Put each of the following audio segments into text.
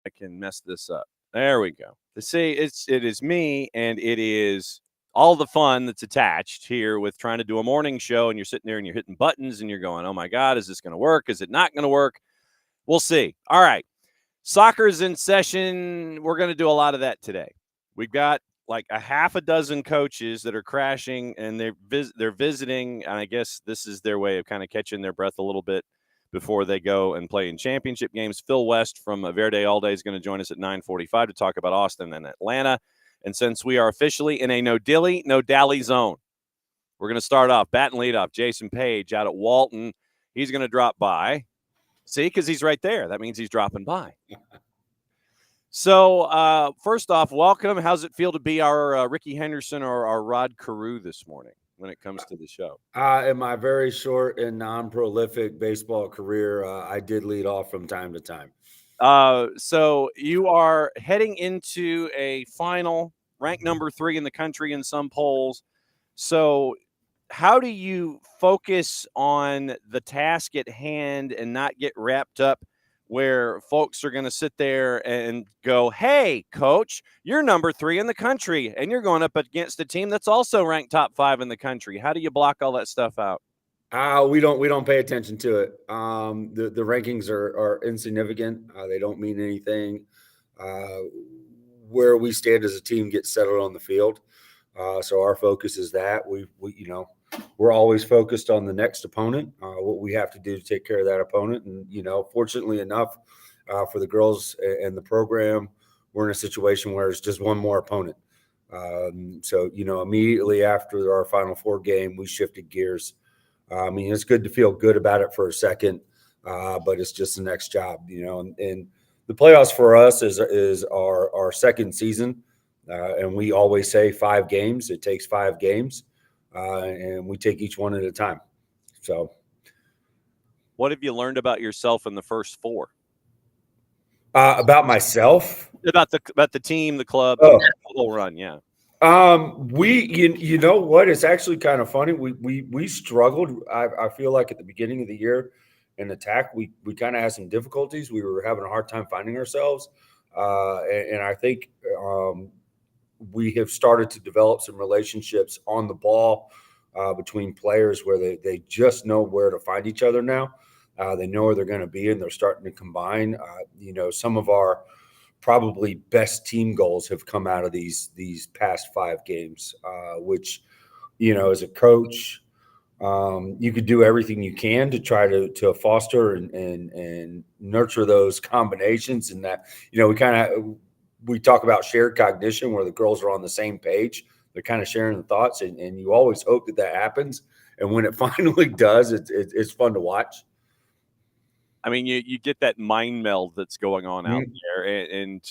I can mess this up. There we go. See, it is me, and it is all the fun that's attached here with trying to do a morning show, and you're sitting there and you're hitting buttons and you're going, oh my God, is this going to work? Is it not going to work? We'll see. All right. Soccer's in session. We're going to do a lot of that today. We've got like a half a dozen coaches that are crashing, and they're visiting, and I guess this is their way of kind of catching their breath a little bit before they go and play in championship games. Phil West from Verde All Day is going to join us at 9:45 to talk about Austin and Atlanta. And since we are officially in a no dilly, no dally zone, we're going to start off bat and lead off. Jason Page out at Walton. He's going to drop by. See, because he's right there. That means he's dropping by. So, first off, welcome. How's it feel to be our Ricky Henderson or our Rod Carew this morning when it comes to the show? In my very short and non-prolific baseball career, I did lead off from time to time. So you are heading into a final, ranked number 3 in the country in some polls. So how do you focus on the task at hand and not get wrapped up where folks are going to sit there and go, hey, coach, you're number 3 in the country, and you're going up against a team that's also ranked top 5 in the country. How do you block all that stuff out? We don't pay attention to it. The rankings are insignificant. They don't mean anything. Where we stand as a team gets settled on the field. So our focus is that we're always focused on the next opponent, what we have to do to take care of that opponent. And, fortunately enough for the girls and the program, we're in a situation where it's just one more opponent. So immediately after our Final Four game, we shifted gears. It's good to feel good about it for a second, but it's just the next job, and the playoffs for us is our second season. And we always say 5 games. It takes 5 games, and we take each one at a time. So, what have you learned about yourself in the first 4? About myself? About the team, the club, the whole run, yeah. You know what? It's actually kind of funny. We struggled. I feel like at the beginning of the year in attack, we kind of had some difficulties. We were having a hard time finding ourselves, and I think we have started to develop some relationships on the ball between players where they just know where to find each other now. They know where they're going to be, and they're starting to combine. Some of our probably best team goals have come out of these past 5 games, which, as a coach, you could do everything you can to try to foster and nurture those combinations. And that, we talk about shared cognition where the girls are on the same page. They're kind of sharing the thoughts, and you always hope that happens. And when it finally does, it's fun to watch. I mean, you get that mind meld that's going on out there, and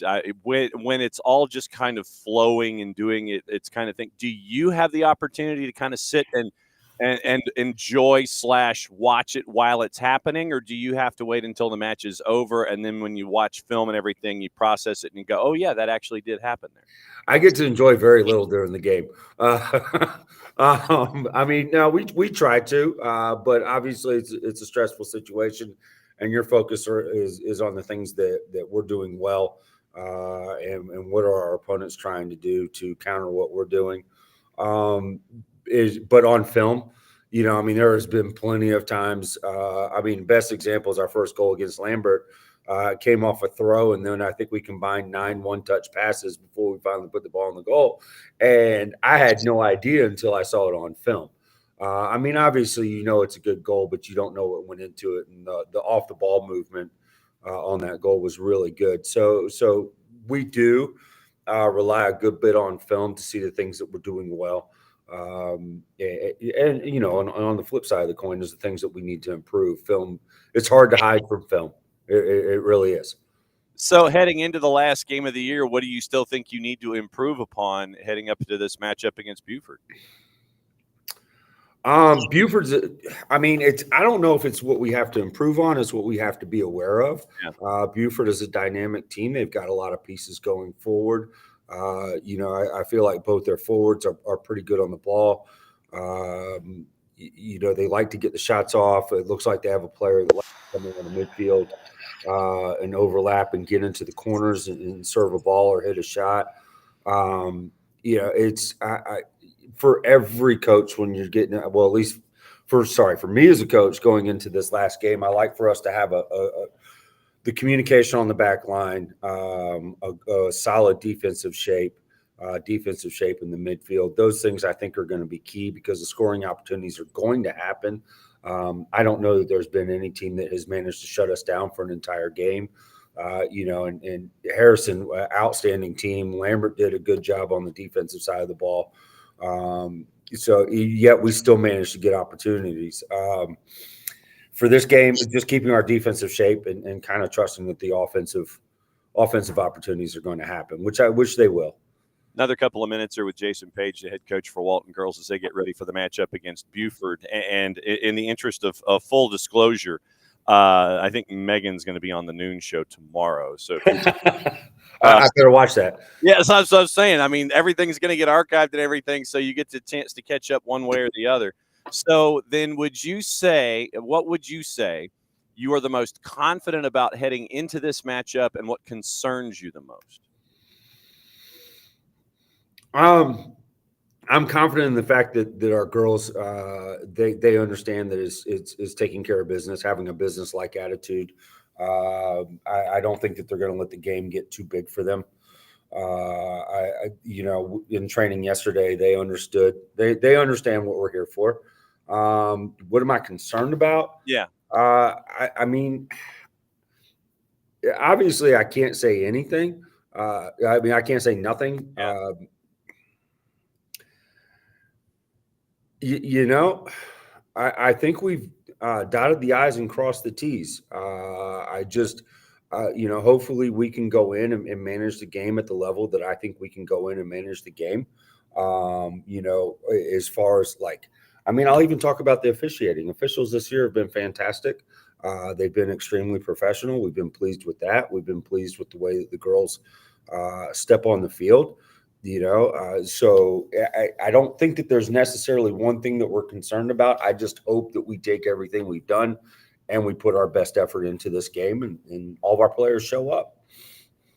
when it's all just kind of flowing and doing it, it's kind of thing. Do you have the opportunity to kind of sit and enjoy / watch it while it's happening, or do you have to wait until the match is over and then when you watch film and everything, you process it and you go, oh yeah, that actually did happen there? I get to enjoy very little during the game. No, we try to, but obviously it's a stressful situation. And your focus is on the things that we're doing well, and what are our opponents trying to do to counter what we're doing. But on film, there has been plenty of times. Best example is our first goal against Lambert. Came off a throw, and then I think we combined 9 one-touch passes before we finally put the ball in the goal. And I had no idea until I saw it on film. Obviously, it's a good goal, but you don't know what went into it. And the off-the-ball movement on that goal was really good. So we do rely a good bit on film to see the things that we're doing well. On the flip side of the coin is the things that we need to improve. Film, it's hard to hide from film. It really is. So heading into the last game of the year, what do you still think you need to improve upon heading up to this matchup against Buford? Buford's, I don't know if it's what we have to improve on, it's what we have to be aware of. Yeah. Buford is a dynamic team. They've got a lot of pieces going forward. I feel like both their forwards are pretty good on the ball. They like to get the shots off. It looks like they have a player that likes to come in the midfield and overlap and get into the corners and serve a ball or hit a shot. It's for every coach when you're getting, well, at least for me as a coach going into this last game, I like for us to have the communication on the back line, a solid defensive shape in the midfield. Those things I think are going to be key because the scoring opportunities are going to happen. I don't know that there's been any team that has managed to shut us down for an entire game. And Harrison, outstanding team. Lambert did a good job on the defensive side of the ball. So yet we still managed to get opportunities. For this game, just keeping our defensive shape and kind of trusting that the offensive opportunities are going to happen, which they will. Another couple of minutes here with Jason Page, the head coach for Walton Girls, as they get ready for the matchup against Buford. And in the interest of full disclosure, I think Megan's going to be on the noon show tomorrow. So I better watch that. Yeah, so I was saying. I mean, everything's going to get archived and everything, so you get the chance to catch up one way or the other. So then what would you say you are the most confident about heading into this matchup, and what concerns you the most? I'm confident in the fact that our girls they understand that it's taking care of business, having a business-like attitude. I don't think that they're going to let the game get too big for them. In training yesterday, they understood. They understand what we're here for. What am I concerned about? Yeah. I mean, obviously, I can't say anything. I can't say nothing. Yeah. I think we've dotted the I's and crossed the T's. Hopefully we can go in and manage the game at the level that I think we can go in and manage the game. As far as I'll even talk about the officiating. Officials this year have been fantastic. They've been extremely professional. We've been pleased with that. We've been pleased with the way that the girls step on the field. So I don't think that there's necessarily one thing that we're concerned about. I just hope that we take everything we've done and we put our best effort into this game and all of our players show up.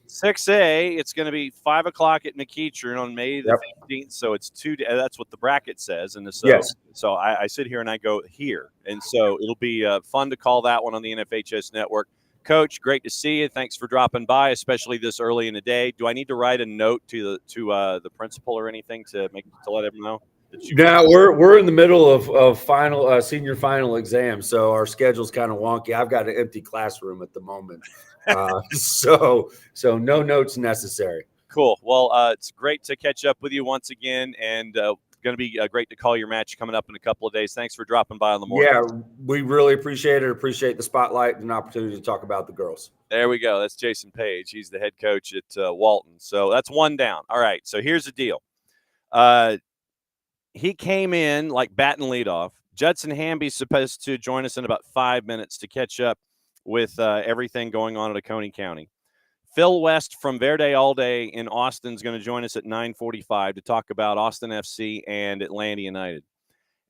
6A, it's going to be 5 o'clock at McEachern on May the 15th. So it's 2 days. That's what the bracket says. And so, yes. So I sit here and I go here. And so it'll be fun to call that one on the NFHS network. Coach, great to see you. Thanks for dropping by, especially this early in the day. Do I need to write a note to the principal or anything to let him know? Now we're in the middle of final senior final exam, so our schedule's kind of wonky. I've got an empty classroom at the moment, so no notes necessary. Cool. Well, it's great to catch up with you once again, and going to be great to call your match coming up in a couple of days. Thanks for dropping by on the morning. Yeah, we really appreciate it. Appreciate the spotlight and an opportunity to talk about the girls. There we go. That's Jason Page. He's the head coach at Walton. So that's one down. All right. So here's the deal. He came in like batting leadoff. Judson Hamby's supposed to join us in about 5 minutes to catch up with everything going on at Oconee County. Phil West from Verde All in Austin is going to join us at 9:45 to talk about Austin FC and Atlanta United.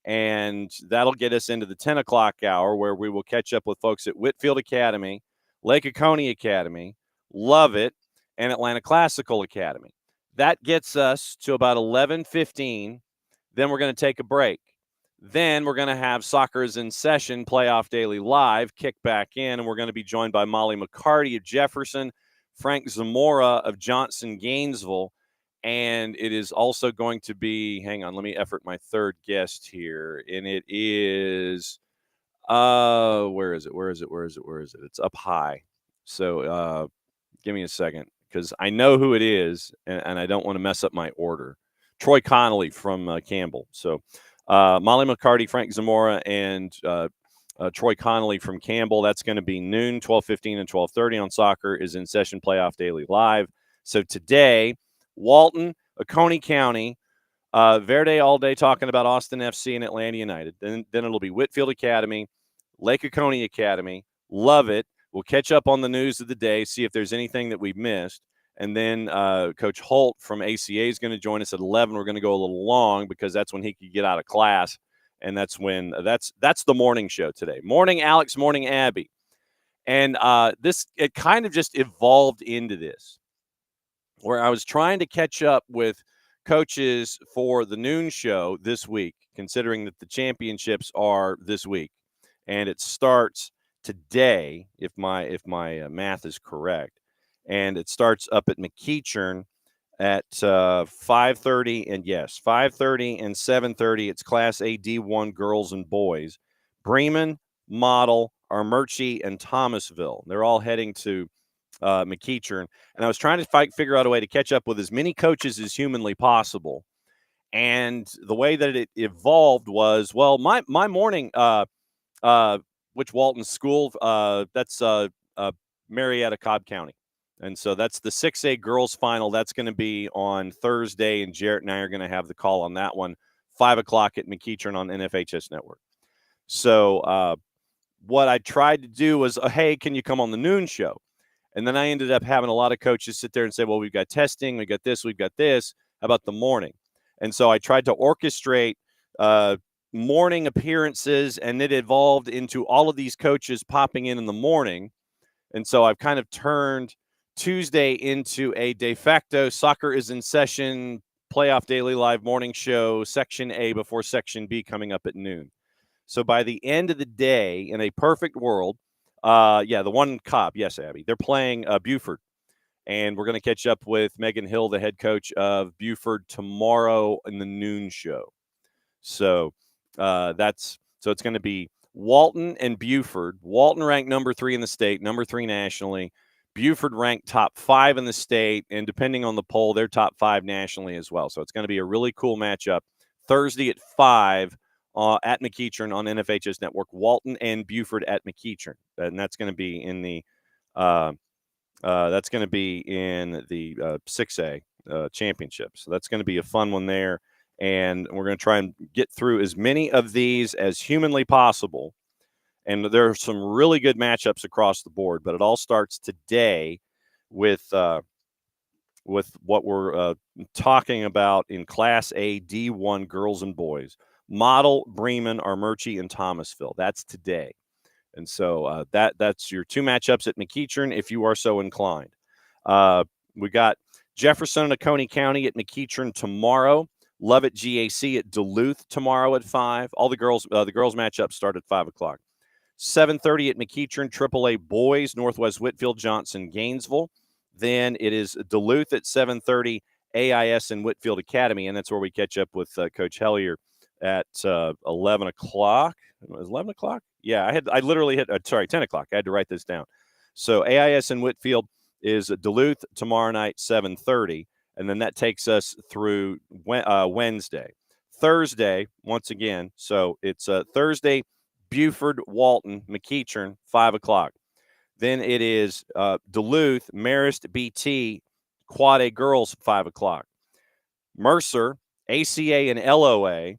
And that'll get us into the 10 o'clock hour where we will catch up with folks at Whitfield Academy, Lake Oconee Academy, Lovett, and Atlanta Classical Academy. That gets us to about 11:15. Then we're going to take a break. Then we're going to have Soccer's in Session, Playoff Daily Live, kick back in, and we're going to be joined by Molly McCarty of Jefferson, Frank Zamora of Johnson Gainesville, and it is also going to be, hang on, let me effort my third guest here, and it is, where is it? It's up high. So give me a second, because I know who it is, and I don't want to mess up my order. Troy Connolly from Campbell. So Molly McCarty, Frank Zamora, and Troy Connolly from Campbell. That's going to be noon, 12:15 and 12:30 on Soccer is in Session, Playoff Daily Live. So today, Walton, Oconee County, Verde All Day talking about Austin FC and Atlanta United. Then it'll be Whitfield Academy, Lake Oconee Academy, Lovett. We'll catch up on the news of the day, see if there's anything that we've missed. And then Coach Holt from ACA is going to join us at 11. We're going to go a little long because that's when he could get out of class. And that's when that's the morning show today. Morning, Alex. Morning, Abby. And it kind of just evolved into this, where I was trying to catch up with coaches for the noon show this week, considering that the championships are this week, and it starts today, if my math is correct, and it starts up at McEachern at 5:30, and yes, 5:30 and 7:30. It's Class A D1 girls and boys. Bremen, Model, Armurchie, and Thomasville. They're all heading to McEachern, and I was trying to figure out a way to catch up with as many coaches as humanly possible. And the way that it evolved was, well, my morning, which Walton School, that's Marietta, Cobb County. And so that's the 6A girls final. That's going to be on Thursday, and Jarrett and I are going to have the call on that one, 5 o'clock at McEachern on NFHS Network. So what I tried to do was, hey, can you come on the noon show? And then I ended up having a lot of coaches sit there and say, well, we've got testing, we've got this. How about the morning? And so I tried to orchestrate morning appearances, and it evolved into all of these coaches popping in the morning. And so I've kind of turned Tuesday into a de facto soccer is in session playoff daily live morning show, section A before section B, coming up at noon. So by the end of the day, in a perfect world, the one Cobb, yes, Abby, they're playing Buford, and we're going to catch up with Megan Hill, the head coach of Buford, tomorrow in the noon show. So it's going to be Walton and Buford. Walton ranked number 3 in the state, number 3 nationally. Buford ranked top 5 in the state, and depending on the poll, they're top 5 nationally as well. So it's going to be a really cool matchup. Thursday at 5 at McEachern on NFHS Network. Walton and Buford at McEachern, and that's going to be in the 6A championship. So that's going to be a fun one there. And we're going to try and get through as many of these as humanly possible. And there are some really good matchups across the board, but it all starts today with what we're talking about in Class A D1 girls and boys. Model, Bremen, Armurchie, and Thomasville. That's today. And so that's your 2 matchups at McEachern if you are so inclined. We got Jefferson and Oconee County at McEachern tomorrow. Lovett GAC at Duluth tomorrow at 5. All the girls matchups start at 5 o'clock. 7:30 at McEachern, AAA boys, Northwest Whitfield, Johnson, Gainesville. Then it is Duluth at 7:30, AIS and Whitfield Academy, and that's where we catch up with Coach Hellier at 11 o'clock. Was 11 o'clock? Yeah, I literally hit 10 o'clock. I had to write this down. So AIS and Whitfield is Duluth tomorrow night, 7:30. And then that takes us through Wednesday. Thursday, once again, so it's Thursday, Buford, Walton, McEachern, 5 o'clock. Then it is Duluth, Marist, BT, Quad A girls, 5 o'clock. Mercer, ACA and LOA,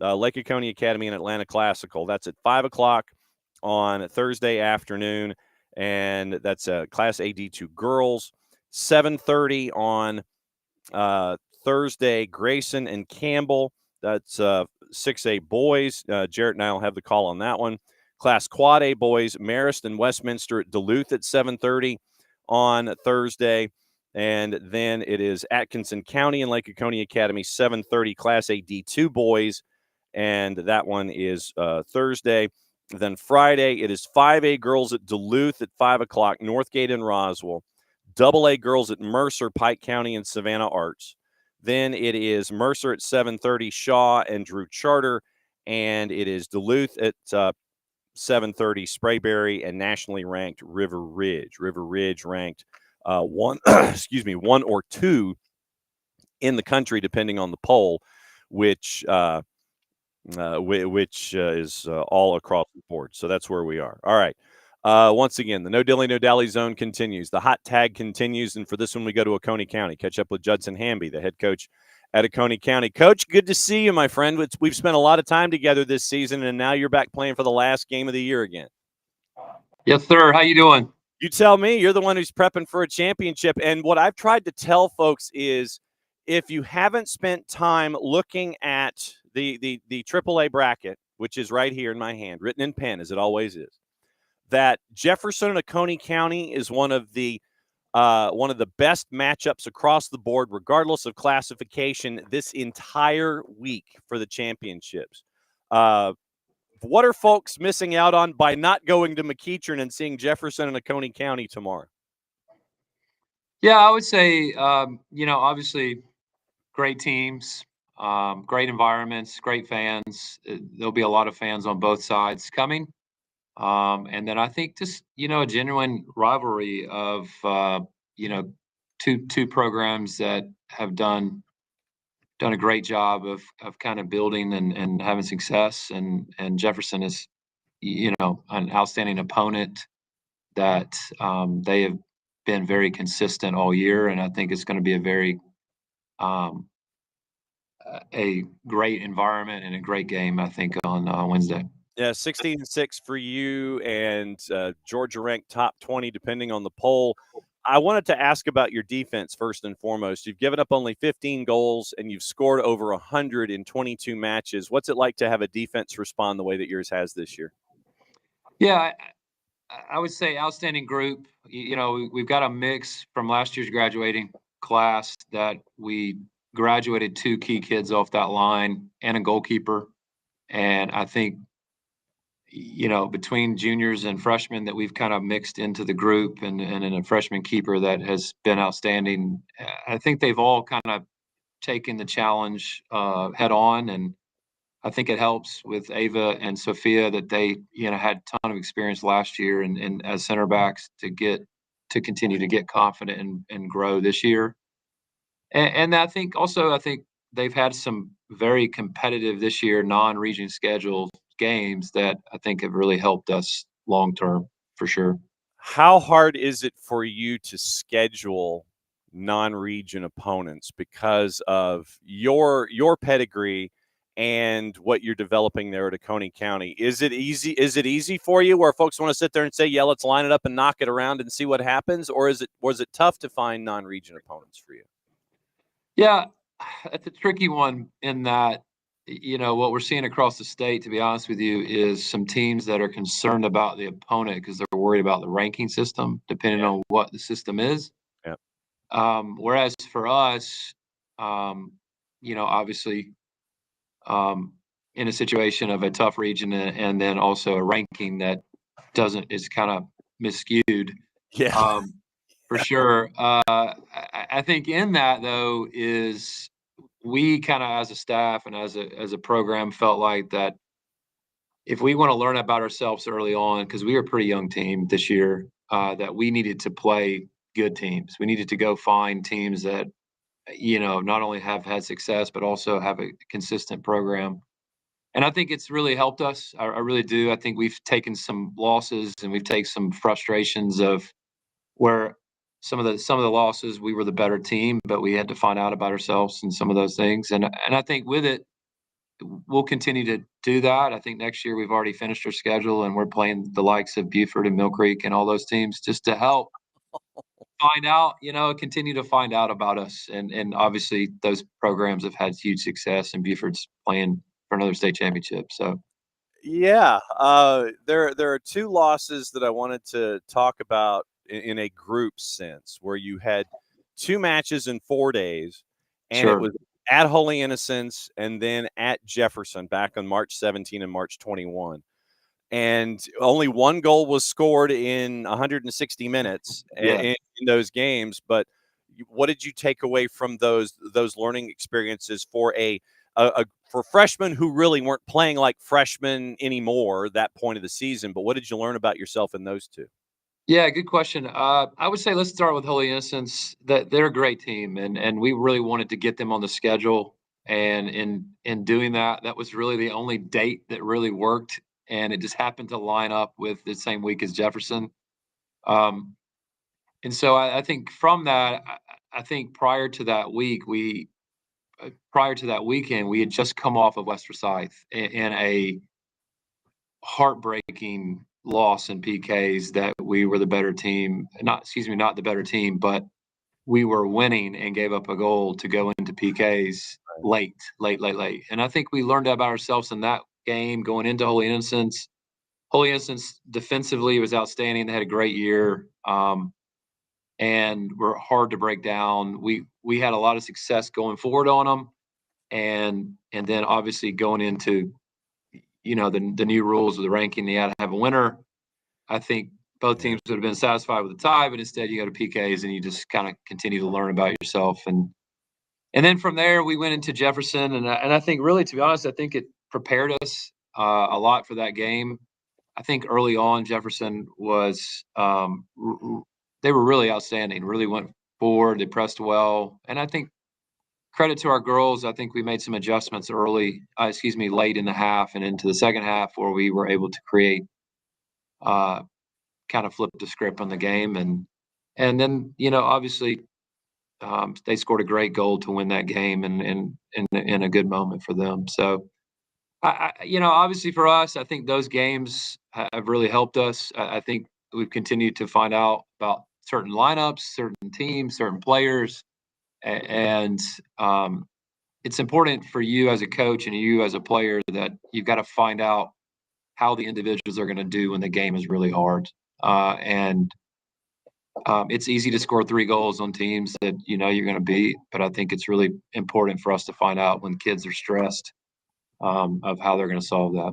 Lake Oconee Academy and Atlanta Classical. That's at 5 o'clock on Thursday afternoon, and that's Class A D2 girls. 7:30 on Thursday, Grayson and Campbell. That's 6A boys. Jarrett and I will have the call on that one. Class Quad A boys, Marist and Westminster at Duluth at 7:30 on Thursday. And then it is Atkinson County and Lake Oconee Academy, 7:30, Class A D2 boys. And that one is Thursday. Then Friday, it is 5A girls at Duluth at 5 o'clock, Northgate and Roswell. AA girls at Mercer, Pike County, and Savannah Arts. Then it is Mercer at 7:30, Shaw and Drew Charter. And it is Duluth at 7:30, Sprayberry, and nationally ranked River Ridge. River Ridge ranked one or 2 in the country, depending on the poll, which is all across the board. So that's where we are. All right. Once again, the No Dilly, No Dally zone continues. The hot tag continues. And for this one, we go to Oconee County. Catch up with Judson Hamby, the head coach at Oconee County. Coach, good to see you, my friend. We've spent a lot of time together this season, and now you're back playing for the last game of the year again. Yes, sir. How you doing? You tell me. You're the one who's prepping for a championship. And what I've tried to tell folks is, if you haven't spent time looking at the AAA bracket, which is right here in my hand, written in pen as it always is, that Jefferson and Oconee County is one of the best matchups across the board, regardless of classification, this entire week for the championships. What are folks missing out on by not going to McEachern and seeing Jefferson and Oconee County tomorrow? Yeah, I would say, obviously great teams, great environments, great fans. There'll be a lot of fans on both sides coming. And then I think just, a genuine rivalry of, two programs that have done a great job of kind of building and having success. And Jefferson is, an outstanding opponent that they have been very consistent all year. And I think it's going to be a great environment and a great game, I think, on Wednesday. Yeah, 16-6 for you, and Georgia ranked top 20 depending on the poll. I wanted to ask about your defense first and foremost. You've given up only 15 goals, and you've scored over 100 in 22 matches. What's it like to have a defense respond the way that yours has this year? Yeah, I would say outstanding group. We've got a mix from last year's graduating class that we graduated 2 key kids off that line and a goalkeeper. And I think, between juniors and freshmen that we've kind of mixed into the group and a freshman keeper that has been outstanding. I think they've all kind of taken the challenge head on. And I think it helps with Ava and Sophia that they, had a ton of experience last year and as center backs to continue to get confident and grow this year. And I think they've had some very competitive this year, non-region scheduled games that I think have really helped us long term for sure. How hard is it for you to schedule non-region opponents because of your pedigree and what you're developing there at Oconee County? Is it easy for you where folks want to sit there and say, yeah, let's line it up and knock it around and see what happens? Or was it tough to find non-region opponents for you? Yeah, it's a tricky one in that, what we're seeing across the state, to be honest with you, is some teams that are concerned about the opponent because they're worried about the ranking system, depending on what the system is. Yeah. Whereas for us, obviously, in a situation of a tough region and then also a ranking that is kind of miscued. Yeah. For sure. I think in that though is we kind of as a staff and as a program felt like that if we want to learn about ourselves early on, because we were a pretty young team this year, that we needed to play good teams. We needed to go find teams that, not only have had success, but also have a consistent program. And I think it's really helped us. I really do. I think we've taken some losses and we've taken some frustrations of where some of the losses we were the better team, but we had to find out about ourselves and some of those things. And I think with it, we'll continue to do that. I think next year we've already finished our schedule and we're playing the likes of Buford and Mill Creek and all those teams just to help find out, continue to find out about us. And obviously those programs have had huge success and Buford's playing for another state championship. So Yeah, there are 2 losses that I wanted to talk about in a group sense, where you had 2 matches in 4 days, and it sure. was at Holy Innocents and then at Jefferson back on March 17 and March 21. And only 1 goal was scored in 160 minutes Yeah. in those games. But what did you take away from those learning experiences for for freshmen who really weren't playing like freshmen anymore at that point of the season? But what did you learn about yourself in those 2? Yeah, good question. I would say let's start with Holy Innocents. That they're a great team, and we really wanted to get them on the schedule. And in doing that, that was really the only date that really worked, and it just happened to line up with the same week as Jefferson. And so I think from that, I think prior to that weekend, we had just come off of West Forsyth in a heartbreaking loss in PKs that we were the better team. Not the better team, but we were winning and gave up a goal to go into PKs late. And I think we learned about ourselves in that game going into Holy Innocents. Holy Innocents defensively was outstanding. They had a great year, and were hard to break down. We had a lot of success going forward on them, and then obviously going into the new rules of the ranking, you had to have a winner. I think both teams would have been satisfied with the tie, but instead you go to PKs and you just kind of continue to learn about yourself. And then from there we went into Jefferson, and I think really, to be honest, I think it prepared us a lot for that game. I think early on Jefferson was they were really outstanding. Really went forward, they pressed well, and I think credit to our girls. I think we made some adjustments late in the half and into the second half, where we were able to create, kind of flip the script on the game, and then obviously they scored a great goal to win that game, and in a good moment for them. So obviously for us, I think those games have really helped us. I think we've continued to find out about certain lineups, certain teams, certain players, and it's important for you as a coach and you as a player that you've got to find out how the individuals are going to do when the game is really hard. And it's easy to score 3 goals on teams that you're going to beat, but I think it's really important for us to find out when kids are stressed, of how they're going to solve that.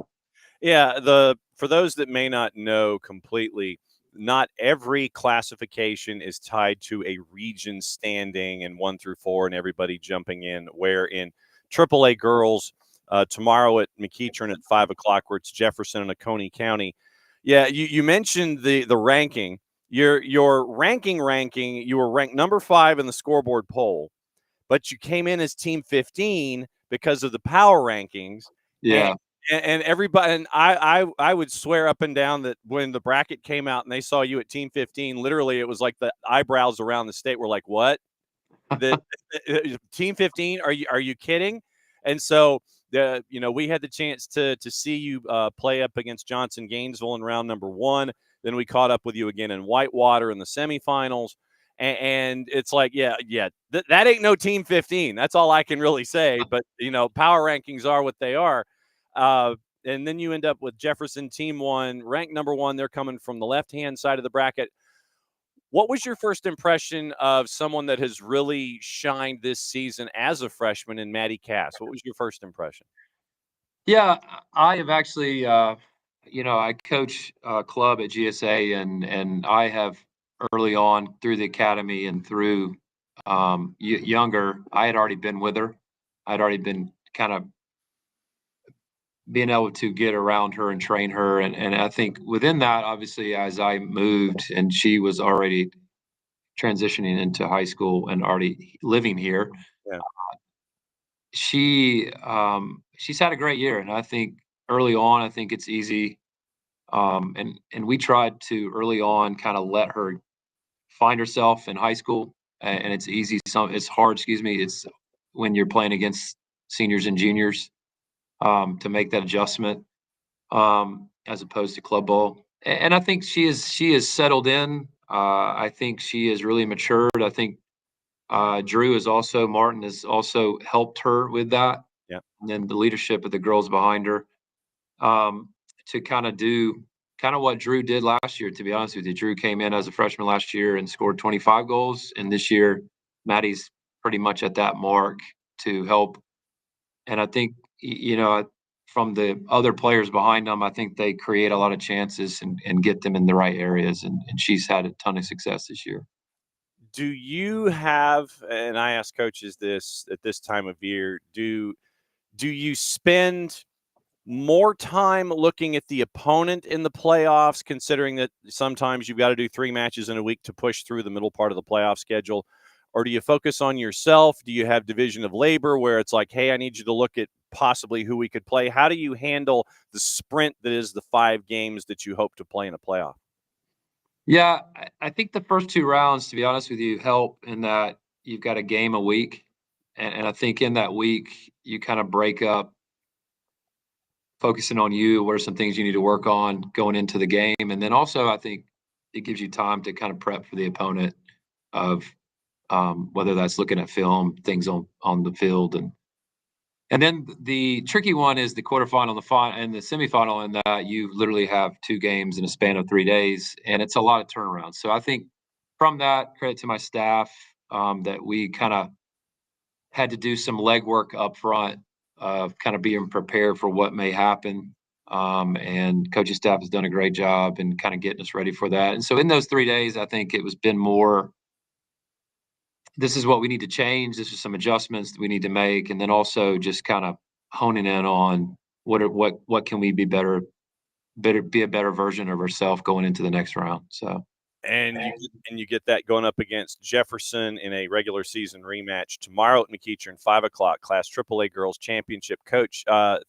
Yeah, for those that may not know completely, not every classification is tied to a region standing and 1 through 4 and everybody jumping in. Where in AAA girls tomorrow at McEachern at 5:00, where it's Jefferson and Oconee County. Yeah, you mentioned the ranking. Your ranking. You were ranked number 5 in the scoreboard poll, but you came in as team 15 because of the power rankings. Yeah. And everybody, and I would swear up and down that when the bracket came out and they saw you at team 15, literally it was like the eyebrows around the state were like, "What? The team 15? Are you kidding?" And so we had the chance to see you play up against Johnson Gainesville in round number 1. Then we caught up with you again in Whitewater in the semifinals. And it's like, that ain't no team 15. That's all I can really say. But, power rankings are what they are. And then you end up with Jefferson, team 1, ranked number 1. They're coming from the left-hand side of the bracket. What was your first impression of someone that has really shined this season as a freshman in Maddie Cass? What was your first impression? Yeah, I have actually, I coach a club at GSA, and I have early on through the academy and through younger, I had already been with her. I'd already been kind of being able to get around her and train her. And I think within that, obviously, as I moved and she was already transitioning into high school and already living here, Yeah. she's had a great year. And I think early on, I think it's easy. And we tried to early on kind of let her find herself in high school. And it's easy. It's hard, it's when you're playing against seniors and juniors, to make that adjustment, as opposed to club ball. And I think she is settled in. I think she is really matured. I think Martin has also helped her with that. Yeah. And then the leadership of the girls behind her, to kind of do what Drew did last year, to be honest with you. Drew came in as a freshman last year and scored 25 goals. And this year, Maddie's pretty much at that mark to help. And I think, from the other players behind them, I think they create a lot of chances and get them in the right areas. And she's had a ton of success this year. Do you have, and I ask coaches this at this time of year, do you spend more time looking at the opponent in the playoffs, considering that sometimes you've got to do 3 matches in a week to push through the middle part of the playoff schedule? Or do you focus on yourself? Do you have division of labor where it's like, hey, I need you to look at possibly who we could play? How do you handle the sprint that is the 5 games that you hope to play in a playoff? Yeah, I think the first 2 rounds, to be honest with you, help in that you've got a game a week. And I think in that week, you kind of break up focusing on you. What are some things you need to work on going into the game? And then also, I think it gives you time to kind of prep for the opponent, of whether that's looking at film, things on the field. And then the tricky one is the quarterfinal, and the semifinal, in that you literally have 2 games in a span of 3 days, and it's a lot of turnaround. So I think from that, credit to my staff, that we kind of had to do some legwork up front of kind of being prepared for what may happen. And coaching staff has done a great job in kind of getting us ready for that. And so in those 3 days, I think it was been more, this is what we need to change. This is some adjustments that we need to make. And then also just kind of honing in on what can we be better, be a better version of ourselves going into the next round. So. And you get that going up against Jefferson in a regular season rematch tomorrow at McEachern, 5 o'clock, Class AAA Girls Championship. Coach,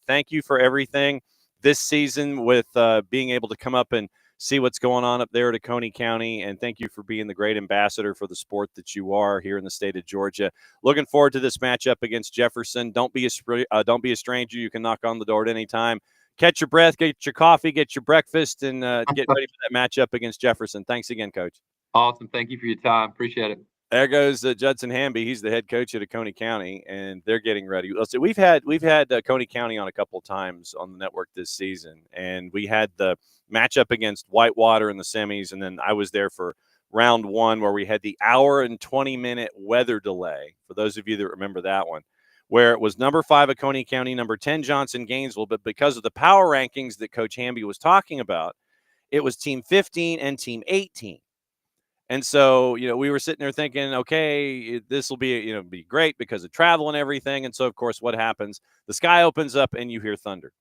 thank you for everything this season with being able to come up and see what's going on up there at Coney County, and thank you for being the great ambassador for the sport that you are here in the state of Georgia. Looking forward to this matchup against Jefferson. Don't be a stranger. You can knock on the door at any time. Catch your breath, get your coffee, get your breakfast, and get ready for that matchup against Jefferson. Thanks again, Coach. Awesome. Thank you for your time. Appreciate it. There goes Judson Hamby. He's the head coach at Coney County, and they're getting ready. So we've had Coney County on a couple of times on the network this season, and we had the matchup against Whitewater in the semis, and then I was there for round 1 where we had the hour and 20-minute weather delay, for those of you that remember that one, where it was number 5 Coney County, number 10 Johnson Gainesville, but because of the power rankings that Coach Hamby was talking about, it was Team 15 and Team 18. And so, we were sitting there thinking, okay, this will be, be great because of travel and everything. And so, of course, what happens? The sky opens up and you hear thunder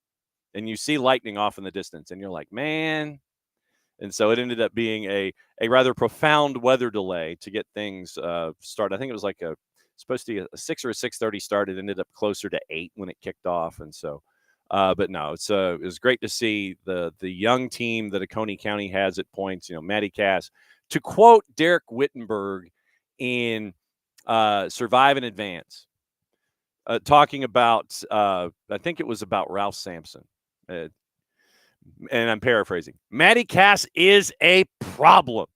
and you see lightning off in the distance and you're like, man. And so it ended up being a rather profound weather delay to get things started. I think it was like supposed to be a 6 or a 6:30 start. It ended up closer to 8 when it kicked off. And so, but no, it was great to see the young team that Coney County has at points. Maddie Cass. To quote Derek Wittenberg in Survive and Advance, talking about, I think it was about Ralph Sampson, and I'm paraphrasing, Maddie Cass is a problem.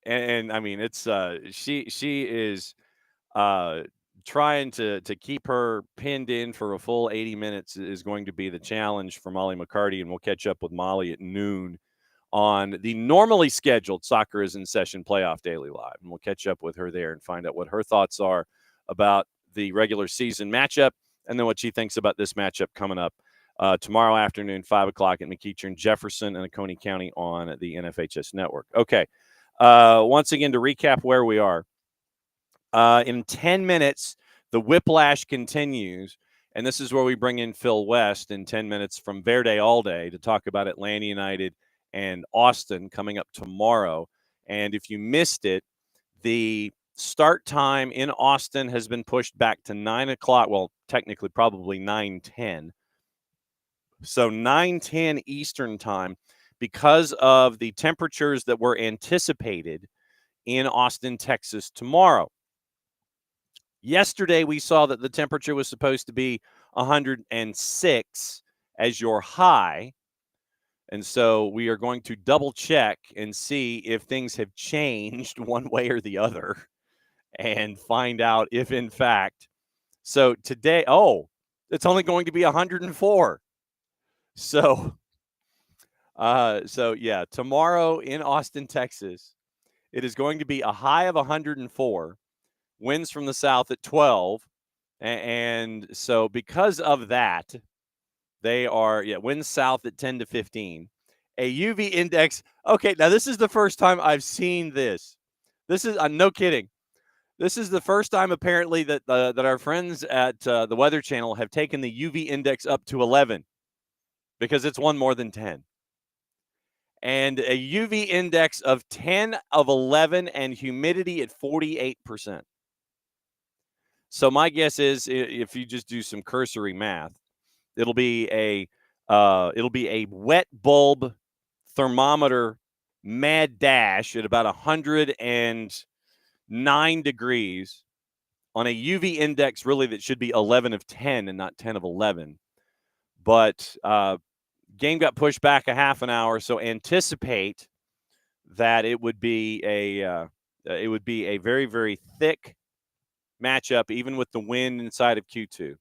And I mean, it's she is trying to keep her pinned in for a full 80 minutes is going to be the challenge for Molly McCarty, and we'll catch up with Molly at noon on the normally scheduled Soccer is in Session Playoff Daily Live. And we'll catch up with her there and find out what her thoughts are about the regular season matchup and then what she thinks about this matchup coming up tomorrow afternoon, 5 o'clock at McEachern, Jefferson, and Coney County on the NFHS network. Okay. Once again, to recap where we are, in 10 minutes, the whiplash continues. And this is where we bring in Phil West in 10 minutes from Verde All Day to talk about Atlanta United and Austin coming up tomorrow. And if you missed it, the start time in Austin has been pushed back to 9 o'clock. Well, technically, probably 9:10. So 9:10 Eastern time because of the temperatures that were anticipated in Austin, Texas tomorrow. Yesterday, we saw that the temperature was supposed to be 106 as your high. And so we are going to double check and see if things have changed one way or the other and find out if, in fact, so today, it's only going to be 104. So yeah, tomorrow in Austin, Texas, it is going to be a high of 104, winds from the south at 12. And so because of that, they are, winds south at 10 to 15. A UV index. Okay, now this is the first time I've seen this. This is, no kidding. This is the first time apparently that our friends at the Weather Channel have taken the UV index up to 11 because it's one more than 10. And a UV index of 10 of 11 and humidity at 48%. So my guess is if you just do some cursory math, it'll be a wet bulb thermometer mad dash at about 109 degrees on a UV index really that should be 11 of 10 and not 10 of 11. But game got pushed back a half an hour, so anticipate that it would be a very, very thick matchup, even with the wind inside of Q2.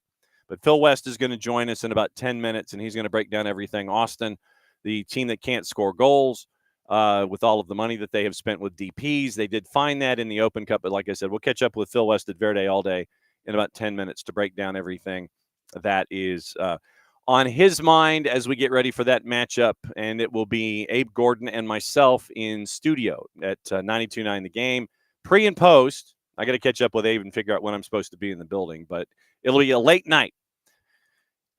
But Phil West is going to join us in about 10 minutes, and he's going to break down everything Austin, the team that can't score goals, with all of the money that they have spent with DPs. They did find that in the Open Cup, but like I said, we'll catch up with Phil West at Verde All day in about 10 minutes to break down everything that is on his mind as we get ready for that matchup. And it will be Abe Gordon and myself in studio at 92.9 The Game. Pre and post, I got to catch up with Abe and figure out when I'm supposed to be in the building, but it'll be a late night.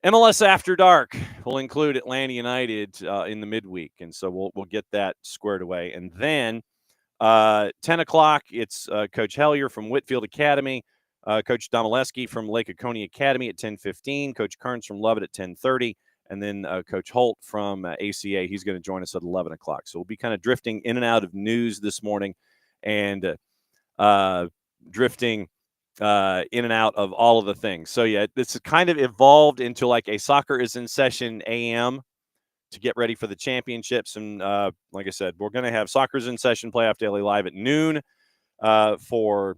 MLS After Dark will include Atlanta United in the midweek, and so we'll get that squared away. And then 10 o'clock, it's Coach Hellier from Whitfield Academy, Coach Domaleski from Lake Oconee Academy at 10:15, Coach Kearns from Lovett at 10:30, and then Coach Holt from ACA. He's going to join us at 11 o'clock. So we'll be kind of drifting in and out of news this morning and drifting in and out of all of the things. So, yeah, this has kind of evolved into like a Soccer is in Session AM to get ready for the championships. And like I said, we're going to have Soccer is in Session Playoff Daily live at noon for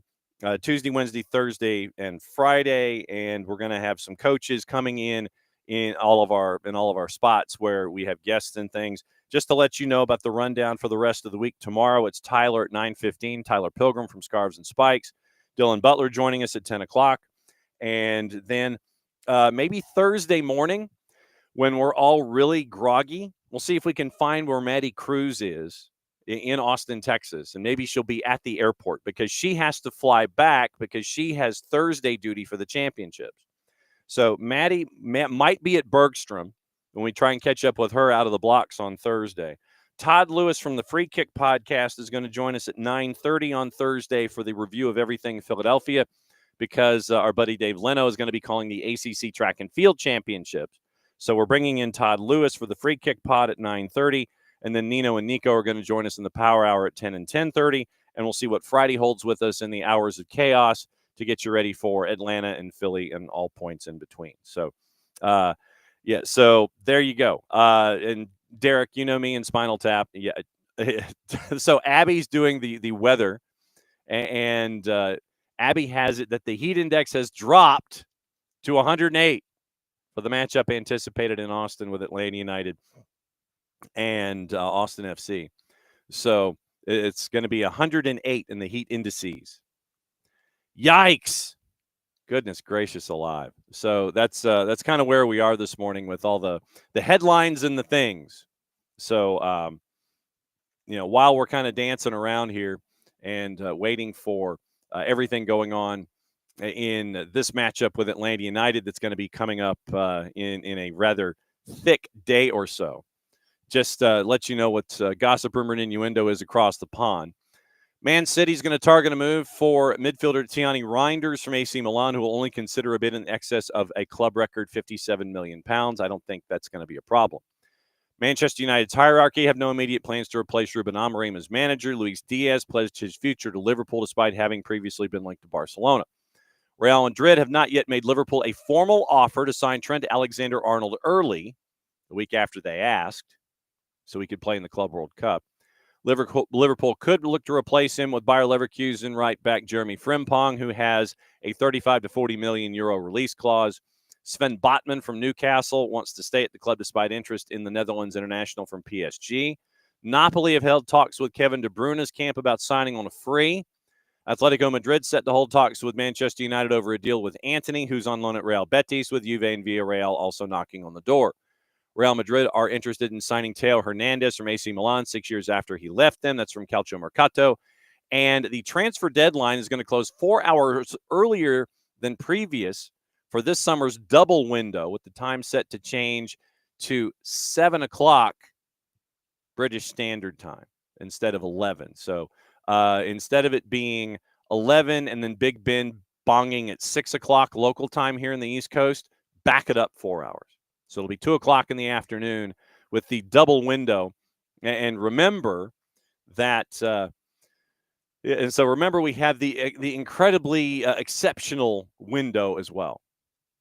Tuesday, Wednesday, Thursday, and Friday. And we're going to have some coaches coming in all of our spots where we have guests and things. Just to let you know about the rundown for the rest of the week. Tomorrow, it's Tyler at 9:15, Tyler Pilgrim from Scarves and Spikes. Dylan Butler joining us at 10 o'clock. And then maybe Thursday morning when we're all really groggy, we'll see if we can find where Maddie Cruz is in Austin, Texas. And maybe she'll be at the airport because she has to fly back because she has Thursday duty for the championships. So Maddie might be at Bergstrom when we try and catch up with her out of the blocks on Thursday. Todd Lewis from the Free Kick podcast is going to join us at 9:30 on Thursday for the review of everything Philadelphia because our buddy Dave Leno is going to be calling the ACC Track and Field Championships. So we're bringing in Todd Lewis for the Free Kick pod at 9:30, and then Nino and Nico are going to join us in the Power Hour at 10 and 10:30, and we'll see what Friday holds with us in the Hours of Chaos to get you ready for Atlanta and Philly and all points in between. So, so there you go. And Derek, you know me in Spinal Tap. Yeah. So Abby's doing the weather, and Abby has it that the heat index has dropped to 108 for the matchup anticipated in Austin with Atlanta United and Austin FC. So it's going to be 108 in the heat indices. Yikes. Goodness gracious alive. So that's kind of where we are this morning with all the headlines and the things. So, while we're kind of dancing around here and waiting for everything going on in this matchup with Atlanta United that's going to be coming up in a rather thick day or so, just let you know what gossip, rumor, and innuendo is across the pond. Man City's going to target a move for midfielder Tiani Reinders from AC Milan, who will only consider a bid in excess of a club record £57 million. I don't think that's going to be a problem. Manchester United's hierarchy have no immediate plans to replace Ruben Amorim as manager. Luis Diaz pledged his future to Liverpool despite having previously been linked to Barcelona. Real Madrid have not yet made Liverpool a formal offer to sign Trent Alexander-Arnold early, the week after they asked, so he could play in the Club World Cup. Liverpool could look to replace him with Bayer Leverkusen right back Jeremy Frimpong, who has a 35 to 40 million euro release clause. Sven Botman from Newcastle wants to stay at the club despite interest in the Netherlands international from PSG. Napoli have held talks with Kevin De Bruyne's camp about signing on a free. Atletico Madrid set to hold talks with Manchester United over a deal with Antony, who's on loan at Real Betis, with Juve and Villarreal also knocking on the door. Real Madrid are interested in signing Theo Hernandez from AC Milan 6 years after he left them. That's from Calcio Mercato. And the transfer deadline is going to close 4 hours earlier than previous for this summer's double window, with the time set to change to 7 o'clock British Standard Time instead of 11. So instead of it being 11 and then Big Ben bonging at 6 o'clock local time here in the East Coast, back it up 4 hours. So it'll be 2 o'clock in the afternoon with the double window. And remember that, remember we have the incredibly exceptional window as well.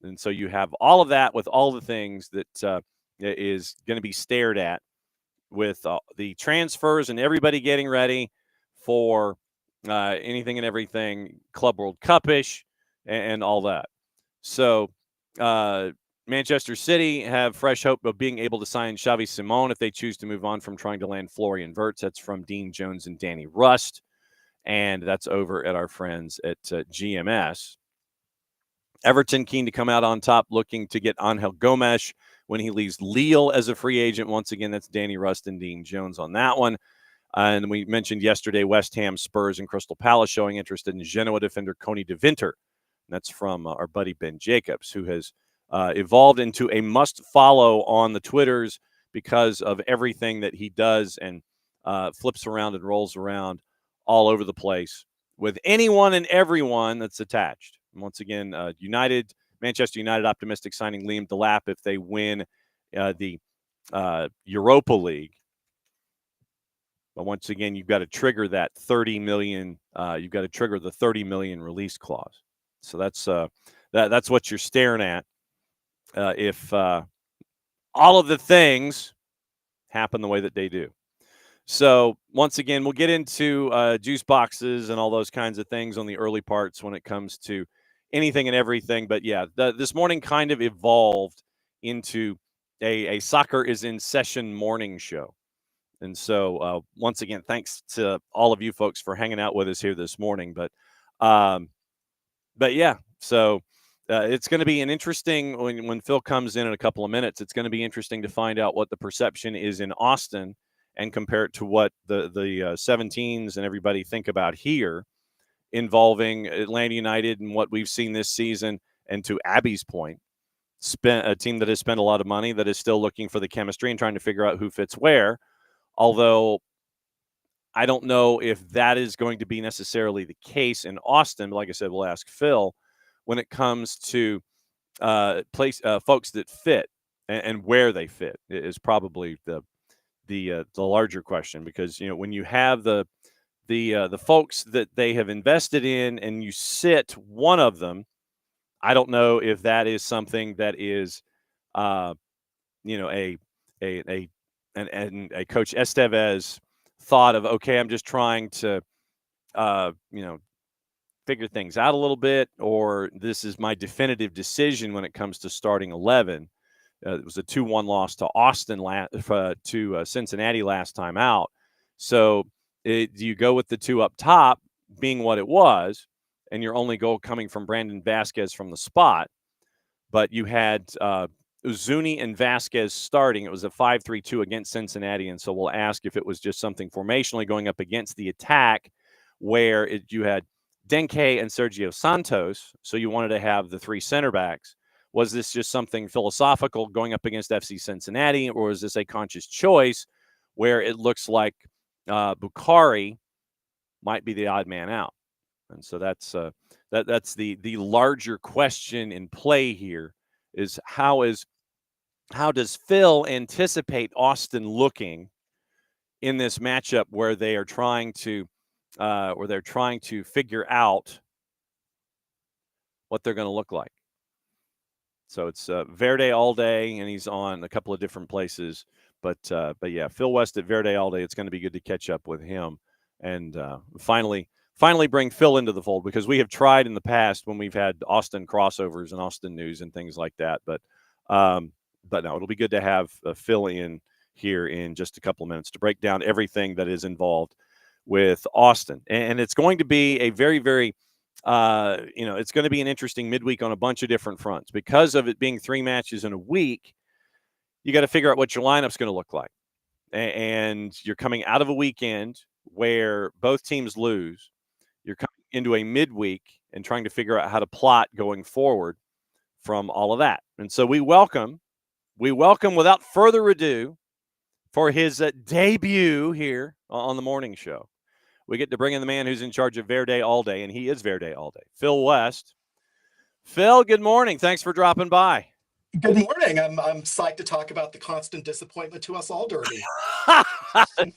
And so you have all of that with all the things that is going to be stared at with the transfers and everybody getting ready for anything and everything Club World Cup-ish and all that. So Manchester City have fresh hope of being able to sign Xavi Simon if they choose to move on from trying to land Florian Wirtz. That's from Dean Jones and Danny Rust, and that's over at our friends at GMS. Everton keen to come out on top, looking to get Angel Gomes when he leaves Lille as a free agent. Once again, that's Danny Rust and Dean Jones on that one. And we mentioned yesterday West Ham, Spurs, and Crystal Palace showing interest in Genoa defender Coney de Winter. That's from our buddy Ben Jacobs, who has evolved into a must-follow on the Twitters because of everything that he does and flips around and rolls around all over the place with anyone and everyone that's attached. And once again, Manchester United optimistic signing Liam Delap if they win the Europa League. But once again, you've got to trigger that 30 million. You've got to trigger the 30 million release clause. So that's what you're staring at. If all of the things happen the way that they do. So once again, we'll get into juice boxes and all those kinds of things on the early parts when it comes to anything and everything. But yeah, this morning kind of evolved into a soccer is in session morning show. And so once again, thanks to all of you folks for hanging out with us here this morning. But yeah, so it's going to be an interesting when Phil comes in a couple of minutes. It's going to be interesting to find out what the perception is in Austin and compare it to what the 17s and everybody think about here involving Atlanta United and what we've seen this season. And to Abby's point, a team that has spent a lot of money that is still looking for the chemistry and trying to figure out who fits where. Although I don't know if that is going to be necessarily the case in Austin. But like I said, we'll ask Phil when it comes to folks that fit and where they fit is probably the larger question, because when you have the folks that they have invested in and you sit one of them, I don't know if that is something that is a Coach Estevez thought of, okay, I'm just trying to figure things out a little bit, or this is my definitive decision when it comes to starting 11. It was a 2-1 loss to Austin to Cincinnati last time out. So do you go with the two up top being what it was, and your only goal coming from Brandon Vasquez from the spot, but you had Uzuni and Vasquez starting. It was a 5-3-2 against Cincinnati, and so we'll ask if it was just something formationally going up against the attack where you had Denke and Sergio Santos, so you wanted to have the three center backs. Was this just something philosophical going up against FC Cincinnati, or is this a conscious choice where it looks like Bukhari might be the odd man out? And so that's the larger question in play here is how does Phil anticipate Austin looking in this matchup where they are trying to figure out what they're going to look like. So it's Verde All Day, and he's on a couple of different places. But yeah, Phil West at Verde All Day. It's going to be good to catch up with him and finally bring Phil into the fold, because we have tried in the past when we've had Austin crossovers and Austin news and things like that. But no, it'll be good to have Phil in here in just a couple of minutes to break down everything that is involved with Austin. And it's going to be a very, very it's going to be an interesting midweek on a bunch of different fronts. Because of it being 3 matches in a week, you got to figure out what your lineup's going to look like. And you're coming out of a weekend where both teams lose. You're coming into a midweek and trying to figure out how to plot going forward from all of that. And so we welcome without further ado, for his debut here on the morning show, we get to bring in the man who's in charge of Verde All Day, and he is Verde All Day, Phil West. Phil, good morning. Thanks for dropping by. Good morning. I'm psyched to talk about the constant disappointment to us all, Derby. And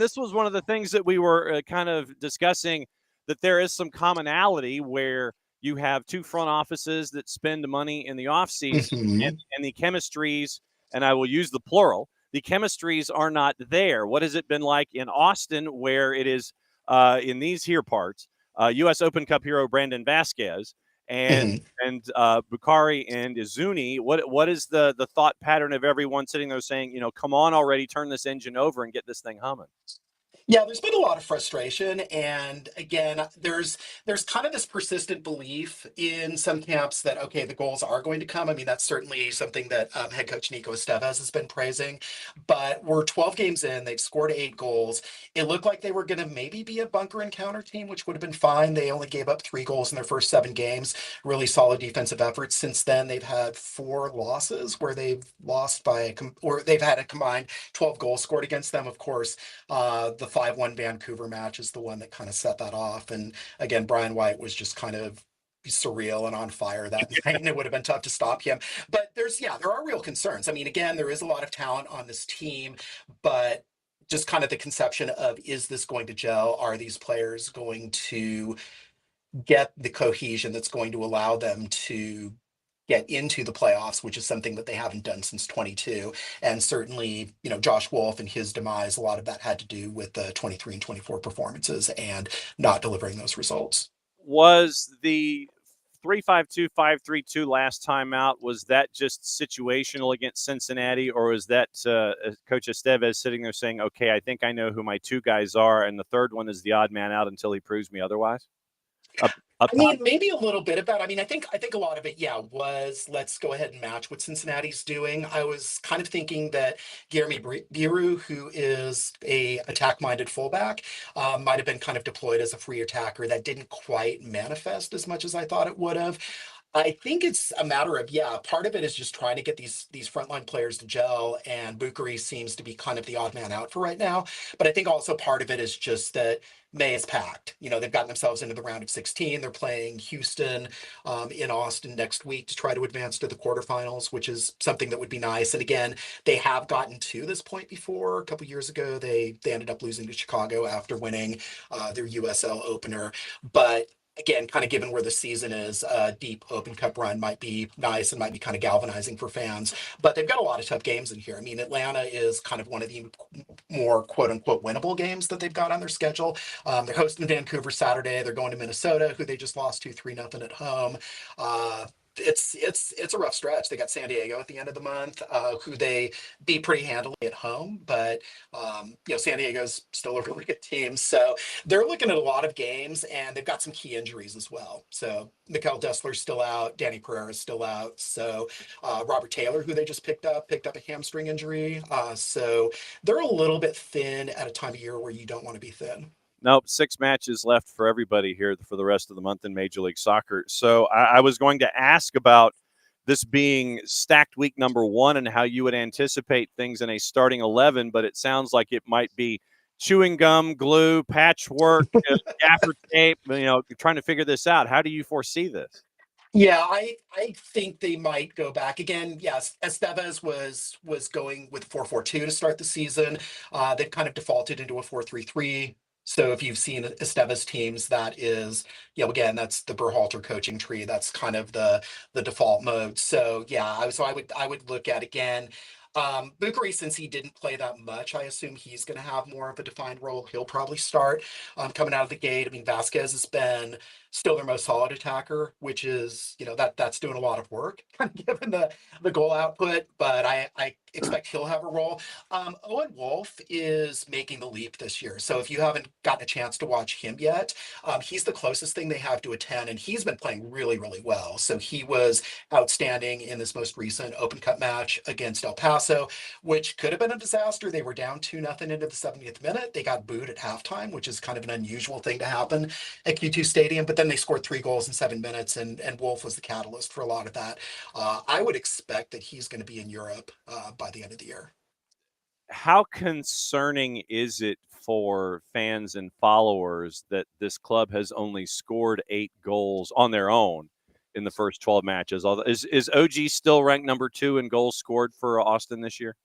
this was one of the things that we were kind of discussing, that there is some commonality where you have 2 front offices that spend money in the offseason and the chemistries, and I will use the plural, the chemistries are not there. What has it been like in Austin, where it is in these here parts, U.S. Open Cup hero Brandon Vasquez and Mhm. Bukhari and Izuni. What is the thought pattern of everyone sitting there saying, come on already, turn this engine over and get this thing humming? Yeah, there's been a lot of frustration, and again, there's kind of this persistent belief in some camps that okay, the goals are going to come. I mean, that's certainly something that head coach Nico Estevez has been praising. But we're 12 games in; they've scored 8 goals. It looked like they were going to maybe be a bunker and counter team, which would have been fine. They only gave up 3 goals in their first 7 games. Really solid defensive efforts. Since then, they've had 4 losses where they've lost or they've had a combined 12 goals scored against them. Of course, the 5-1 Vancouver match is the one that kind of set that off. And again, Brian White was just kind of surreal and on fire that night, and it would have been tough to stop him. But there are real concerns. I mean, again, there is a lot of talent on this team, but just kind of the conception of is this going to gel? Are these players going to get the cohesion that's going to allow them to get into the playoffs, which is something that they haven't done since 22. And certainly, Josh Wolf and his demise, a lot of that had to do with the 23 and 24 performances and not delivering those results. Was the 3-5-2-5-3-2 last time out, was that just situational against Cincinnati, or was that Coach Estevez sitting there saying, okay, I think I know who my 2 guys are, and the third one is the odd man out until he proves me otherwise? I mean, maybe a little bit of that. I mean, I think a lot of it, was let's go ahead and match what Cincinnati's doing. I was kind of thinking that Guilherme Biru, who is a attack-minded fullback, might have been kind of deployed as a free attacker. That didn't quite manifest as much as I thought it would have. I think it's a matter of, part of it is just trying to get these frontline players to gel, and Bukhari seems to be kind of the odd man out for right now. But I think also part of it is just that May is packed. They've gotten themselves into the round of 16. They're playing Houston in Austin next week to try to advance to the quarterfinals, which is something that would be nice. And again, they have gotten to this point before. A couple years ago, they ended up losing to Chicago after winning their USL opener. But again, kind of given where the season is, a deep Open Cup run might be nice and might be kind of galvanizing for fans. But they've got a lot of tough games in here. I mean, Atlanta is kind of one of the more quote unquote winnable games that they've got on their schedule. They're hosting Vancouver Saturday. They're going to Minnesota, who they just lost 2-3-0 at home. It's a rough stretch. They got San Diego at the end of the month, who they beat pretty handily at home, but San Diego's still a really good team. So they're looking at a lot of games, and they've got some key injuries as well. So Mikael Dessler's still out, Danny Pereira's still out. So Robert Taylor, who they just picked up a hamstring injury. So they're a little bit thin at a time of year where you don't want to be thin. Nope, 6 matches left for everybody here for the rest of the month in Major League Soccer. So I was going to ask about this being stacked week number 1 and how you would anticipate things in a starting 11, but it sounds like it might be chewing gum, glue, patchwork, gaffer tape, trying to figure this out. How do you foresee this? Yeah, I think they might go back again. Yes, Estevez was going with 4-4-2 to start the season. They've kind of defaulted into a 4-3-3. So if you've seen Estevez teams, that is, again, that's the Berhalter coaching tree. That's kind of the default mode. So I would look at again. Bukhari, since he didn't play that much, I assume he's going to have more of a defined role. He'll probably start coming out of the gate. I mean, Vasquez has been still their most solid attacker, which is, that's doing a lot of work, kind of given the goal output. But I expect he'll have a role. Owen Wolf is making the leap this year. So if you haven't gotten a chance to watch him yet, he's the closest thing they have to a 10, and he's been playing really, really well. So he was outstanding in this most recent Open Cup match against El Paso, which could have been a disaster. They were down 2-0 into the 70th minute. They got booed at halftime, which is kind of an unusual thing to happen at Q2 Stadium. But then they scored 3 goals in 7 minutes, and Wolf was the catalyst for a lot of that. I would expect that he's going to be in Europe by the end of the year. How concerning is it for fans and followers that this club has only scored 8 goals on their own in the first 12 matches? Is OG still ranked number 2 in goals scored for Austin this year?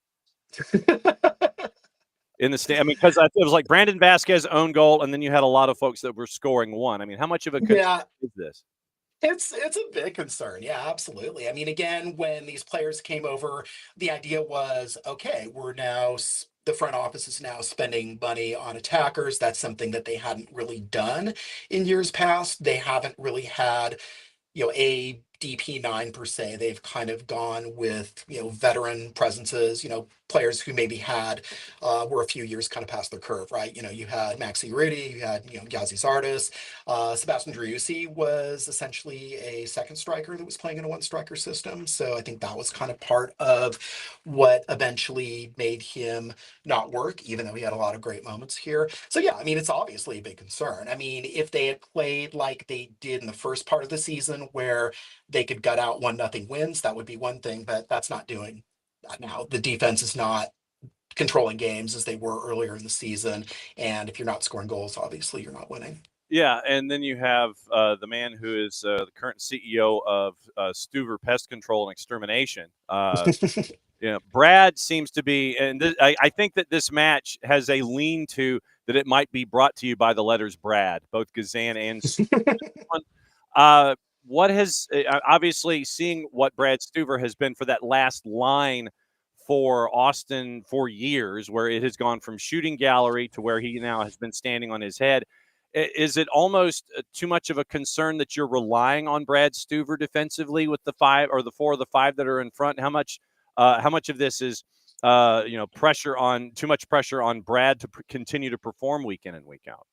In the state, I mean, because it was like Brandon Vasquez own goal, and then you had a lot of folks that were scoring 1. I mean, how much of a concern is this? It's a big concern. Yeah, absolutely. I mean, again, when these players came over, the idea was, okay, the front office is now spending money on attackers. That's something that they hadn't really done in years past. They haven't really had a DP9 per se. They've kind of gone with, veteran presences, players who maybe were a few years kind of past their curve, right? You had Maxi Rudy, you had, Ghazi Zardes. Sebastian Driussi was essentially a second striker that was playing in a one striker system. So I think that was kind of part of what eventually made him not work, even though he had a lot of great moments here. So yeah, I mean, it's obviously a big concern. I mean, if they had played like they did in the first part of the season where they could gut out 1-0 wins, that would be one thing, but that's not doing that now. The defense is not controlling games as they were earlier in the season. And if you're not scoring goals, obviously you're not winning. Yeah, and then you have the man who is the current CEO of Stuver Pest Control and Extermination. Brad seems to be, and I think that this match has a lean to that it might be brought to you by the letters Brad, both Gazan and what has obviously seeing what Brad Stuver has been for that last line for Austin for years, where it has gone from shooting gallery to where he now has been standing on his head. Is it almost too much of a concern that you're relying on Brad Stuver defensively with the 5 or the 4 of the 5 that are in front? How much of this is too much pressure on Brad to continue to perform week in and week out?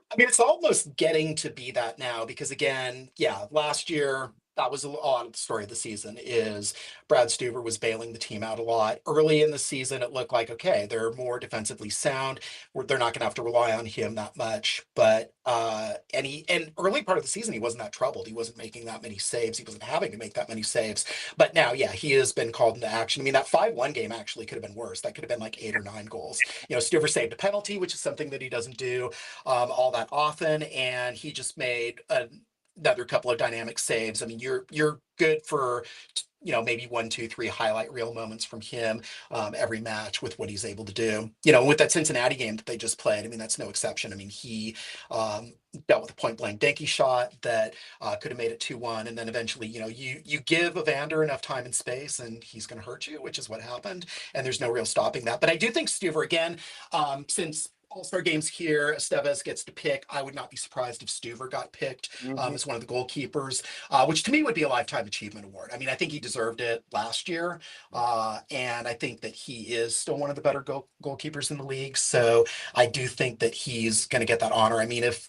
I mean, it's almost getting to be that now because, again, yeah, last year, that was a lot of the story of the season is Brad Stuver was bailing the team out a lot. Early in the season, it looked like, okay, they're more defensively sound. They're not going to have to rely on him that much. But, and early part of the season, he wasn't that troubled. He wasn't making that many saves. He wasn't having to make that many saves. But now, yeah, he has been called into action. I mean, that 5-1 game actually could have been worse. That could have been like 8 or 9 goals. Stuver saved a penalty, which is something that he doesn't do all that often, and he just made another couple of dynamic saves. I mean, you're good for maybe 1, 2, 3 highlight reel moments from him every match with what he's able to do. With that Cincinnati game that they just played, I mean, that's no exception. I mean, he dealt with a point blank Denke shot that could have made it 2-1, and then eventually, you give Evander enough time and space, and he's going to hurt you, which is what happened. And there's no real stopping that. But I do think Stuver again, since All-Star games here, Estevez gets to pick. I would not be surprised if Stuver got picked as one of the goalkeepers, which to me would be a lifetime achievement award. I mean, I think he deserved it last year, and I think that he is still one of the better goalkeepers in the league. So I do think that he's going to get that honor. I mean, if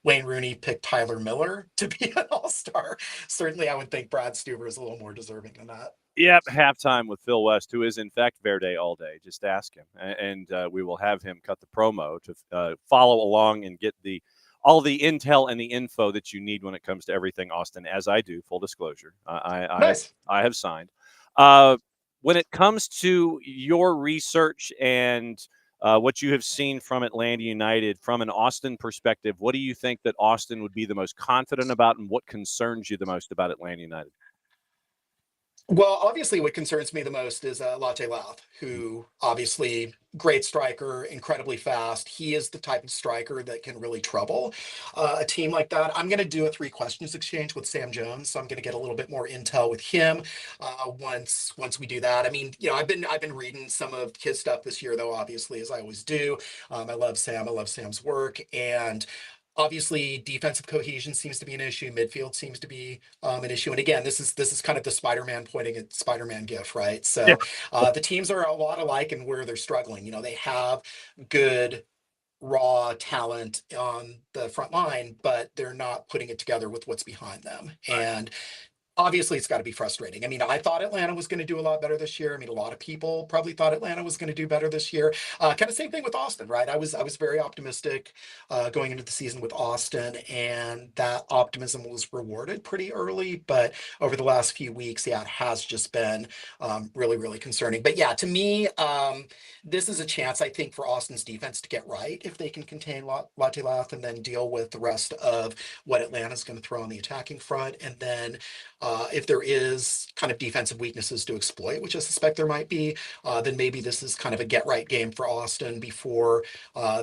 Wayne Rooney picked Tyler Miller to be an All-Star, certainly I would think Brad Stuver is a little more deserving than that. Yep, halftime with Phil West, who is in fact Verde all day. Just ask him, and we will have him cut the promo to follow along and get all the intel and the info that you need when it comes to everything Austin, as I do. Full disclosure, Nice. I have signed. When it comes to your research and what you have seen from Atlanta United from an Austin perspective, what do you think that Austin would be the most confident about, and what concerns you the most about Atlanta United? Well, obviously, what concerns me the most is Latte Lath, who obviously great striker, incredibly fast. He is the type of striker that can really trouble a team like that. I'm going to do a 3 questions exchange with Sam Jones, so I'm going to get a little bit more intel with him once we do that. I mean, I've been reading some of his stuff this year, though, obviously, as I always do. I love Sam. I love Sam's work, and obviously, defensive cohesion seems to be an issue. Midfield seems to be an issue. And again, this is kind of the Spider-Man pointing at Spider-Man gif, right? So the teams are a lot alike in where they're struggling. They have good raw talent on the front line, but they're not putting it together with what's behind them. And obviously it's got to be frustrating. I mean, I thought Atlanta was going to do a lot better this year. I mean, a lot of people probably thought Atlanta was going to do better this year. Kind of same thing with Austin, right? I was very optimistic going into the season with Austin, and that optimism was rewarded pretty early. But over the last few weeks, yeah, it has just been really, really concerning. But yeah, to me, this is a chance, I think, for Austin's defense to get right if they can contain Latte Lath and then deal with the rest of what Atlanta's going to throw on the attacking front. And then if there is kind of defensive weaknesses to exploit, which I suspect there might be, then maybe this is kind of a get right game for Austin before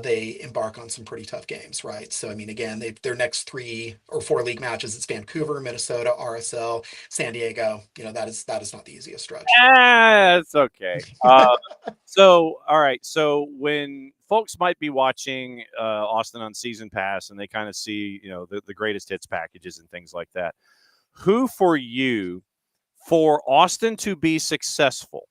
they embark on some pretty tough games, right? So, I mean, again, their next 3 or 4 league matches, it's Vancouver, Minnesota, RSL, San Diego. That is not the easiest stretch. It's okay. So, all right. So when folks might be watching Austin on Season Pass and they kind of see, the greatest hits packages and things like that, who for you, for Austin to be successful,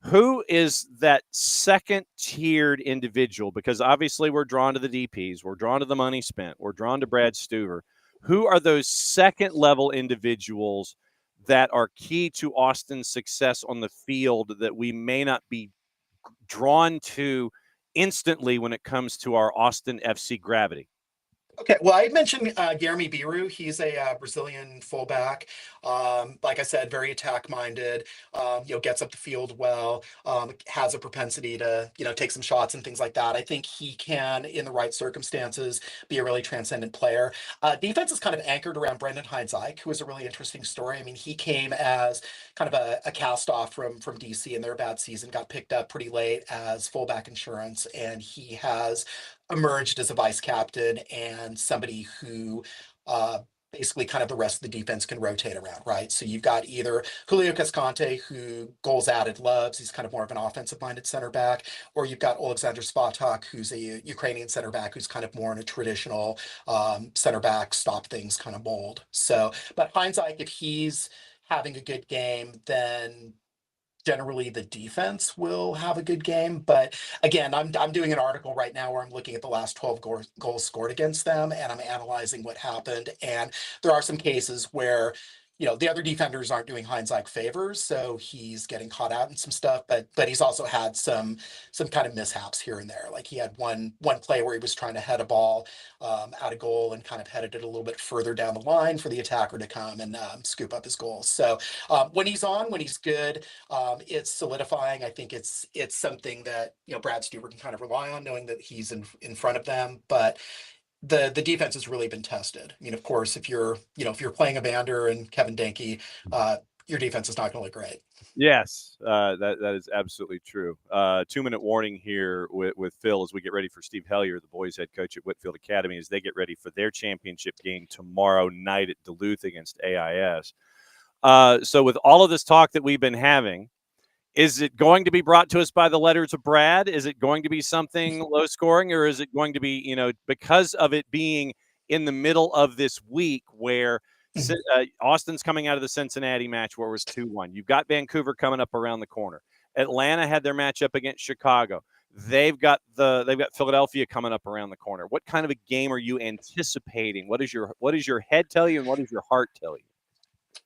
who is that second-tiered individual? Because obviously we're drawn to the DPs, we're drawn to the money spent, we're drawn to Brad Stuver. Who are those second-level individuals that are key to Austin's success on the field that we may not be drawn to instantly when it comes to our Austin FC gravity? Okay, well, I mentioned Guilherme Biru. He's a Brazilian fullback. Like I said, very attack-minded. Gets up the field well. Has a propensity to take some shots and things like that. I think he can, in the right circumstances, be a really transcendent player. Defense is kind of anchored around Brendan Heinzike, who is a really interesting story. I mean, he came as kind of a cast-off from DC in their bad season. Got picked up pretty late as fullback insurance, and he has emerged as a vice captain and somebody who basically kind of the rest of the defense can rotate around, right? So you've got either Julio Cascante, who goals added loves, he's kind of more of an offensive-minded center back, or you've got Alexander Spatak, who's a Ukrainian center back, who's kind of more in a traditional center back, stop things kind of mold. So, but Heinzike, if he's having a good game, then generally the defense will have a good game. But again, I'm doing an article right now where I'm looking at the last 12 goals scored against them, and I'm analyzing what happened. And there are some cases where the other defenders aren't doing Heinzike favors, so he's getting caught out in some stuff. But he's also had some kind of mishaps here and there. Like he had one play where he was trying to head a ball out of goal and kind of headed it a little bit further down the line for the attacker to come and scoop up his goals. So when he's good, it's solidifying. I think it's something that Brad Stuver can kind of rely on, knowing that he's in front of them. But the defense has really been tested. I mean, of course, if you're playing Evander and Kevin Danke, your defense is not going to look great. Yes, that is absolutely true. 2-minute warning here with Phil as we get ready for Steve Hellier, the boys head coach at Whitfield Academy, as they get ready for their championship game tomorrow night at Duluth against AIS. So with all of this talk that we've been having, is it going to be brought to us by the letters of Brad? Is it going to be something low scoring, or is it going to be, because of it being in the middle of this week where Austin's coming out of the Cincinnati match where it was 2-1. You've got Vancouver coming up around the corner. Atlanta had their matchup against Chicago. They've got Philadelphia coming up around the corner. What kind of a game are you anticipating? What does your head tell you, and what does your heart tell you?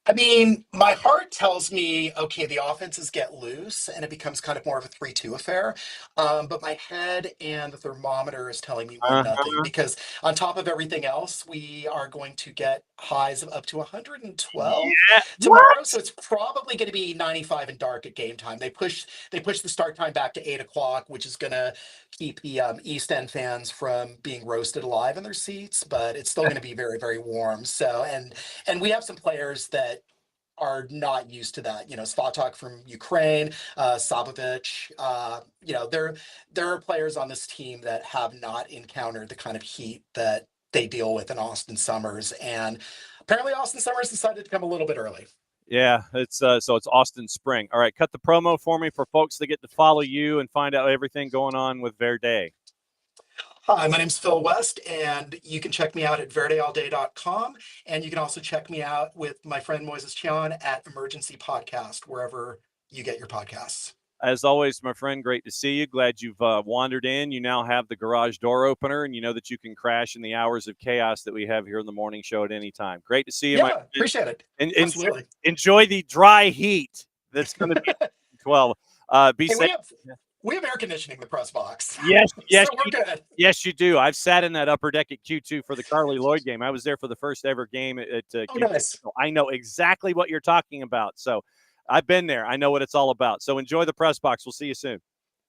I mean, my heart tells me, okay, the offenses get loose and it becomes kind of more of a 3-2 affair. But my head and the thermometer is telling me 1-0 because on top of everything else, we are going to get highs of up to 112 tomorrow. So it's probably going to be 95 and dark at game time. They push the start time back to 8 o'clock, which is going to keep the East End fans from being roasted alive in their seats, but it's still going to be very, very warm. So, and we have some players that are not used to that. Spatak from Ukraine, Sabovic, there are players on this team that have not encountered the kind of heat that they deal with in Austin summers. And apparently Austin summers decided to come a little bit early. Yeah, it's Austin Spring. All right, cut the promo for me for folks that get to follow you and find out everything going on with Verde. Hi, my name's Phil West, and you can check me out at verdeallday.com. And you can also check me out with my friend Moises Chion at Emergency Podcast, wherever you get your podcasts. As always, my friend, great to see you. Glad you've wandered in. You now have the garage door opener, and you know that you can crash in the hours of chaos that we have here in the morning show at any time. Great to see you. Yeah, appreciate it. Absolutely. Enjoy the dry heat that's going to be 12. Be safe. We have air conditioning in the press box. Yes, so we're good. Yes, you do. I've sat in that upper deck at Q2 for the Carly Lloyd game. I was there for the first ever game at Q2. Nice. So I know exactly what you're talking about. So I've been there. I know what it's all about. So enjoy the press box. We'll see you soon.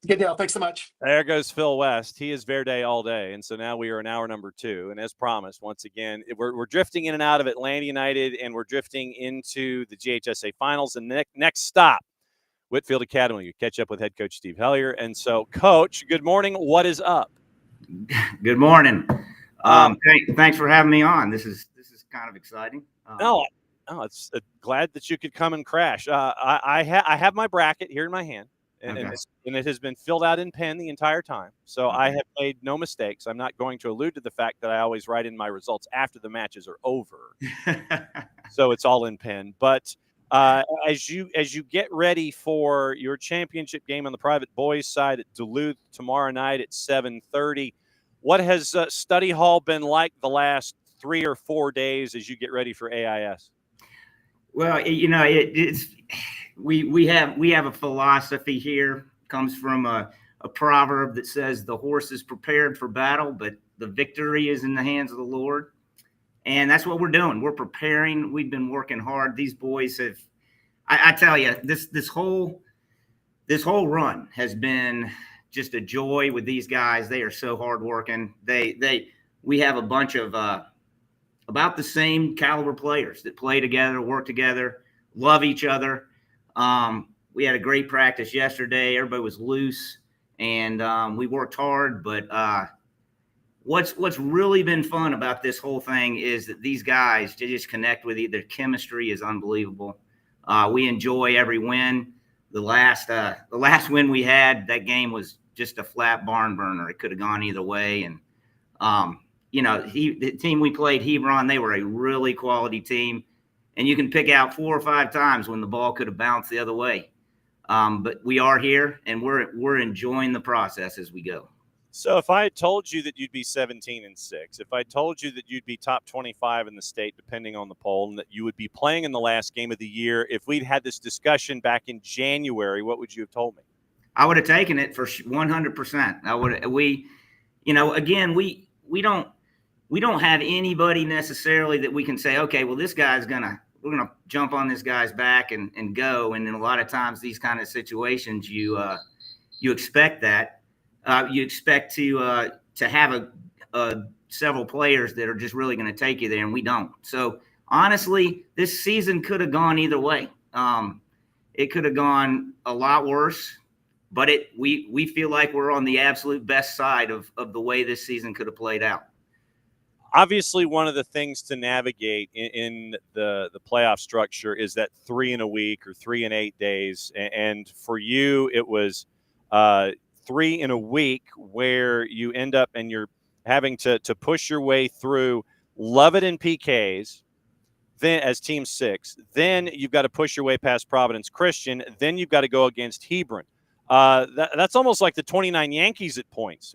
Good deal. Thanks so much. There goes Phil West. He is Verde all day. And so now we are in hour number 2. And as promised, once again, we're drifting in and out of Atlanta United, and we're drifting into the GHSA Finals. And next stop, Whitfield Academy. You catch up with head coach Steve Hellier. And so, Coach, good morning. What is up? Good morning. Thanks for having me on. This is kind of exciting. No, it's glad that you could come and crash. I have my bracket here in my hand, and it has been filled out in pen the entire time. So I have made no mistakes. I'm not going to allude to the fact that I always write in my results after the matches are over. So it's all in pen. But as you get ready for your championship game on the private boys side at Duluth tomorrow night at 7:30, what has study hall been like the last 3 or 4 days as you get ready for AIS? Well, it's we have a philosophy here. Comes from a proverb that says the horse is prepared for battle, but the victory is in the hands of the Lord. And that's what we're doing. We're preparing. We've been working hard. These boys have, I tell you, this whole run has been just a joy with these guys. They are so hardworking. We have a bunch of about the same caliber players that play together, work together, love each other. We had a great practice yesterday. Everybody was loose, and we worked hard. But what's really been fun about this whole thing is that these guys just connect with you. Their chemistry is unbelievable. We enjoy every win. The last win we had, that game was just a flat barn burner. It could have gone either way. And the team we played, Hebron, they were a really quality team. And you can pick out 4 or 5 times when the ball could have bounced the other way. But we are here, and we're enjoying the process as we go. So if I had told you that you'd be 17-6, if I told you that you'd be top 25 in the state, depending on the poll, and that you would be playing in the last game of the year, if we'd had this discussion back in January, what would you have told me? I would have taken it for 100%. I would. Again, we don't have anybody necessarily that we can say, okay, well, this guy's we're gonna jump on this guy's back and go. And then a lot of times these kind of situations, you expect that. You expect to have several players that are just really going to take you there, and we don't. So honestly, this season could have gone either way. It could have gone a lot worse, but we feel like we're on the absolute best side of the way this season could have played out. Obviously, one of the things to navigate in the playoff structure is that 3 in a week or 3 in 8 days. And for you, it was 3 in a week where you end up and you're having to push your way through Lovett and PKs, then as Team 6. Then you've got to push your way past Providence Christian. Then you've got to go against Hebron. That's almost like the 29 Yankees at points.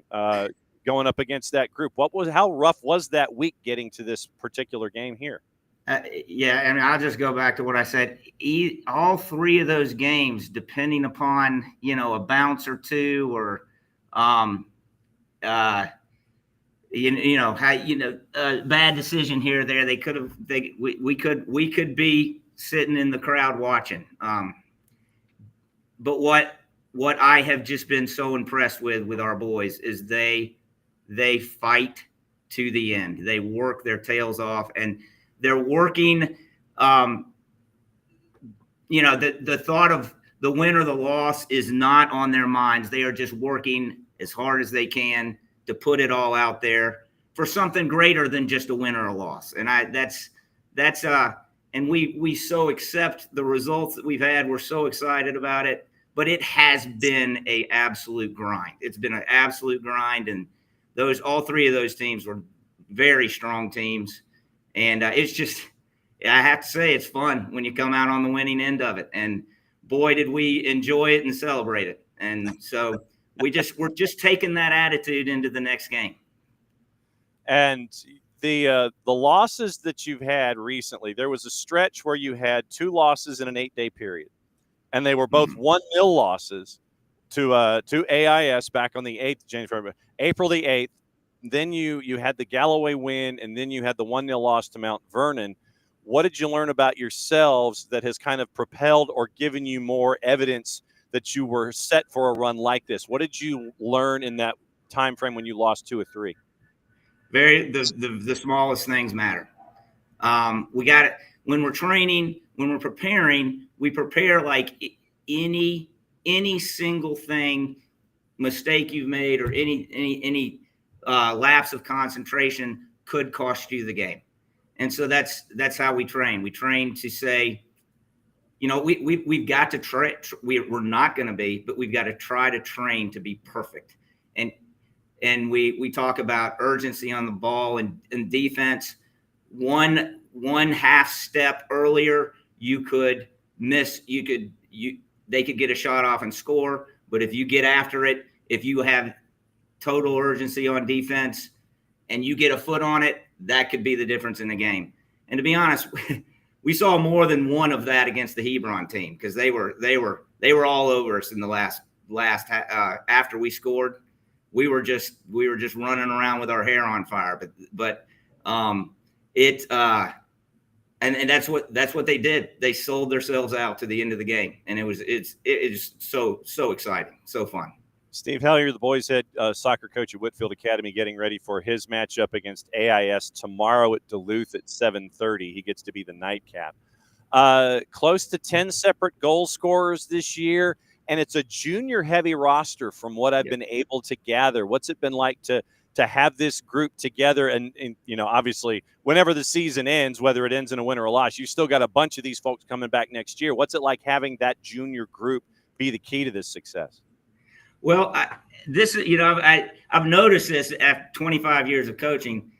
Going up against that group. How rough was that week getting to this particular game here? Yeah, I'll just go back to what I said. All 3 of those games, depending upon a bounce or two, or a bad decision here or there, we could be sitting in the crowd watching. But what I have just been so impressed with our boys is they fight to the end. They work their tails off, and they're working. The thought of the win or the loss is not on their minds. They are just working as hard as they can to put it all out there for something greater than just a win or a loss. And and we so accept the results that we've had. We're so excited about it, but it has been an absolute grind. It's been an absolute grind, and all 3 of those teams were very strong teams. And it's just, I have to say, it's fun when you come out on the winning end of it. And boy, did we enjoy it and celebrate it. And so we're just taking that attitude into the next game. And the losses that you've had recently, there was a stretch where you had 2 losses in an 8-day period, and they were both 1-0 losses to AIS back on the 8th of January, April the 8th. Then you had the Galloway win, and then you had the 1-0 loss to Mount Vernon. What did you learn about yourselves that has kind of propelled or given you more evidence that you were set for a run like this? What did you learn in that time frame when you lost 2 or 3? The smallest things matter. We got it when we're training, when we're preparing. We prepare like any single mistake you've made, or any lapse of concentration could cost you the game. And so that's how we train. We train to say, we've got to try. We're not going to be, but we've got to try to train to be perfect. And we talk about urgency on the ball and defense. One one half step earlier, you could miss. They could get a shot off and score. But if you get after it, if you have total urgency on defense and you get a foot on it, that could be the difference in the game. And to be honest, we saw more than one of that against the Hebron team, because they were all over us in the last after we scored. We were just running around with our hair on fire. But and that's what they did. They sold themselves out to the end of the game, and it's so exciting, so fun. Steve Hellier, the boys' head soccer coach at Whitfield Academy, getting ready for his matchup against AIS tomorrow at Duluth at 7:30. He gets to be the nightcap. Close to 10 separate goal scorers this year, and it's a junior-heavy roster from what I've been able to gather. What's it been like to have this group together? And obviously, whenever the season ends, whether it ends in a win or a loss, you still got a bunch of these folks coming back next year. What's it like having that junior group be the key to this success? Well, I've noticed this after 25 years of coaching.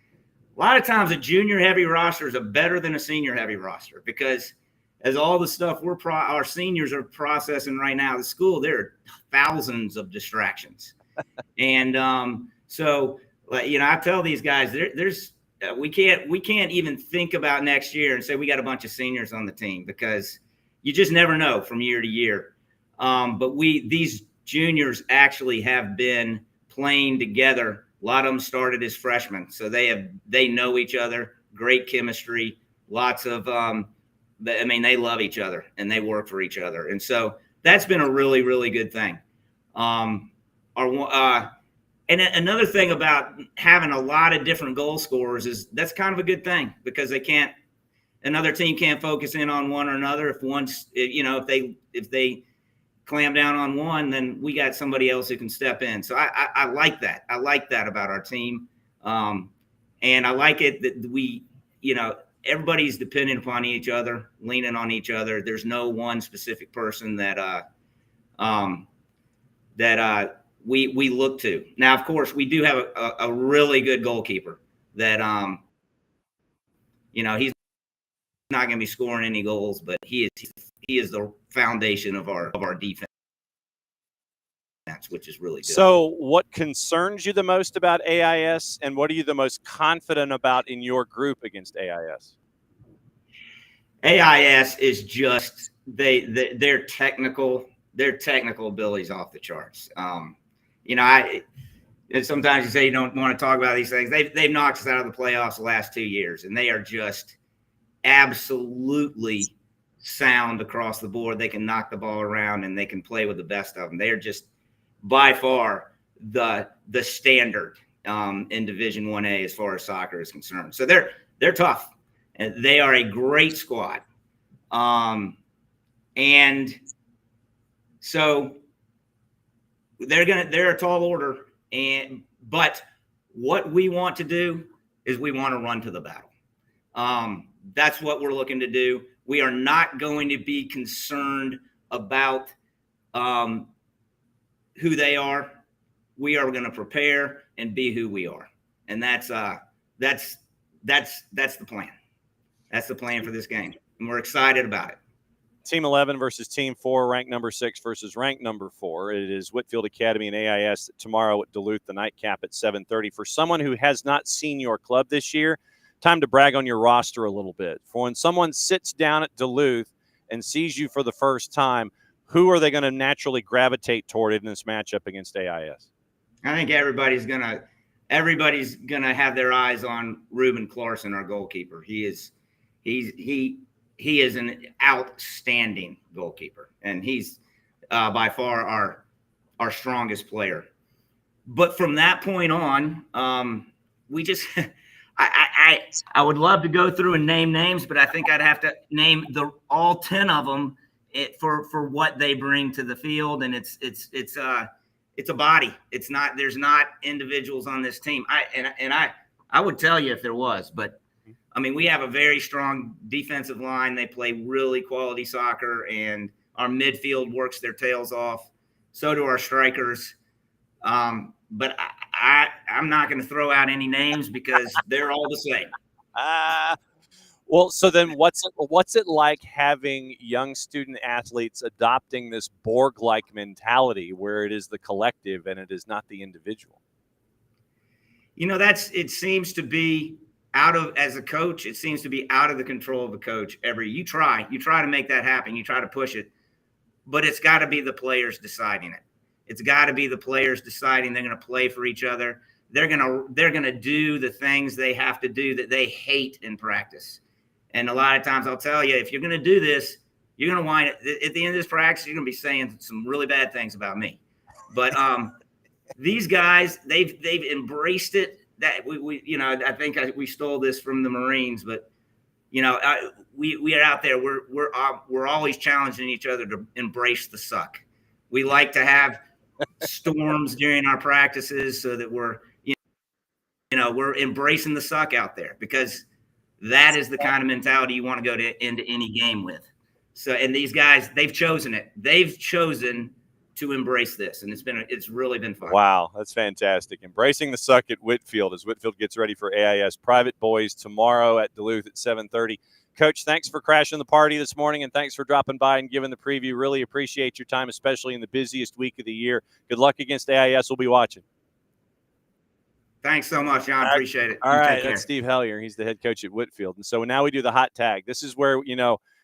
A lot of times a junior heavy roster is better than a senior heavy roster, because as all the stuff our seniors are processing right now at the school, there are thousands of distractions. And so I tell these guys, we can't even think about next year and say we got a bunch of seniors on the team, because you just never know from year to year. But these juniors actually have been playing together. A lot of them started as freshmen, so they know each other, great chemistry, lots of they love each other and they work for each other. And so that's been a really, really good thing. And another thing about having a lot of different goal scorers is that's kind of a good thing, because another team can't focus in on one or another. If they clam down on one, then we got somebody else who can step in. So I like that. I like that about our team. And I like it that everybody's dependent upon each other, leaning on each other. There's no one specific person that we look to. Now, of course, we do have a really good goalkeeper that he's not going to be scoring any goals, but he is the foundation of our defense, which is really good. So what concerns you the most about AIS, and what are you the most confident about in your group against AIS? AIS is just their technical abilities off the charts. And sometimes you say you don't want to talk about these things. They've knocked us out of the playoffs the last 2 years, and they are just absolutely sound across the board. They can knock the ball around and they can play with the best of them. They are just by far the standard in Division 1A as far as soccer is concerned. So they're tough, and they are a great squad. And so they're a tall order, but what we want to do is we want to run to the battle. That's what we're looking to do. We are not going to be concerned about who they are. We are going to prepare and be who we are, and that's the plan. That's the plan for this game, and we're excited about it. Team 11 versus Team 4, ranked number 6 versus ranked number 4. It is Whitfield Academy and AIS tomorrow at Duluth, the nightcap at 7:30. For someone who has not seen your club this year, time to brag on your roster a little bit. For when someone sits down at Duluth and sees you for the first time, who are they going to naturally gravitate toward in this matchup against AIS? I think everybody's gonna have their eyes on Ruben Clarkson, our goalkeeper. He is an outstanding goalkeeper, and he's by far our strongest player. But from that point on, we just I would love to go through and name names, but I think I'd have to name all 10 of them for what they bring to the field, and it's a body. There's not individuals on this team. I would tell you if there was, but I mean, we have a very strong defensive line. They play really quality soccer, and our midfield works their tails off. So do our strikers. But I'm not going to throw out any names because they're all the same. Well, so then what's it like having young student athletes adopting this Borg-like mentality where it is the collective and it is not the individual? It seems to be as a coach, it seems to be out of the control of the coach. You try to make that happen. You try to push it, but it's got to be the players deciding it. It's got to be the players deciding they're going to play for each other. They're going to do the things they have to do that they hate in practice. And a lot of times I'll tell you, if you're going to do this, you're going to wind up at the end of this practice, you're going to be saying some really bad things about me. But these guys, they've embraced it. That I think we stole this from the Marines, but we are out there. We're always challenging each other to embrace the suck. We like to have storms during our practices so that we're embracing the suck out there, because that is the kind of mentality you want to go into any game with. So, and these guys, they've chosen it. They've chosen to embrace this, and it's really been fun. Wow, that's fantastic. Embracing the suck at Whitfield as Whitfield gets ready for AIS Private Boys tomorrow at Duluth at 7:30. Coach, thanks for crashing the party this morning, and thanks for dropping by and giving the preview. Really appreciate your time, especially in the busiest week of the year. Good luck against AIS. We'll be watching. Thanks so much, John. Appreciate it. All right, that's Steve Hellier. He's the head coach at Whitfield. And so now we do the hot tag. This is where,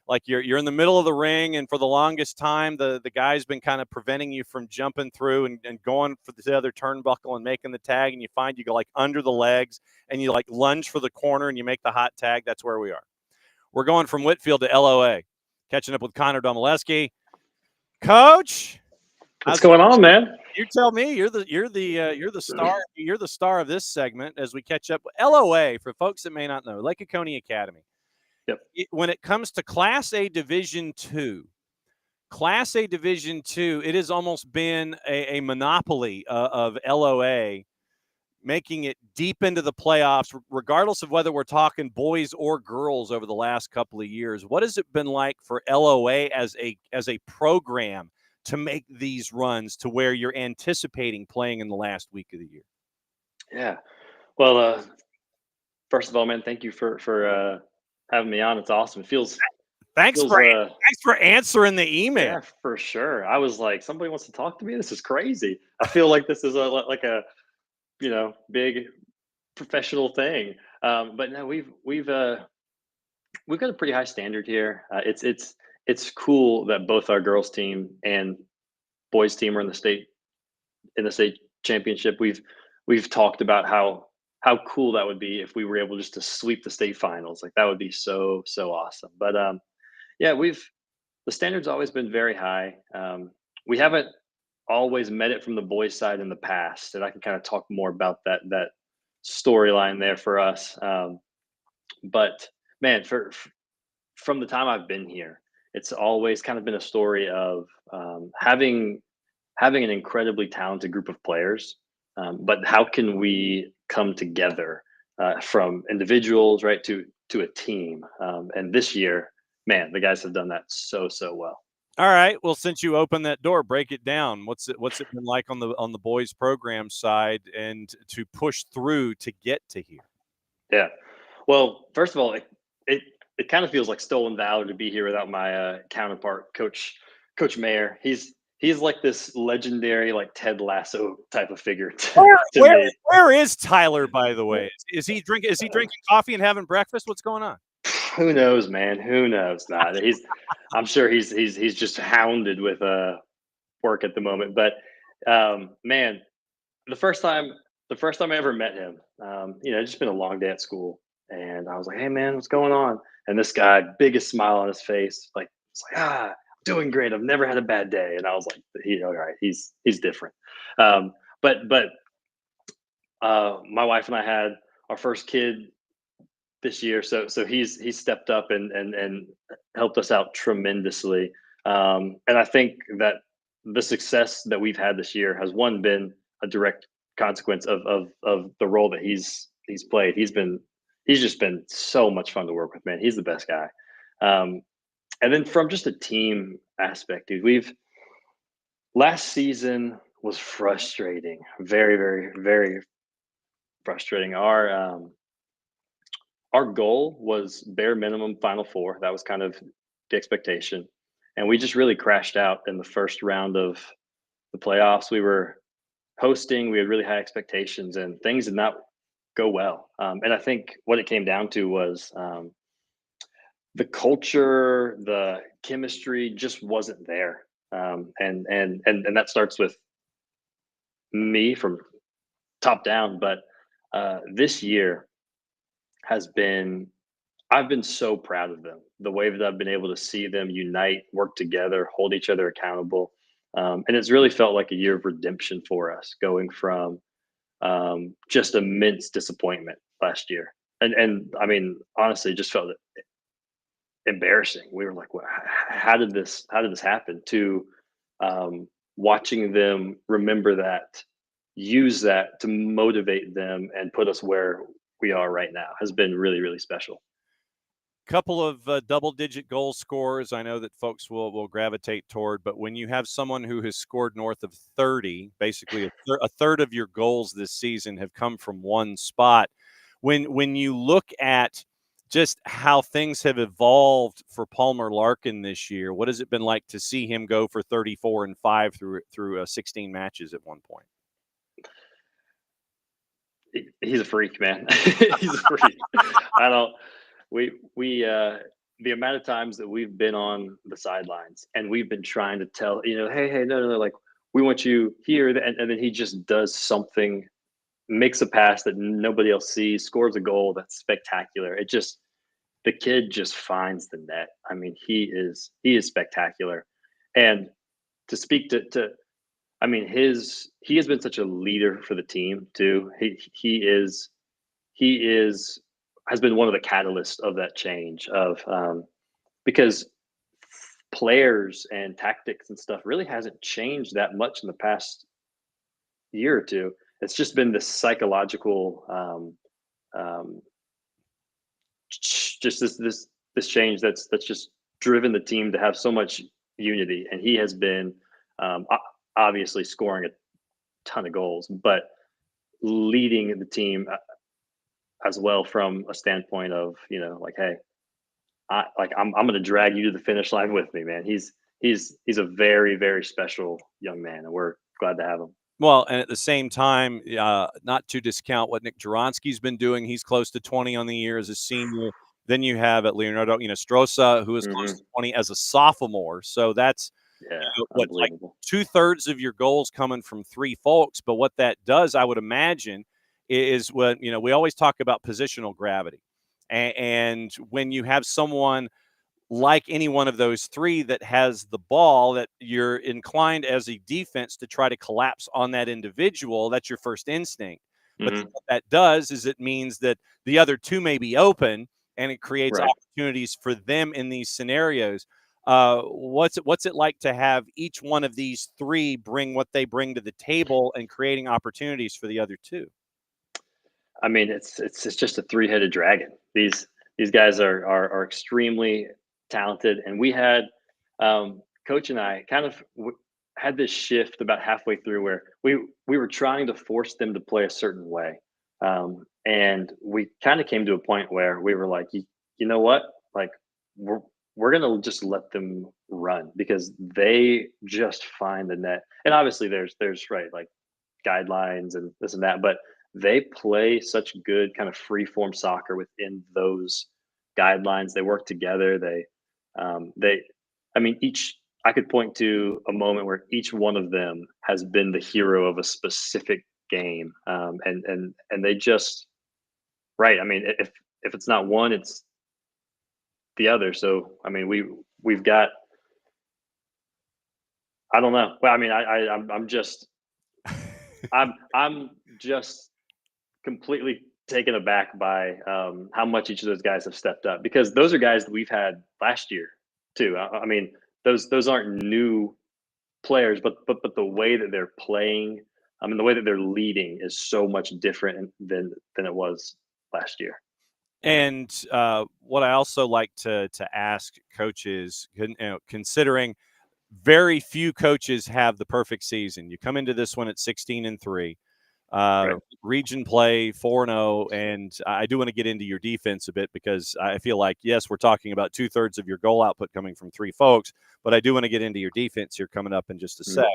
like you're in the middle of the ring, and for the longest time, the guy's been kind of preventing you from jumping through and going for the other turnbuckle and making the tag, and you find you go like under the legs and you like lunge for the corner and you make the hot tag. That's where we are. We're going from Whitfield to LOA, catching up with Connor Domaleski. Coach, what's going on, man? You tell me. You're the star. You're the star of this segment as we catch up. LOA, for folks that may not know, Lake Oconee Academy. Yep. When it comes to Class A Division II, it has almost been a monopoly of LOA, making it deep into the playoffs, regardless of whether we're talking boys or girls over the last couple of years. What has it been like for LOA as a program to make these runs to where you're anticipating playing in the last week of the year? Yeah. Well, first of all, man, thank you for having me on. It's awesome. It feels. Thanks for answering the email. Yeah, for sure. I was like, somebody wants to talk to me. This is crazy. I feel like this is like a big professional thing. But no, we've got a pretty high standard here. It's cool that both our girls team and boys team are in the state championship. We've talked about how cool that would be if we were able just to sweep the state finals. Like that would be so awesome. But yeah, the standard's always been very high. We haven't always met it from the boys' side in the past, and I can kind of talk more about that storyline there for us. But man, from the time I've been here, it's always kind of been a story of having an incredibly talented group of players, but how can we come together from individuals, right, to a team? And this year, man, the guys have done that so well. All right. Well, since you opened that door, break it down. What's it been like on the boys program side and to push through to get to here? Yeah. Well, first of all, it kind of feels like stolen valor to be here without my counterpart, Coach Mayer. He's like this legendary, like Ted Lasso type of figure. Where is Tyler, by the way? Is he drinking coffee and having breakfast? What's going on? Who knows, man? Who knows? Nah, I'm sure he's just hounded with work at the moment. But man, the first time I ever met him, it's just been a long day at school, and I was like, "Hey, man, what's going on?" And this guy, biggest smile on his face, like, it's like, doing great. I've never had a bad day. And I was like, all right, he's different. But my wife and I had our first kid this year, so he's stepped up and helped us out tremendously. And I think that the success that we've had this year has been a direct consequence of the role that he's played. He's just been so much fun to work with, man. He's the best guy. And then from just a team aspect, dude, last season was frustrating, very, very, very frustrating. our goal was bare minimum Final Four. That was kind of the expectation. And we just really crashed out in the first round of the playoffs. We were hosting, we had really high expectations, and things did not go well. And I think what it came down to was the culture, the chemistry just wasn't there. And that starts with me from top down. But this year has been, I've been so proud of them. The way that I've been able to see them unite, work together, hold each other accountable. And it's really felt like a year of redemption for us, going from just immense disappointment last year. And I mean, honestly, just felt embarrassing. We were like, well, how did this happen? To watching them remember that, use that to motivate them and put us where we are right now has been really, really special. Couple of double-digit goal scorers I know that folks will gravitate toward, but when you have someone who has scored north of 30, basically a third of your goals this season have come from one spot. When you look at just how things have evolved for Palmer Larkin this year, what has it been like to see him go for 34 and 5 through 16 matches at one point? He's a freak, man. He's a freak. I don't. We the amount of times that we've been on the sidelines and we've been trying to tell, hey, no, like we want you here, and then he just does something, makes a pass that nobody else sees, scores a goal that's spectacular. The kid just finds the net. I mean, he is spectacular. And to speak to I mean, he has been such a leader for the team too. He has been one of the catalysts of that change of because players and tactics and stuff really hasn't changed that much in the past year or two. It's just been this psychological just this change that's just driven the team to have so much unity. And he has been obviously scoring a ton of goals, but leading the team as well from a standpoint of, like, hey, I'm going to drag you to the finish line with me, man. He's a very, very special young man, and we're glad to have him. Well, and at the same time, not to discount what Nick Juronski's been doing. He's close to 20 on the year as a senior. Then you have at Leonardo, Strosa, who is close to 20 as a sophomore. So that's what, like 2/3 of your goals coming from three folks. But what that does, I would imagine, is what we always talk about positional gravity, and when you have someone like any one of those three that has the ball, that you're inclined as a defense to try to collapse on that individual. That's your first instinct. But what that does is it means that the other two may be open, and it creates opportunities for them in these scenarios. What's it like to have each one of these three bring what they bring to the table and creating opportunities for the other two? I mean, it's just a three-headed dragon. These guys are extremely talented, and we had Coach and I kind of had this shift about halfway through where we were trying to force them to play a certain way, and we kind of came to a point where we were like, you know what, like we're gonna just let them run because they just find the net. And obviously there's like guidelines and this and that, but they play such good kind of free form soccer within those guidelines. They work together. I mean, I could point to a moment where each one of them has been the hero of a specific game. And they just, right. I mean, if it's not one, it's the other. So, I mean, we've got, I don't know. Well, I mean, I'm just completely taken aback by how much each of those guys have stepped up, because those are guys that we've had last year too. I mean, those aren't new players, but the way that they're playing, I mean, the way that they're leading is so much different than it was last year. And what I also like to ask coaches, considering very few coaches have the perfect season. You come into this one at 16 and 3. Region play 4-0, and I do want to get into your defense a bit because I feel like, yes, we're talking about 2/3 of your goal output coming from 3 folks, but I do want to get into your defense here coming up in just a sec.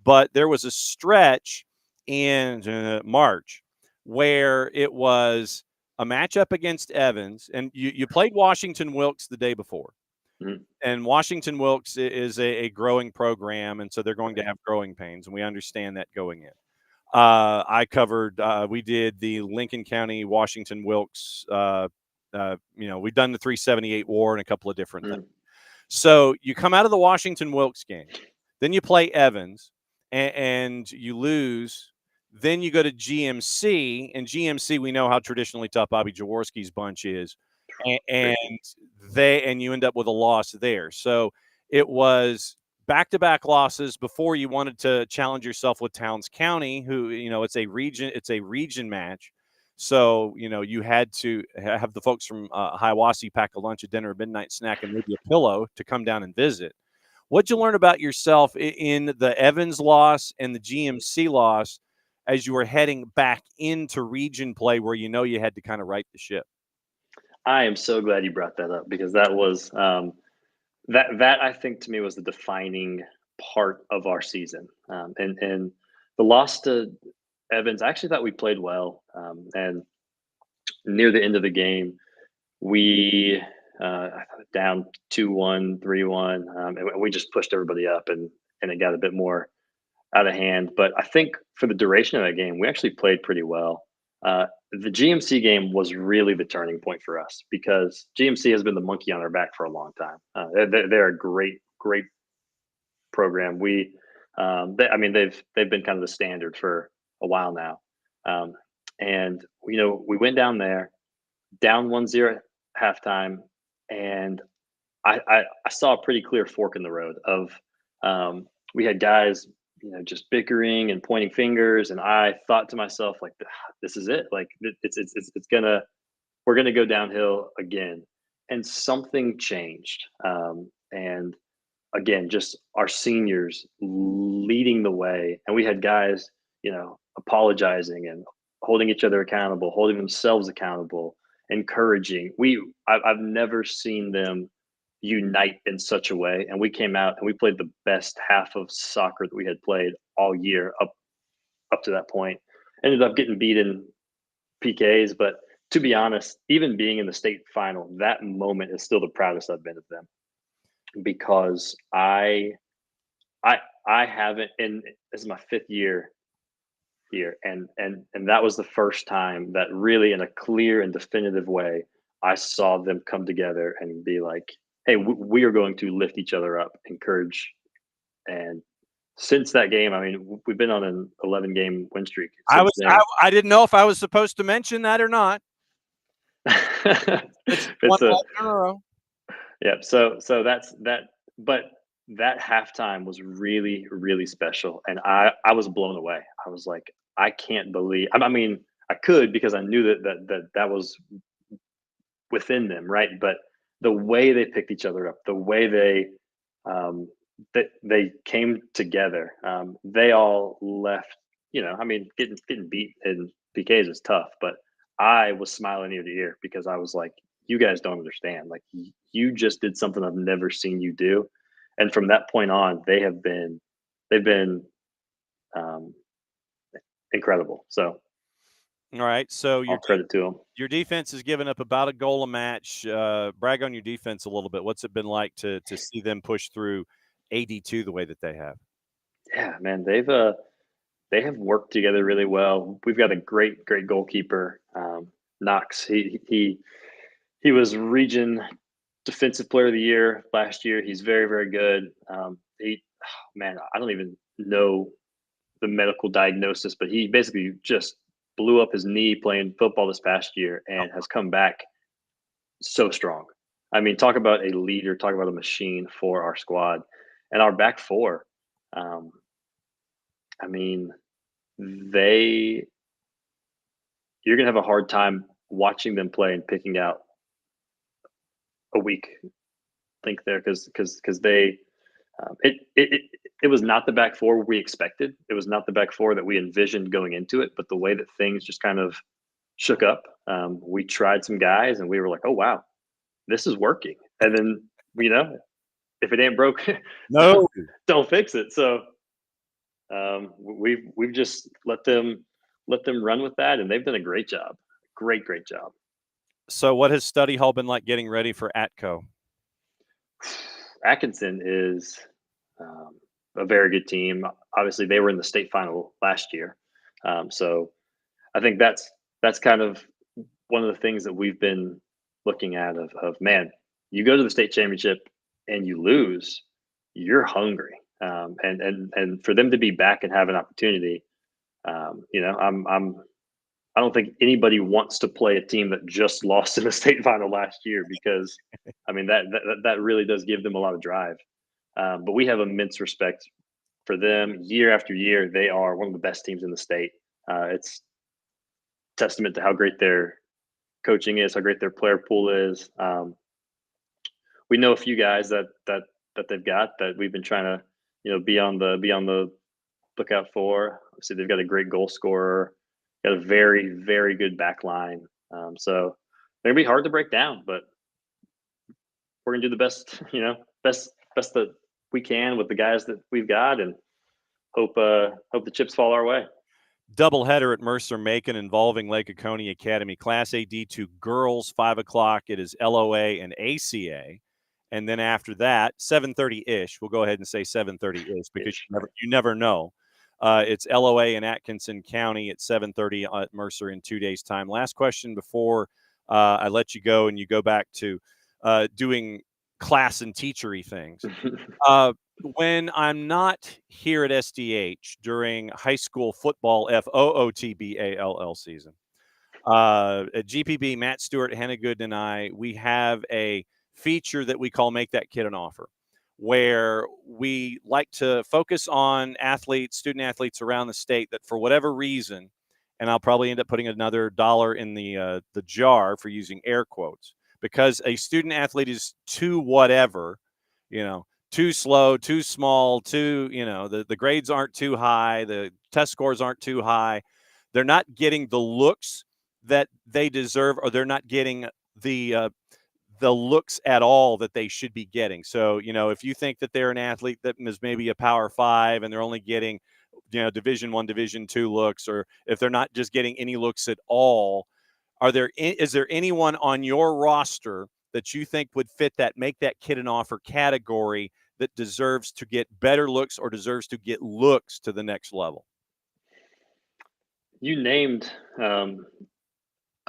But there was a stretch in March where it was a matchup against Evans, and you played Washington Wilkes the day before. And Washington Wilkes is a growing program, and so they're going to have growing pains, and we understand that going in. I covered, we did the Lincoln County, Washington Wilkes, we've done the 378 war and a couple of different things. So you come out of the Washington Wilkes game, then you play Evans and you lose. Then you go to GMC, and GMC, we know how traditionally tough Bobby Jaworski's bunch is. And you end up with a loss there. So it was back-to-back losses before you wanted to challenge yourself with Towns County, who, it's a region match. So, you had to have the folks from Hiawassee pack a lunch, a dinner, a midnight snack, and maybe a pillow to come down and visit. What'd you learn about yourself in the Evans loss and the GMC loss as you were heading back into region play where you had to kind of right the ship? I am so glad you brought that up because that was that I think to me was the defining part of our season. And the loss to Evans, I actually thought we played well. And near the end of the game, we down 2-1, 3-1, and we just pushed everybody up, and it got a bit more out of hand. But I think for the duration of that game, we actually played pretty well. The GMC game was really the turning point for us because GMC has been the monkey on our back for a long time. They're a great program. They've been kind of the standard for a while now. And we went down there, down 1-0 at halftime, and I saw a pretty clear fork in the road of we had guys just bickering and pointing fingers, and I thought to myself, like, this is it. Like, we're gonna go downhill again. And something changed. And again, just our seniors leading the way, and we had guys, apologizing and holding each other accountable, holding themselves accountable, encouraging. I've never seen them unite in such a way, and we came out and we played the best half of soccer that we had played all year up to that point. Ended up getting beat in PKs, but to be honest, even being in the state final, that moment is still the proudest I've been of them, because I haven't, and this is my 5th year here, and that was the first time that really, in a clear and definitive way, I saw them come together and be like, hey, we are going to lift each other up, encourage. And since that game, I mean, we've been on an 11-game win streak. I didn't know if I was supposed to mention that or not. It's one in a row. Yeah. So that's that. But that halftime was really, really special, and I was blown away. I was like, I can't believe. I mean, I could, because I knew that was within them, right? But the way they picked each other up, the way they came together, they all left. Getting beat in PKs is tough, but I was smiling ear to ear because I was like, you guys don't understand. Like, you just did something I've never seen you do. And from that point on, they've been incredible. So, all right. So all credit to them. Your defense has given up about a goal a match. Brag on your defense a little bit. What's it been like to see them push through AD2 the way that they have? Yeah, man, they have worked together really well. We've got a great Goalkeeper, Knox. He was region defensive player of the year last year. He's very, very good. I don't even know the medical diagnosis, but he basically just blew up his knee playing football this past year and has come back so strong. I mean, talk about a leader, talk about a machine for our squad. And our back four, you're going to have a hard time watching them play and picking out a weak link there because they It was not the back four we expected. It was not the back four that we envisioned going into it. But the way that things just kind of shook up, we tried some guys, and we were like, "Oh wow, this is working." And then if it ain't broke, No. don't fix it. So we've just let them run with that, and they've done a great job. Great job. So what has study hall been like getting ready for ATCO? Atkinson is a very good team. Obviously, they were in the state final last year, so I think that's kind of one of the things that we've been looking at. Of man, you go to the state championship and you lose, you're hungry, and for them to be back and have an opportunity, I don't think anybody wants to play a team that just lost in the state final last year, because I mean that really does give them a lot of drive. But we have immense respect for them. Year after year, they are one of the best teams in the state. It's testament to how great their coaching is, how great their player pool is. We know a few guys that they've got that we've been trying to be on the lookout for. Obviously, they've got a great goal scorer. Got a very, very good back line. So they're gonna be hard to break down, but we're gonna do the best, best that we can with the guys that we've got, and hope the chips fall our way. Doubleheader at Mercer-Macon involving Lake Oconee Academy. Class A D2 girls, 5 o'clock. It is LOA and ACA. And then after that, 7:30-ish. We'll go ahead and say 7:30-ish because you never know. It's LOA in Atkinson County at 7:30 at Mercer in 2 days' time. Last question before I let you go and you go back to doing class and teachery things. When I'm not here at SDH during high school football FOOTBALL season, at GPB, Matt Stewart, Hennegood, and I, we have a feature that we call Make That Kid an Offer, where we like to focus on student athletes around the state that for whatever reason, and I'll probably end up putting another $1 in the jar for using air quotes, because a student athlete is too whatever, too slow, too small, the grades aren't too high, the test scores aren't too high. They're not getting the looks that they deserve, or they're not getting the looks at all that they should be getting. So, if you think that they're an athlete that is maybe a Power 5 and they're only getting, Division I, Division II looks, or if they're not just getting any looks at all, is there anyone on your roster that you think would fit that Make That Kid an Offer category that deserves to get better looks or deserves to get looks to the next level? You named a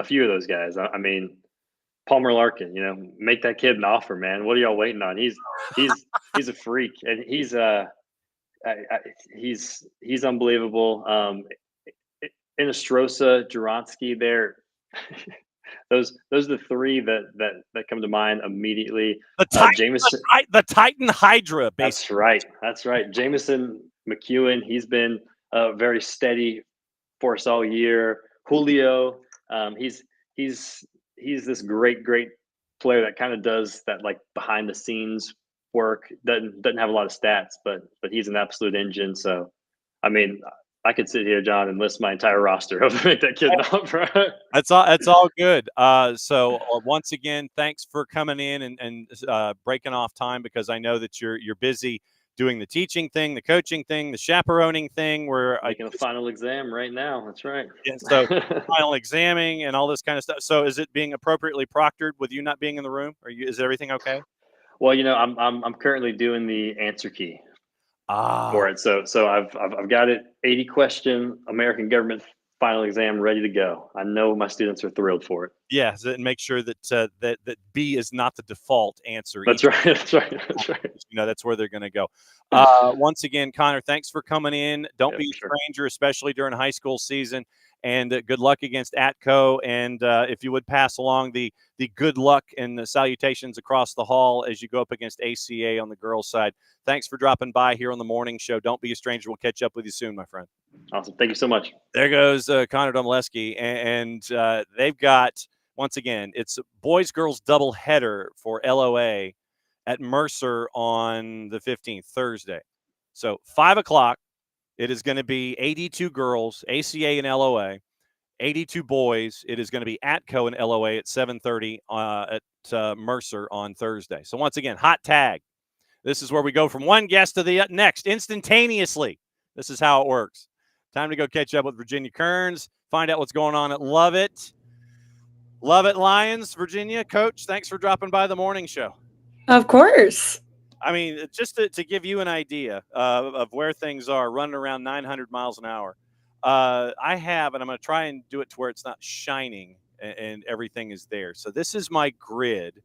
few of those guys. I mean, Palmer Larkin, make that kid an offer, man. What are y'all waiting on? He's a freak, and he's unbelievable. Inostrosa, Juronsky, those are the three that come to mind immediately. Jameson, the Titan Hydra. Basically. That's right. Jameson McEwen, he's been very steady for us all year. Julio, he's this great player that kind of does that like behind the scenes work. Doesn't have a lot of stats, but he's an absolute engine. So, I mean, I could sit here, John, and list my entire roster of Make That Kid an Offer. That's all good. So once again, thanks for coming in and breaking off time, because I know that you're busy doing the teaching thing, the coaching thing, the chaperoning thing. Where making a final exam right now. That's right. Yeah, so final examining and all this kind of stuff. So is it being appropriately proctored with you not being in the room? Is everything okay? Well, I'm currently doing the answer key for it. So I've got it 80 question American government final exam ready to go. I know my students are thrilled for it. Yeah, and make sure that that B is not the default answer. That's right. That's right. That's where they're going to go. Once again, Connor, thanks for coming in. Don't be a stranger, especially during high school season. And good luck against ATCO. And if you would pass along the good luck and the salutations across the hall as you go up against ACA on the girls' side. Thanks for dropping by here on the morning show. Don't be a stranger. We'll catch up with you soon, my friend. Awesome. Thank you so much. There goes Connor Domleski. And they've got, once again, it's boys-girls doubleheader for LOA at Mercer on the 15th, Thursday. So 5 o'clock, it is going to be 82 girls, ACA and LOA. 82 boys, it is going to be ATCO and LOA at 7:30 at Mercer on Thursday. So once again, hot tag. This is where we go from one guest to the next instantaneously. This is how it works. Time to go catch up with Virginia Kearns, find out what's going on at Love It. Love It Lions, Virginia. Coach, thanks for dropping by the morning show. Of course. I mean, just to give you an idea of where things are, running around 900 miles an hour. I have, and I'm going to try and do it to where it's not shining and everything is there. So this is my grid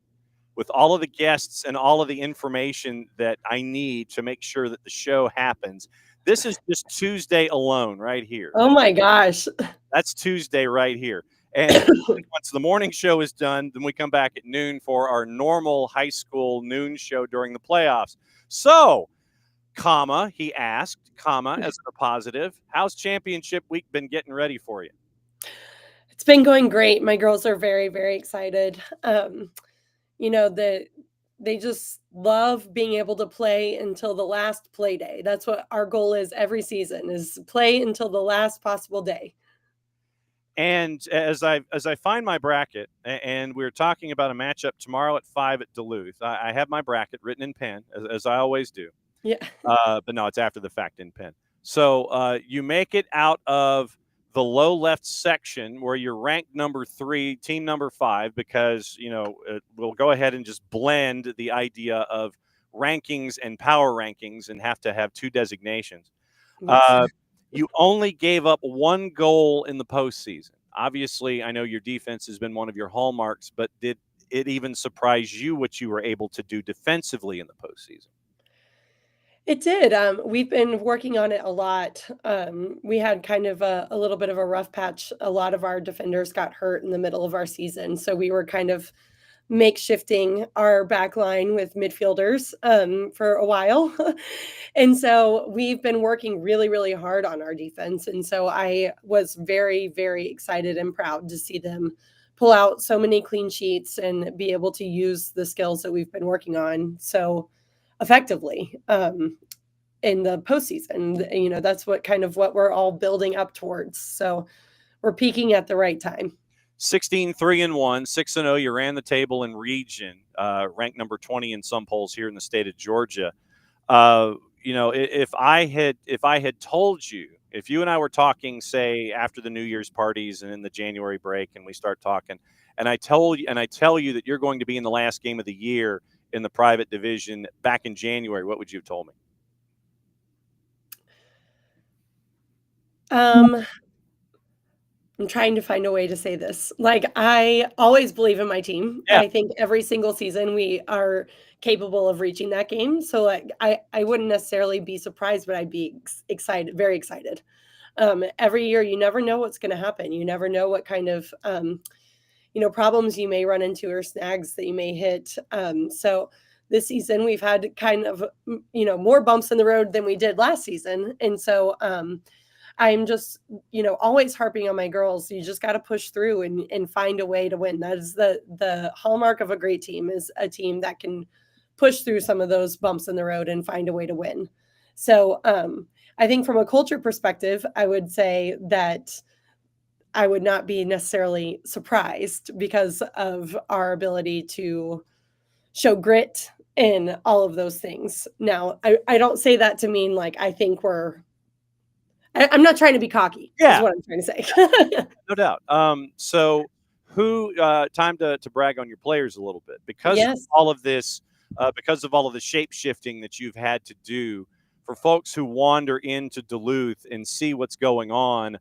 with all of the guests and all of the information that I need to make sure that the show happens. This is just Tuesday alone right here. Oh my gosh. That's Tuesday right here. And once the morning show is done, then we come back at noon for our normal high school noon show during the playoffs. So, he asked, as a positive, how's championship week been getting ready for you? It's been going great. My girls are very, very excited. They just love being able to play until the last play day. That's what our goal is every season, is play until the last possible day. And as I find my bracket, and we're talking about a matchup tomorrow at 5 at Duluth, I have my bracket written in pen, as I always do. Yeah. But no, it's after the fact in pen. So you make it out of the low left section where you're ranked number 3, team number 5, because, we'll go ahead and just blend the idea of rankings and power rankings and have to have 2 designations. You only gave up 1 goal in the postseason. Obviously, I know your defense has been one of your hallmarks, but did it even surprise you what you were able to do defensively in the postseason? It did. We've been working on it a lot. We had kind of a little bit of a rough patch. A lot of our defenders got hurt in the middle of our season, so we were kind of makeshifting our back line with midfielders for a while. And so we've been working really, really hard on our defense. And so I was very, very excited and proud to see them pull out so many clean sheets and be able to use the skills that we've been working on so effectively in the postseason. That's what we're all building up towards. So we're peaking at the right time. 16-3-1, 6-0. You ran the table in region, ranked number 20 in some polls here in the state of Georgia. If I had told you, if you and I were talking, say after the New Year's parties and in the January break, and we start talking, and I tell you that you're going to be in the last game of the year in the private division back in January, what would you have told me? I'm trying to find a way to say this. Like, I always believe in my team. Yeah. I think every single season we are capable of reaching that game. So like, I wouldn't necessarily be surprised, but I'd be excited, very excited. Every year, you never know what's going to happen. You never know what kind of, problems you may run into or snags that you may hit. So this season we've had kind of, more bumps in the road than we did last season. And so, I'm just, always harping on my girls. You just got to push through and find a way to win. That is the hallmark of a great team, is a team that can push through some of those bumps in the road and find a way to win. So I think from a culture perspective, I would say that I would not be necessarily surprised because of our ability to show grit and all of those things. Now, I don't say that to mean like I think I'm not trying to be cocky. Yeah. Is what I'm trying to say. No doubt. So time to brag on your players a little bit because of all of this, because of all of the shape shifting that you've had to do for folks who wander into Duluth and see what's going on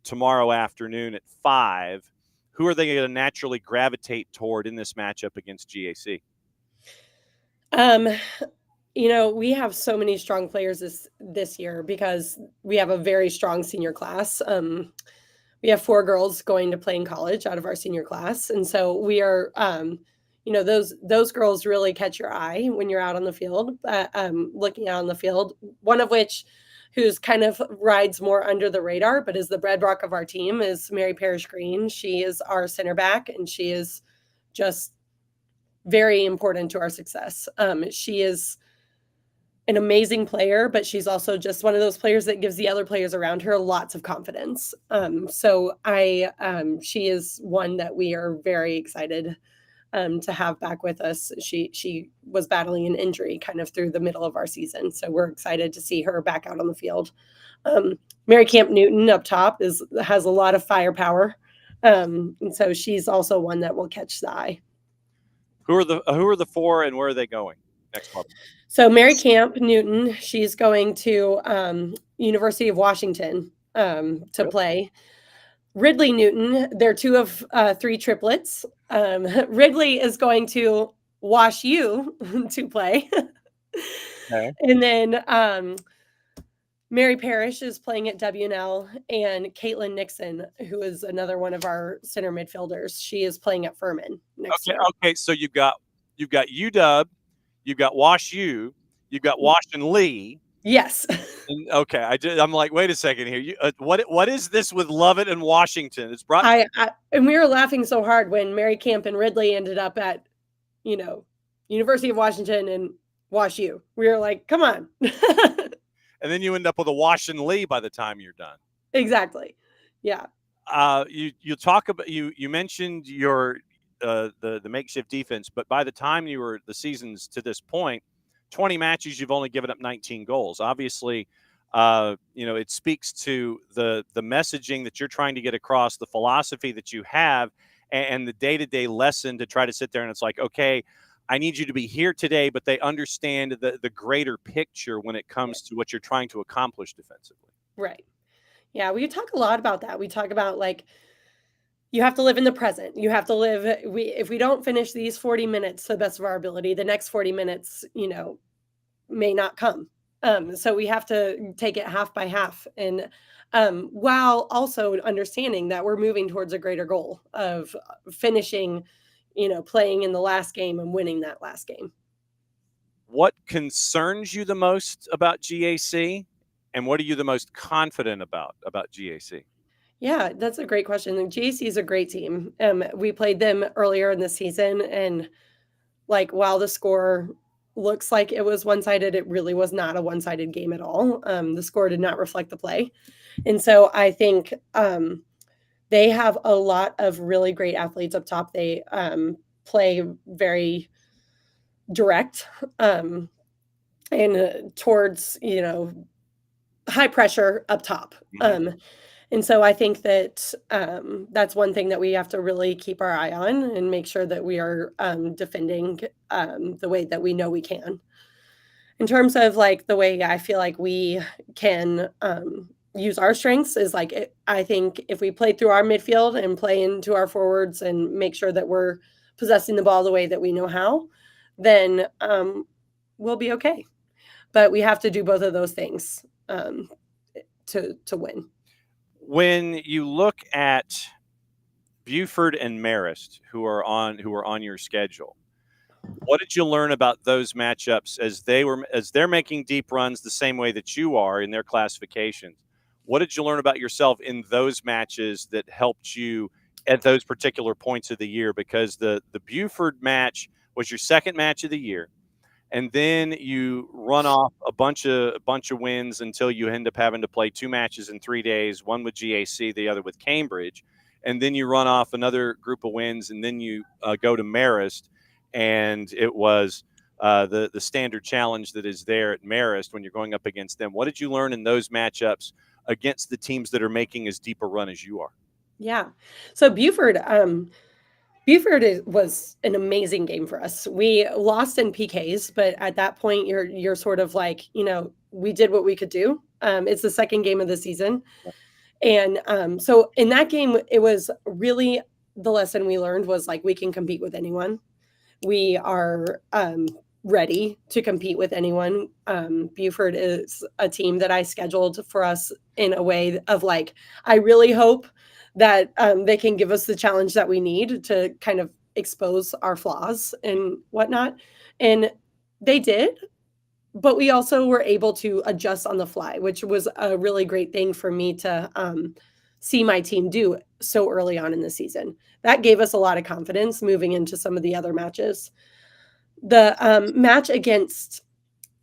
tomorrow afternoon at 5. Who are they going to naturally gravitate toward in this matchup against GAC? We have so many strong players this year because we have a very strong senior class. We have 4 girls going to play in college out of our senior class. And so we are, those girls really catch your eye when you're out on the field, looking out on the field, one of which who's kind of rides more under the radar, but is the bedrock of our team, is Mary Parrish Green. She is our center back, and she is just very important to our success. She is an amazing player, but she's also just one of those players that gives the other players around her lots of confidence. She is one that we are very excited to have back with us. She was battling an injury kind of through the middle of our season, so we're excited to see her back out on the field. Mary Camp Newton up top has a lot of firepower, and so she's also one that will catch the eye. Who are the four, and where are they going next month? So Mary Camp Newton, she's going to University of Washington to play. Ridley Newton, they're two of three triplets. Ridley is going to Wash U to play. Okay. And then Mary Parrish is playing at WNL, and Caitlin Nixon, who is another one of our center midfielders, she is playing at Furman next year. Okay, so you've got UW, you've got Wash U, you've got Washington Lee. Yes. Okay, I'm like, wait a second here. What is this with Lovett and Washington? It's brought. And we were laughing so hard when Mary Camp and Ridley ended up at, University of Washington and Wash U. We were like, come on. And then you end up with a Washington Lee by the time you're done. Exactly. Yeah. You talk about you mentioned your the makeshift defense, but by the time the seasons to this point, 20 matches, you've only given up 19 goals. Obviously, it speaks to the messaging that you're trying to get across, the philosophy that you have, and the day-to-day lesson to try to sit there and it's like, okay, I need you to be here today, but they understand the greater picture when it comes to what you're trying to accomplish defensively. Right. Yeah, we talk a lot about that. We talk about you have to live in the present. You have to live. If we don't finish these 40 minutes to the best of our ability, the next 40 minutes, may not come. So we have to take it half by half, and while also understanding that we're moving towards a greater goal of finishing, playing in the last game and winning that last game. What concerns you the most about GAC, and what are you the most confident about GAC? Yeah, that's a great question. The GAC is a great team. We played them earlier in the season, and while the score looks like it was one-sided, it really was not a one-sided game at all. The score did not reflect the play. And so I think they have a lot of really great athletes up top. They play very direct and towards, high pressure up top. And so I think that that's one thing that we have to really keep our eye on and make sure that we are defending the way that we know we can. In terms of the way I feel like we can use our strengths is I think if we play through our midfield and play into our forwards and make sure that we're possessing the ball the way that we know how, then we'll be okay. But we have to do both of those things to win. When you look at Buford and Marist, who are on your schedule, what did you learn about those matchups as they're making deep runs the same way that you are in their classifications? What did you learn about yourself in those matches that helped you at those particular points of the year? Because the Buford match was your second match of the year, and then you run off a bunch of wins until you end up having to play two matches in 3 days, one with GAC, the other with Cambridge, and then you run off another group of wins, and then you go to Marist, and it was the standard challenge that is there at Marist when you're going up against them. What did you learn in those matchups against the teams that are making as deep a run as you are? Yeah. So Buford was an amazing game for us. We lost in PKs, but at that point you're sort of we did what we could do. It's the second game of the season. And so in that game, it was really the lesson we learned was we can compete with anyone. We are ready to compete with anyone. Buford is a team that I scheduled for us in a way of I really hope that they can give us the challenge that we need to kind of expose our flaws and whatnot. And they did, but we also were able to adjust on the fly, which was a really great thing for me to see my team do so early on in the season. That gave us a lot of confidence moving into some of the other matches. The match against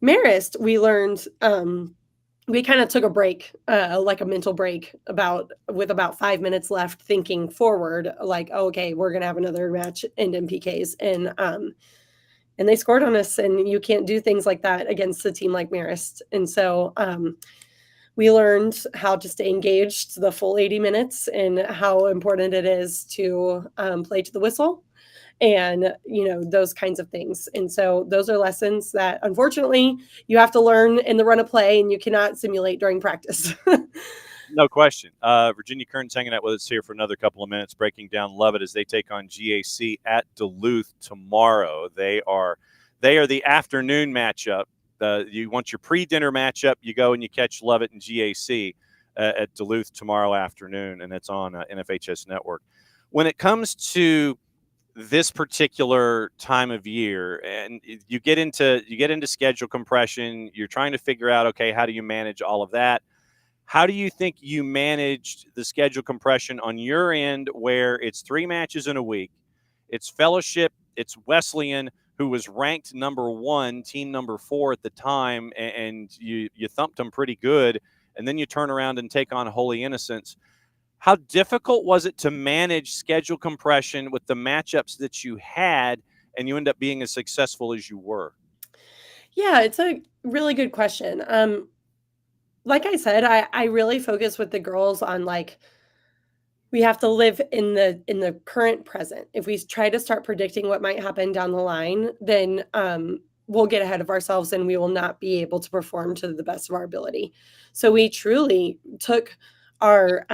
Marist, we learned we kind of took a break, like a mental break, with about 5 minutes left, thinking forward, like, oh, okay, we're gonna have another match end in PKs, and they scored on us, and you can't do things like that against a team like Marist. And so we learned how to stay engaged the full 80 minutes and how important it is to play to the whistle, and those kinds of things. And so those are lessons that unfortunately you have to learn in the run of play, and you cannot simulate during practice. No question. Virginia Kern's hanging out with us here for another couple of minutes, breaking down Lovett as they take on GAC at Duluth tomorrow. They are the afternoon matchup. You want your pre-dinner matchup, you go and you catch Lovett and GAC at Duluth tomorrow afternoon, and it's on NFHS Network. When it comes to this particular time of year, and you get into schedule compression, you're trying to figure out, okay, how do you manage all of that? How do you think you managed the schedule compression on your end, where it's 3 matches in a week, it's fellowship, it's Wesleyan, who was ranked number 1, team number 4 at the time, and you thumped them pretty good, and then you turn around and take on Holy Innocents. How difficult was it to manage schedule compression with the matchups that you had, and you end up being as successful as you were? Yeah, it's a really good question. Like I said, I really focus with the girls on, like, we have to live in the current present. If we try to start predicting what might happen down the line, then we'll get ahead of ourselves, and we will not be able to perform to the best of our ability. So we truly took our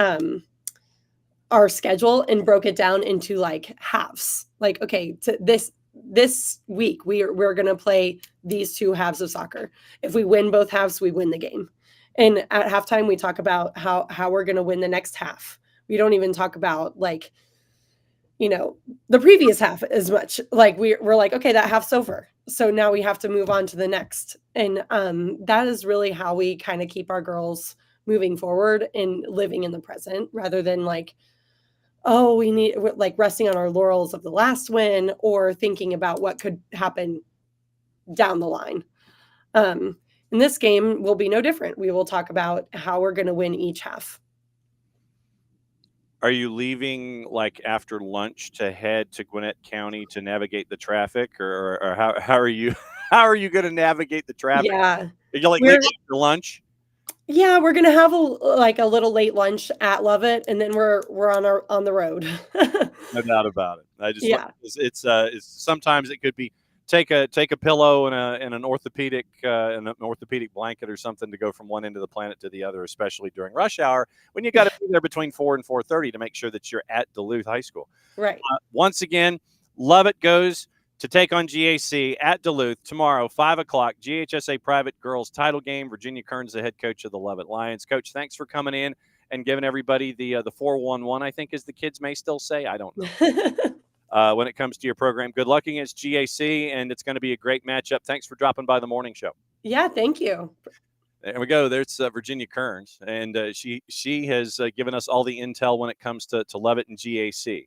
schedule and broke it down into like halves. Like, okay, this week we're going to play these 2 halves of soccer. If we win both halves, we win the game. And at halftime, we talk about how we're going to win the next half. We don't even talk about, like, the previous half as much. Like, we're like, okay, that half's over, so now we have to move on to the next. And that is really how we kind of keep our girls moving forward and living in the present, rather than like, oh, we're like resting on our laurels of the last win, or thinking about what could happen down the line. In this game will be no different. We will talk about how we're going to win each half. Are you leaving like after lunch to head to Gwinnett County to navigate the traffic, or how are you how are you going to navigate the traffic? Yeah, Are you like we're leaving after lunch? yeah, we're gonna have a little late lunch at Lovett, and then we're on the road. No doubt about it. I just Yeah. it's sometimes it could be take a pillow and an orthopedic blanket or something to go from one end of the planet to the other, especially during rush hour when you got to be there between 4 and 4:30 to make sure that you're at Duluth High School. Right. Once again, Lovett goes to take on GAC at Duluth tomorrow, 5 o'clock, GHSA private girls title game. Virginia Kern's the head coach of the Lovett Lions. Coach, thanks for coming in and giving everybody the 411, I think, as the kids may still say. I don't know. When it comes to your program, good luck against GAC, and it's going to be a great matchup. Thanks for dropping by the morning show. Yeah, thank you. There we go. There's Virginia Kearns, and she has given us all the intel when it comes to Lovett and GAC.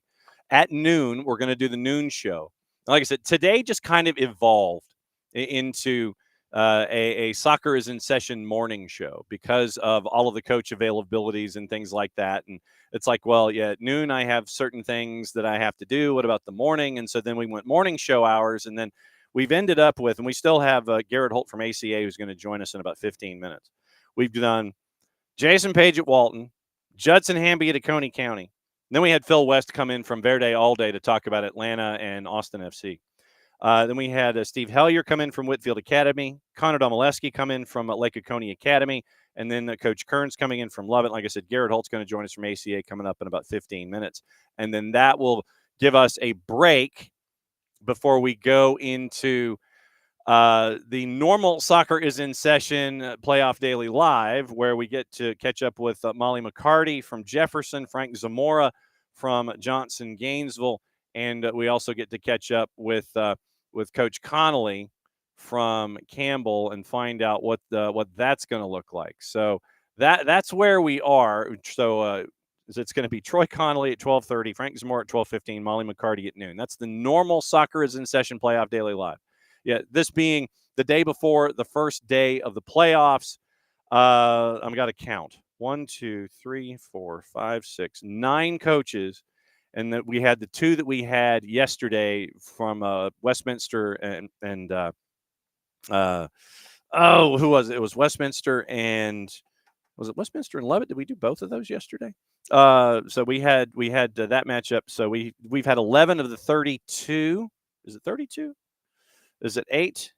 At noon, we're going to do the noon show. Like I said, today just kind of evolved into a soccer is in session morning show because of all of the coach availabilities and things like that. And it's like, well, yeah, at noon I have certain things that I have to do. What about the morning? And so then we went morning show hours, and then we've ended up with, and we still have Garrett Holt from ACA who's going to join us in about 15 minutes. We've done Jason Page at Walton, Judson Hamby at Coney County. Then we had Phil West come in from Verde All to talk about Atlanta and Austin FC. Then we had Steve Hellier come in from Whitfield Academy, Connor Domaleski come in from Lake Oconee Academy, and then Coach Kearns coming in from Lovett. Like I said, Garrett Holt's going to join us from ACA coming up in about 15 minutes. And then that will give us a break before we go into the normal Soccer is in Session Playoff Daily Live, where we get to catch up with Molly McCarty from Jefferson, Frank Zamora from Johnson Gainesville, and we also get to catch up with Coach Connolly from Campbell and find out what that's going to look like. So that's where we are. So it's going to be Troy Connolly at 12:30, Frank Zamora at 12:15, Molly McCarty at noon. That's the normal Soccer is in Session Playoff Daily Live. Yeah, this being the day before the first day of the playoffs. I've got to count 1, 2, 3, 4, 5, 6, 9 coaches, and that we had the 2 that we had yesterday from Westminster and who was it? It was Westminster and was it Westminster and Levitt? Did we do both of those yesterday? So we had that matchup. So we've had 11 of the 32. Is it 32? Is it 8?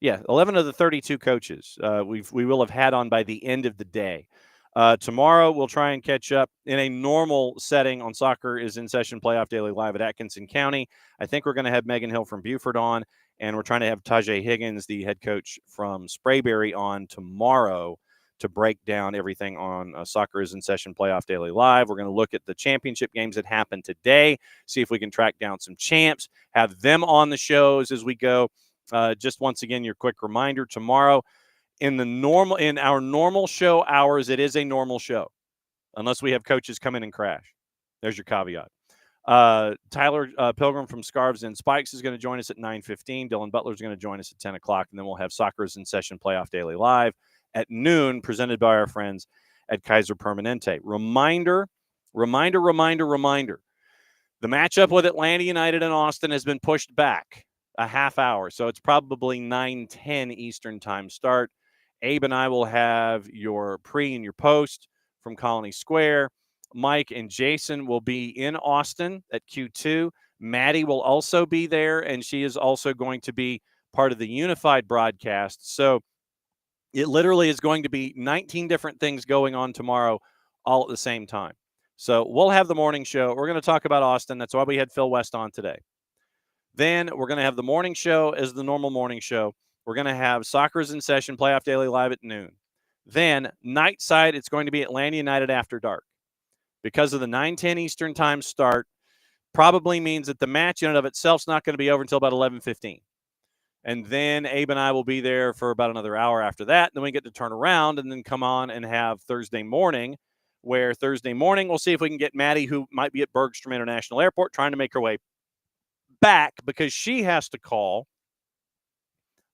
Yeah, 11 of the 32 coaches we will have had on by the end of the day. Tomorrow, we'll try and catch up in a normal setting on Soccer is in Session Playoff Daily Live at Atkinson County. I think we're going to have Megan Hill from Buford on, and we're trying to have Tajay Higgins, the head coach from Sprayberry, on tomorrow to break down everything on Soccer is in Session Playoff Daily Live. We're going to look at the championship games that happened today, see if we can track down some champs, have them on the shows as we go. Just once again, your quick reminder, tomorrow in our normal show hours, it is a normal show, unless we have coaches come in and crash. There's your caveat. Tyler Pilgrim from Scarves and Spikes is going to join us at 9:15. Dylan Butler is going to join us at 10 o'clock, and then we'll have Soccer is in Session Playoff Daily Live at noon, presented by our friends at Kaiser Permanente. Reminder. The matchup with Atlanta United and Austin has been pushed back a half hour, so it's probably 9:10 Eastern time start. Abe and I will have your pre and your post from Colony Square. Mike and Jason will be in Austin at Q2. Maddie will also be there, and she is also going to be part of the unified broadcast. So it literally is going to be 19 different things going on tomorrow all at the same time. So we'll have the morning show. We're going to talk about Austin. That's why we had Phil West on today. Then we're going to have the morning show as the normal morning show. We're going to have Soccer is in Session, Playoff Daily Live at noon. Then night side, it's going to be Atlanta United after dark. Because of the 9:10 Eastern time start, probably means that the match in and of itself is not going to be over until about 11:15. And then Abe and I will be there for about another hour after that. Then we get to turn around and then come on and have Thursday morning, where Thursday morning we'll see if we can get Maddie, who might be at Bergstrom International Airport, trying to make her way back because she has to call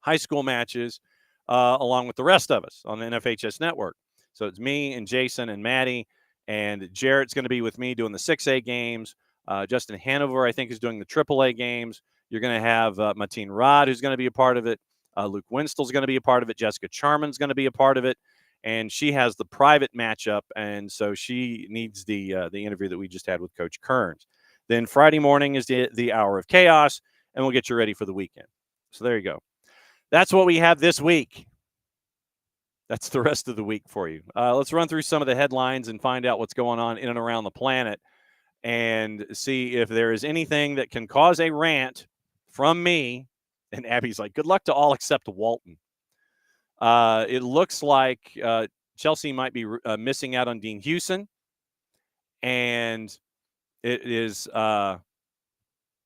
high school matches along with the rest of us on the NFHS network. So it's me and Jason and Maddie, and Jarrett's going to be with me doing the 6A games. Justin Hanover, I think, is doing the AAA games. You're going to have Mateen Rod, who's going to be a part of it. Luke Winstel's going to be a part of it. Jessica Charman's going to be a part of it. And she has the private matchup, and so she needs the interview that we just had with Coach Kearns. Then Friday morning is the Hour of Chaos, and we'll get you ready for the weekend. So there you go. That's what we have this week. That's the rest of the week for you. Let's run through some of the headlines and find out what's going on in and around the planet and see if there is anything that can cause a rant from me. And Abby's like, good luck to all except Walton. It looks like Chelsea might be missing out on Dean Houston. And it is Real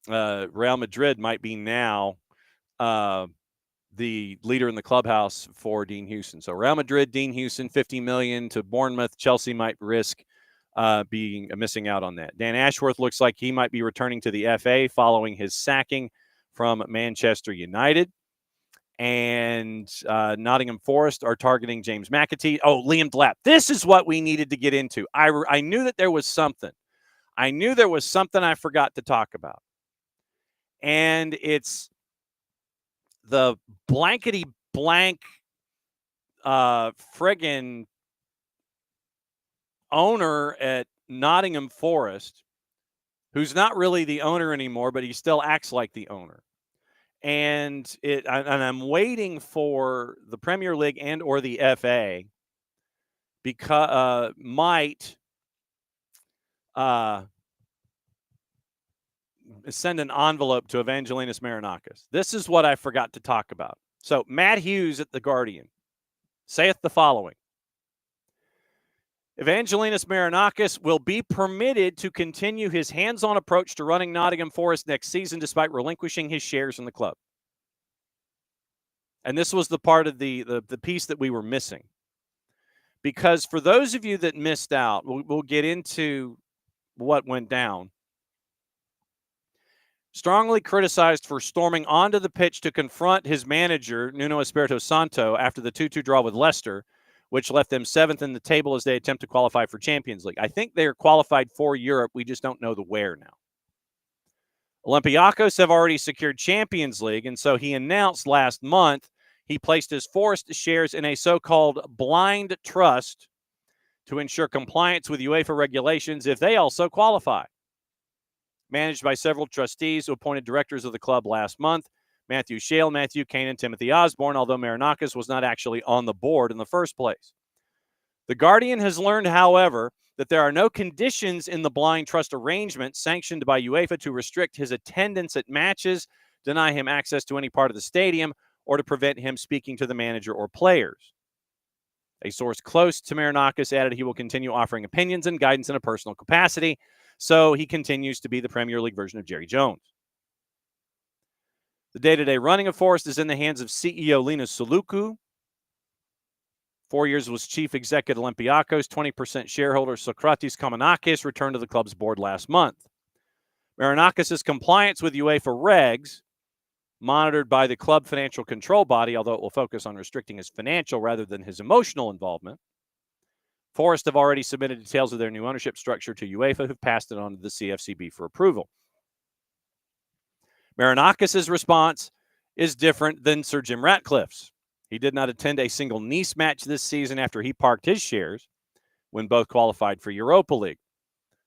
Madrid might be now the leader in the clubhouse for Dean Houston. So Real Madrid, Dean Houston, $50 million to Bournemouth. Chelsea might risk being missing out on that. Dan Ashworth looks like he might be returning to the FA following his sacking from Manchester United. And Nottingham Forest are targeting James McAtee. Oh, Liam Delap. This is what we needed to get into. I knew that there was something. I knew there was something I forgot to talk about. And it's the blankety blank friggin' owner at Nottingham Forest, who's not really the owner anymore, but he still acts like the owner. And I'm waiting for the Premier League and or the FA because might send an envelope to Evangelinus Marinakis. This is what I forgot to talk about. So Matt Hughes at The Guardian saith the following. Evangelinus Marinakis will be permitted to continue his hands-on approach to running Nottingham Forest next season despite relinquishing his shares in the club. And this was the part of the piece that we were missing. Because for those of you that missed out, we'll get into what went down. strongly criticized for storming onto the pitch to confront his manager, Nuno Espirito Santo, after the 2-2 draw with Leicester, which left them 7th in the table as they attempt to qualify for Champions League. I think they are qualified for Europe. We just don't know the where now. Olympiacos have already secured Champions League, and so he announced last month he placed his Forest shares in a so-called blind trust to ensure compliance with UEFA regulations if they also qualify. Managed by several trustees who appointed directors of the club last month, Matthew Shale, Matthew Kane, and Timothy Osborne, although Marinakis was not actually on the board in the first place. The Guardian has learned, however, that there are no conditions in the blind trust arrangement sanctioned by UEFA to restrict his attendance at matches, deny him access to any part of the stadium, or to prevent him speaking to the manager or players. A source close to Marinakis added he will continue offering opinions and guidance in a personal capacity, so he continues to be the Premier League version of Jerry Jones. The day-to-day running of Forest is in the hands of CEO Linus Suluku. 4 years was chief executive at Olympiacos, 20% shareholder Socrates Kamanakis returned to the club's board last month. Marinakis' compliance with UEFA regs, monitored by the club financial control body, although it will focus on restricting his financial rather than his emotional involvement. Forest have already submitted details of their new ownership structure to UEFA, who've passed it on to the CFCB for approval. Marinakis' response is different than Sir Jim Ratcliffe's. He did not attend a single Nice match this season after he parked his shares when both qualified for Europa League.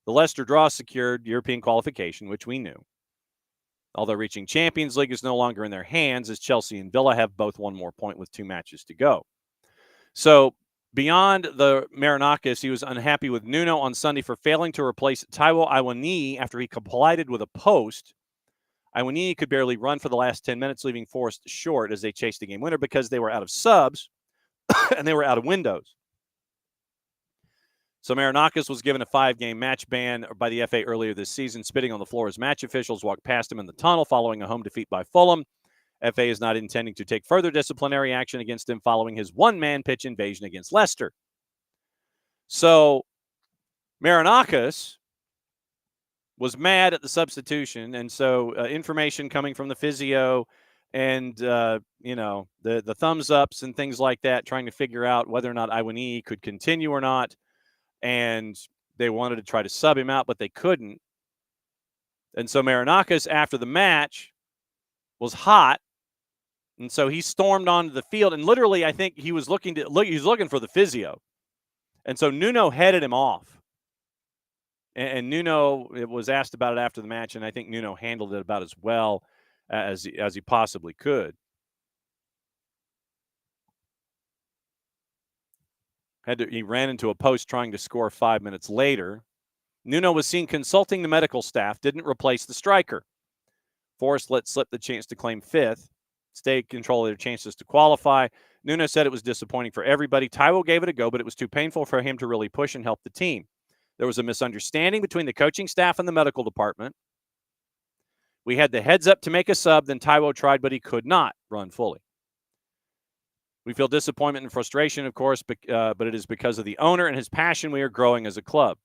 The Leicester draw secured European qualification, which we knew. Although reaching Champions League is no longer in their hands, as Chelsea and Villa have both one more point with 2 matches to go. So, beyond the Marinakis, he was unhappy with Nuno on Sunday for failing to replace Taiwo Awoniyi after he collided with a post. Awoniyi could barely run for the last 10 minutes, leaving Forest short as they chased the game winner because they were out of subs and they were out of windows. So Marinakis was given a 5-game match ban by the FA earlier this season, spitting on the floor as match officials walked past him in the tunnel following a home defeat by Fulham. FA is not intending to take further disciplinary action against him following his one-man pitch invasion against Leicester. So Marinakis was mad at the substitution, and so information coming from the physio and, the thumbs-ups and things like that, trying to figure out whether or not Awoniyi could continue or not. And they wanted to try to sub him out, but they couldn't. And so Marinakis, after the match, was hot. And so he stormed onto the field. And literally, I think he was looking for the physio. And so Nuno headed him off. And Nuno was asked about it after the match, and I think Nuno handled it about as well as he possibly could. He ran into a post trying to score 5 minutes later. Nuno was seen consulting the medical staff, didn't replace the striker. Forest let slip the chance to claim 5th, stay in control of their chances to qualify. Nuno said it was disappointing for everybody. Taiwo gave it a go, but it was too painful for him to really push and help the team. There was a misunderstanding between the coaching staff and the medical department. We had the heads up to make a sub, then Taiwo tried, but he could not run fully. We feel disappointment and frustration, of course, but it is because of the owner and his passion we are growing as a club.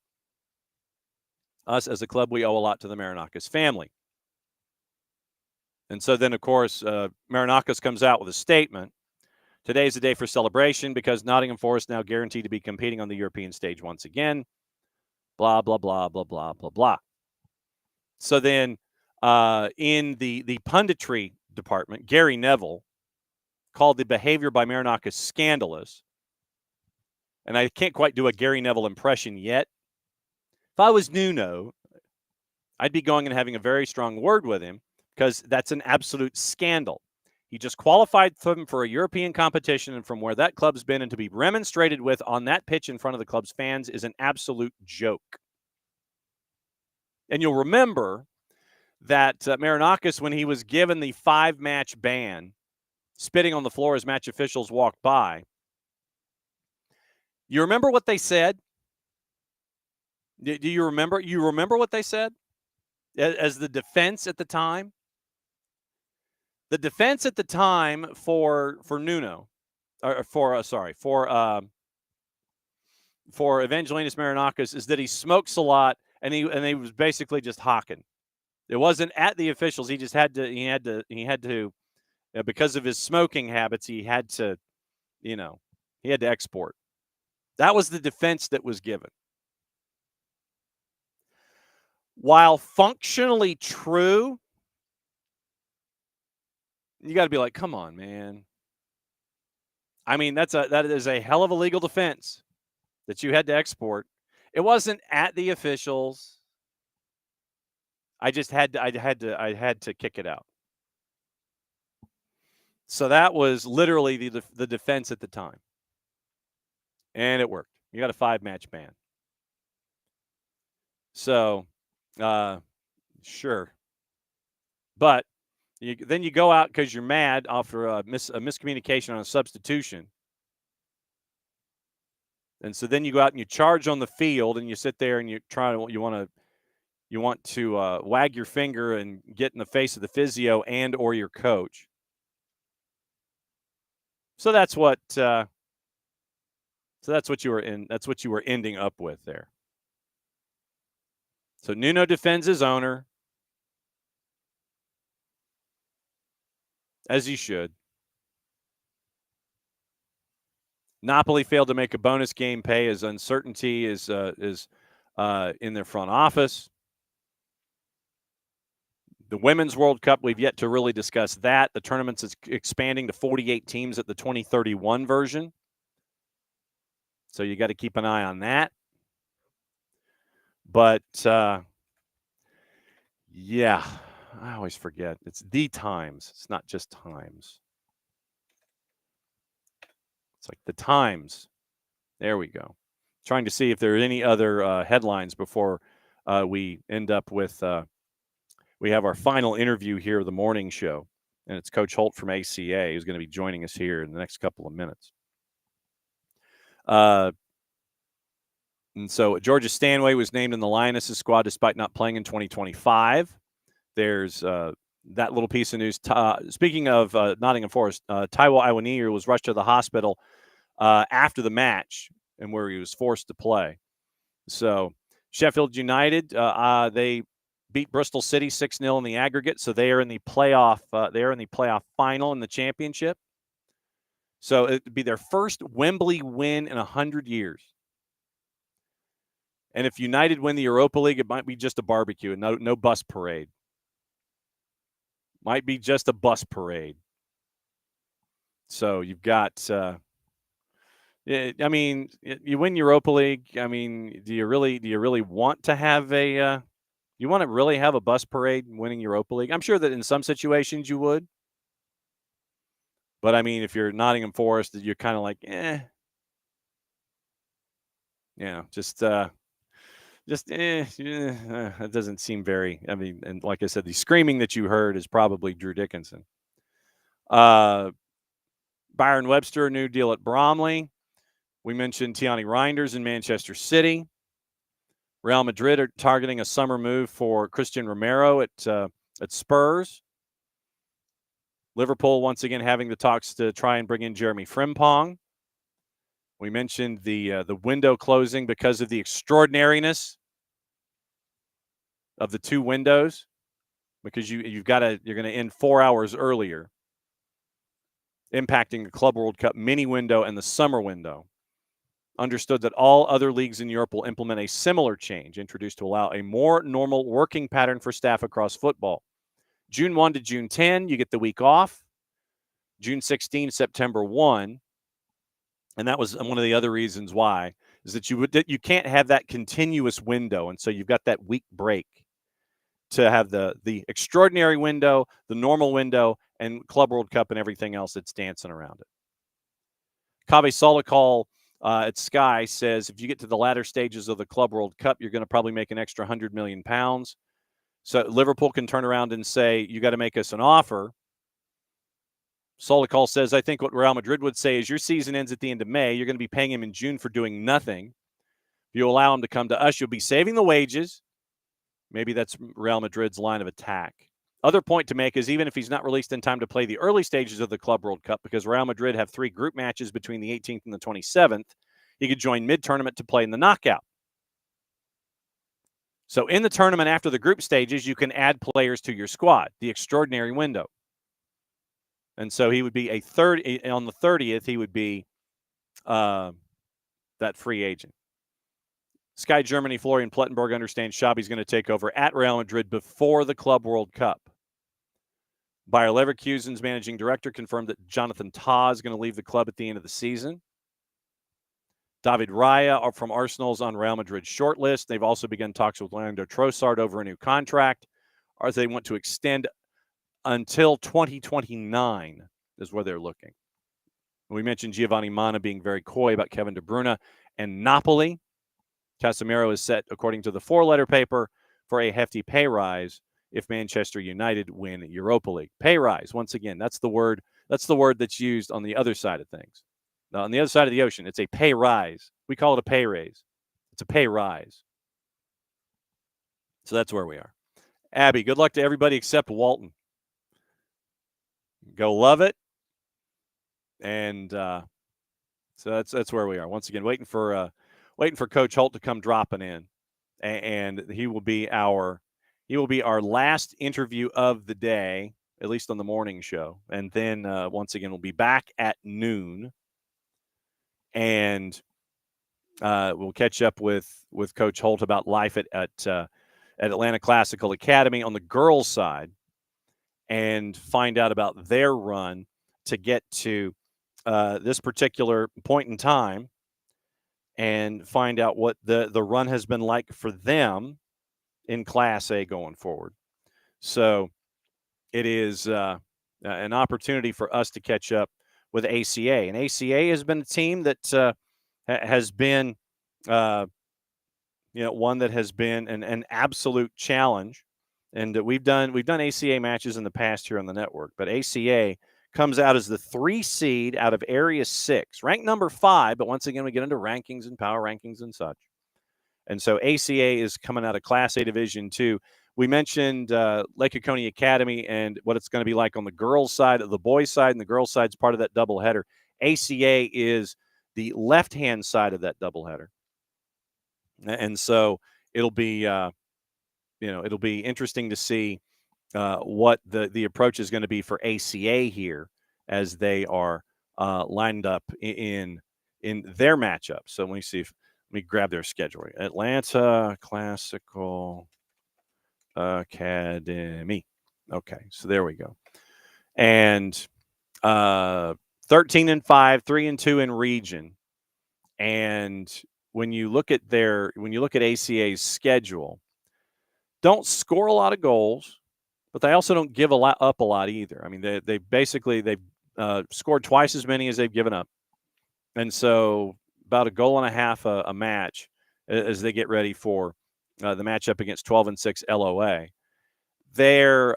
Us as a club, we owe a lot to the Marinakis family. And so then, of course, Marinakis comes out with a statement. Today is a day for celebration because Nottingham Forest now guaranteed to be competing on the European stage once again. Blah, blah, blah, blah, blah, blah, blah. So then in the punditry department, Gary Neville called the behavior by Marinakis scandalous. And I can't quite do a Gary Neville impression yet. If I was Nuno, I'd be going and having a very strong word with him because that's an absolute scandal. He just qualified them for a European competition, and from where that club's been, and to be remonstrated with on that pitch in front of the club's fans is an absolute joke. And you'll remember that Marinakis, when he was given the 5-match ban, spitting on the floor as match officials walked by. You remember what they said? Do you remember? You remember what they said as the defense at the time? The defense at the time for Nuno, or for Evangelinus Marinakis is that he smokes a lot and he was basically just hawking. It wasn't at the officials. He just had to, because of his smoking habits, he had to export. That was the defense that was given. While functionally true, you got to be like, come on, man. I mean, that is a hell of a legal defense that you had to export. It wasn't at the officials. I had to kick it out. So that was literally the defense at the time. And it worked. You got a 5-match ban. So, sure. But then you go out because you're mad after a miscommunication on a substitution. And so then you go out and you charge on the field and you sit there and you want to wag your finger and get in the face of the physio and or your coach. So that's what you were in. That's what you were ending up with there. So Nuno defends his owner, as he should. Napoli failed to make a bonus game pay as uncertainty is in their front office. The Women's World Cup, we've yet to really discuss that. The tournament's expanding to 48 teams at the 2031 version. So you got to keep an eye on that. But, yeah, I always forget. It's the Times. It's not just Times. It's like the Times. There we go. Trying to see if there are any other headlines before we end up with we have our final interview here of the morning show, and it's Coach Holt from ACA who's going to be joining us here in the next couple of minutes. And so Georgia Stanway was named in the Lionesses squad despite not playing in 2025. There's that little piece of news. Speaking of Nottingham Forest, Taiwo Iwaniru was rushed to the hospital after the match and where he was forced to play. So Sheffield United, they beat Bristol City 6-0 in the aggregate, so they are in the playoff. They are in the playoff final in the championship. So it would be their first Wembley win in 100 years. And if United win the Europa League, it might be just a barbecue and no bus parade. Might be just a bus parade. So you've got. I mean, you win Europa League. I mean, do you really want to have a? You want to really have a bus parade winning Europa League? I'm sure that in some situations you would. But I mean, if you're Nottingham Forest, you're kind of like, it doesn't seem very. I mean, and like I said, the screaming that you heard is probably Drew Dickinson. Byron Webster, new deal at Bromley. We mentioned Tiani Reinders in Manchester City. Real Madrid are targeting a summer move for Christian Romero at Spurs. Liverpool once again having the talks to try and bring in Jeremy Frimpong. We mentioned the window closing because of the extraordinariness of the two windows, because you're going to end 4 hours earlier, impacting the Club World Cup mini window and the summer window. Understood that all other leagues in Europe will implement a similar change introduced to allow a more normal working pattern for staff across football. June 1 to June 10, you get the week off. June 16, September 1. And that was one of the other reasons why, is that you can't have that continuous window. And so you've got that week break to have the extraordinary window, the normal window, and Club World Cup and everything else that's dancing around it. Kaveh Solakal at Sky says, if you get to the latter stages of the Club World Cup, you're going to probably make an extra £100 million. So Liverpool can turn around and say, you got to make us an offer. Solakal says, I think what Real Madrid would say is your season ends at the end of May. You're going to be paying him in June for doing nothing. If you allow him to come to us, you'll be saving the wages. Maybe that's Real Madrid's line of attack. Other point to make is even if he's not released in time to play the early stages of the Club World Cup, because Real Madrid have 3 group matches between the 18th and the 27th, he could join mid-tournament to play in the knockout. So in the tournament after the group stages, you can add players to your squad, the extraordinary window. And so he would be on the 30th, he would be that free agent. Sky Germany, Florian Plettenberg understands Xabi's going to take over at Real Madrid before the Club World Cup. Bayer Leverkusen's managing director confirmed that Jonathan Tah is going to leave the club at the end of the season. David Raya from Arsenal's on Real Madrid's shortlist. They've also begun talks with Leandro Trossard over a new contract, or they want to extend until 2029 is where they're looking. We mentioned Giovanni Mana being very coy about Kevin De Bruyne and Napoli. Casemiro is set, according to the four-letter paper, for a hefty pay rise if Manchester United win Europa League. Pay rise, once again, that's the word that's used on the other side of things. Now, on the other side of the ocean, it's a pay rise. We call it a pay raise. It's a pay rise. So that's where we are. Abby, good luck to everybody except Walton. Go love it. And so that's where we are. Once again, waiting for Coach Holt to come dropping in, and he will be our last interview of the day, at least on the morning show. And then once again, we'll be back at noon, and we'll catch up with Coach Holt about life at Atlanta Classical Academy on the girls' side, and find out about their run to get to this particular point in time, and find out what the run has been like for them in Class A going forward. So it is an opportunity for us to catch up with ACA. And ACA has been a team that has been, one that has been an absolute challenge. And we've done ACA matches in the past here on the network, but ACA comes out as the 3 seed out of Area 6, ranked number 5. But once again, we get into rankings and power rankings and such. And so ACA is coming out of Class A Division 2. We mentioned Lake Oconee Academy and what it's going to be like on the girls' side. The boys' side and the girls' side is part of that doubleheader. ACA is the left-hand side of that doubleheader. And so it'll be interesting to see what the approach is going to be for ACA here as they are lined up in their matchup. So let me grab their schedule. Atlanta Classical Academy. Okay, so there we go. And 13-5, 3-2 in region. And when you look at ACA's schedule, don't score a lot of goals, but they also don't give up a lot either. I mean, they've scored twice as many as they've given up, and so about a goal and a half a match as they get ready for the matchup against 12-6 LOA. Their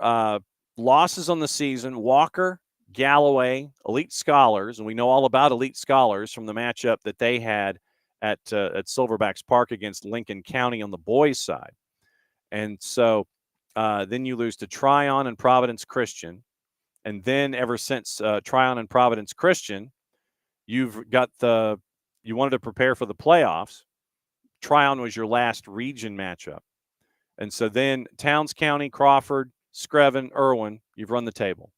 losses on the season: Walker, Galloway, Elite Scholars, and we know all about Elite Scholars from the matchup that they had at Silverbacks Park against Lincoln County on the boys' side. And so then you lose to Tryon and Providence Christian. And then ever since Tryon and Providence Christian, you wanted to prepare for the playoffs. Tryon was your last region matchup. And so then Towns County, Crawford, Screven, Irwin, you've run the table.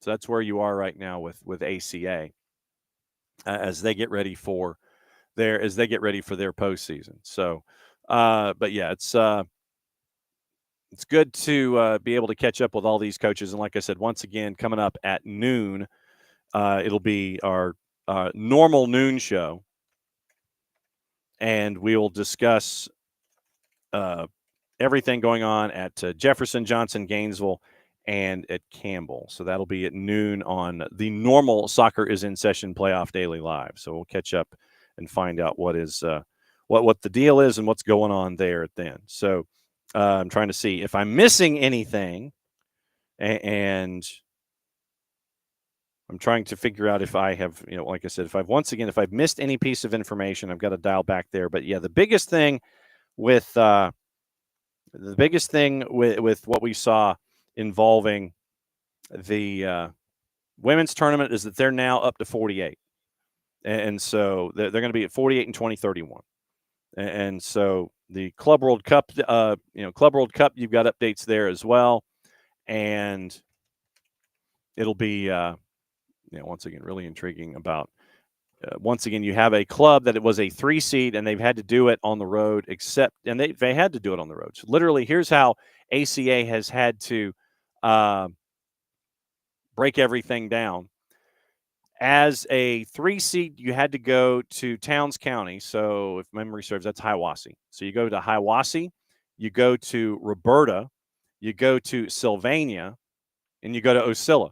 So that's where you are right now with ACA as they get ready for their postseason. So, but yeah, it's good to be able to catch up with all these coaches. And like I said, once again, coming up at noon, it'll be our normal noon show, and we will discuss everything going on at Jefferson, Johnson, Gainesville, and at Campbell. So that'll be at noon on the normal Soccer is in Session Playoff Daily Live. So we'll catch up and find out what is what the deal is and what's going on there then. So I'm trying to see if I'm missing anything, and I'm trying to figure out if I have, like I said, if I've missed any piece of information, I've got to dial back there. But yeah, the biggest thing with what we saw involving the women's tournament is that they're now up to 48, and so they're going to be at 48 in 2031, and so the Club World Cup, Club World Cup, you've got updates there as well. And it'll be, once again, really intriguing about, once again, you have a club that it was a 3 seed and they've had to do it on the road, and they had to do it on the road. So literally, here's how ACA has had to break everything down. As a 3 seed, you had to go to Towns County. So if memory serves, that's Hiawassee. So you go to Hiawassee, you go to Roberta, you go to Sylvania, and you go to Ocilla.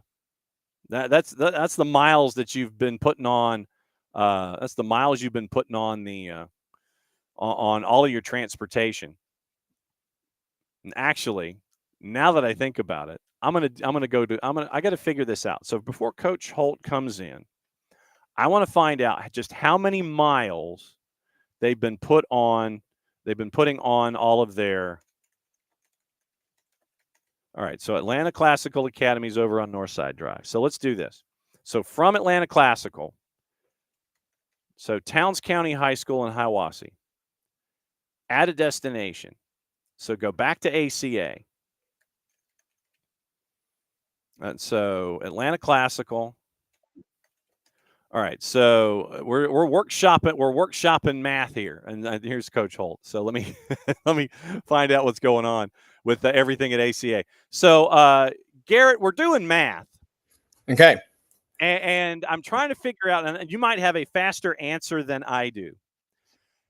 That's the miles that you've been putting on. That's the miles you've been putting on the on all of your transportation. And actually, now that I think about it, I got to figure this out. So before Coach Holt comes in, I want to find out just how many miles they've been putting on all of their. All right, so Atlanta Classical Academy is over on Northside Drive. So let's do this. So from Atlanta Classical, so Towns County High School in Hiawassee, add a destination. So go back to ACA. And so Atlanta Classical. All right, so we're workshopping math here, and here's Coach Holt. So let me let me find out what's going on with everything at ACA. So Garrett, we're doing math. Okay. And I'm trying to figure out, and you might have a faster answer than I do.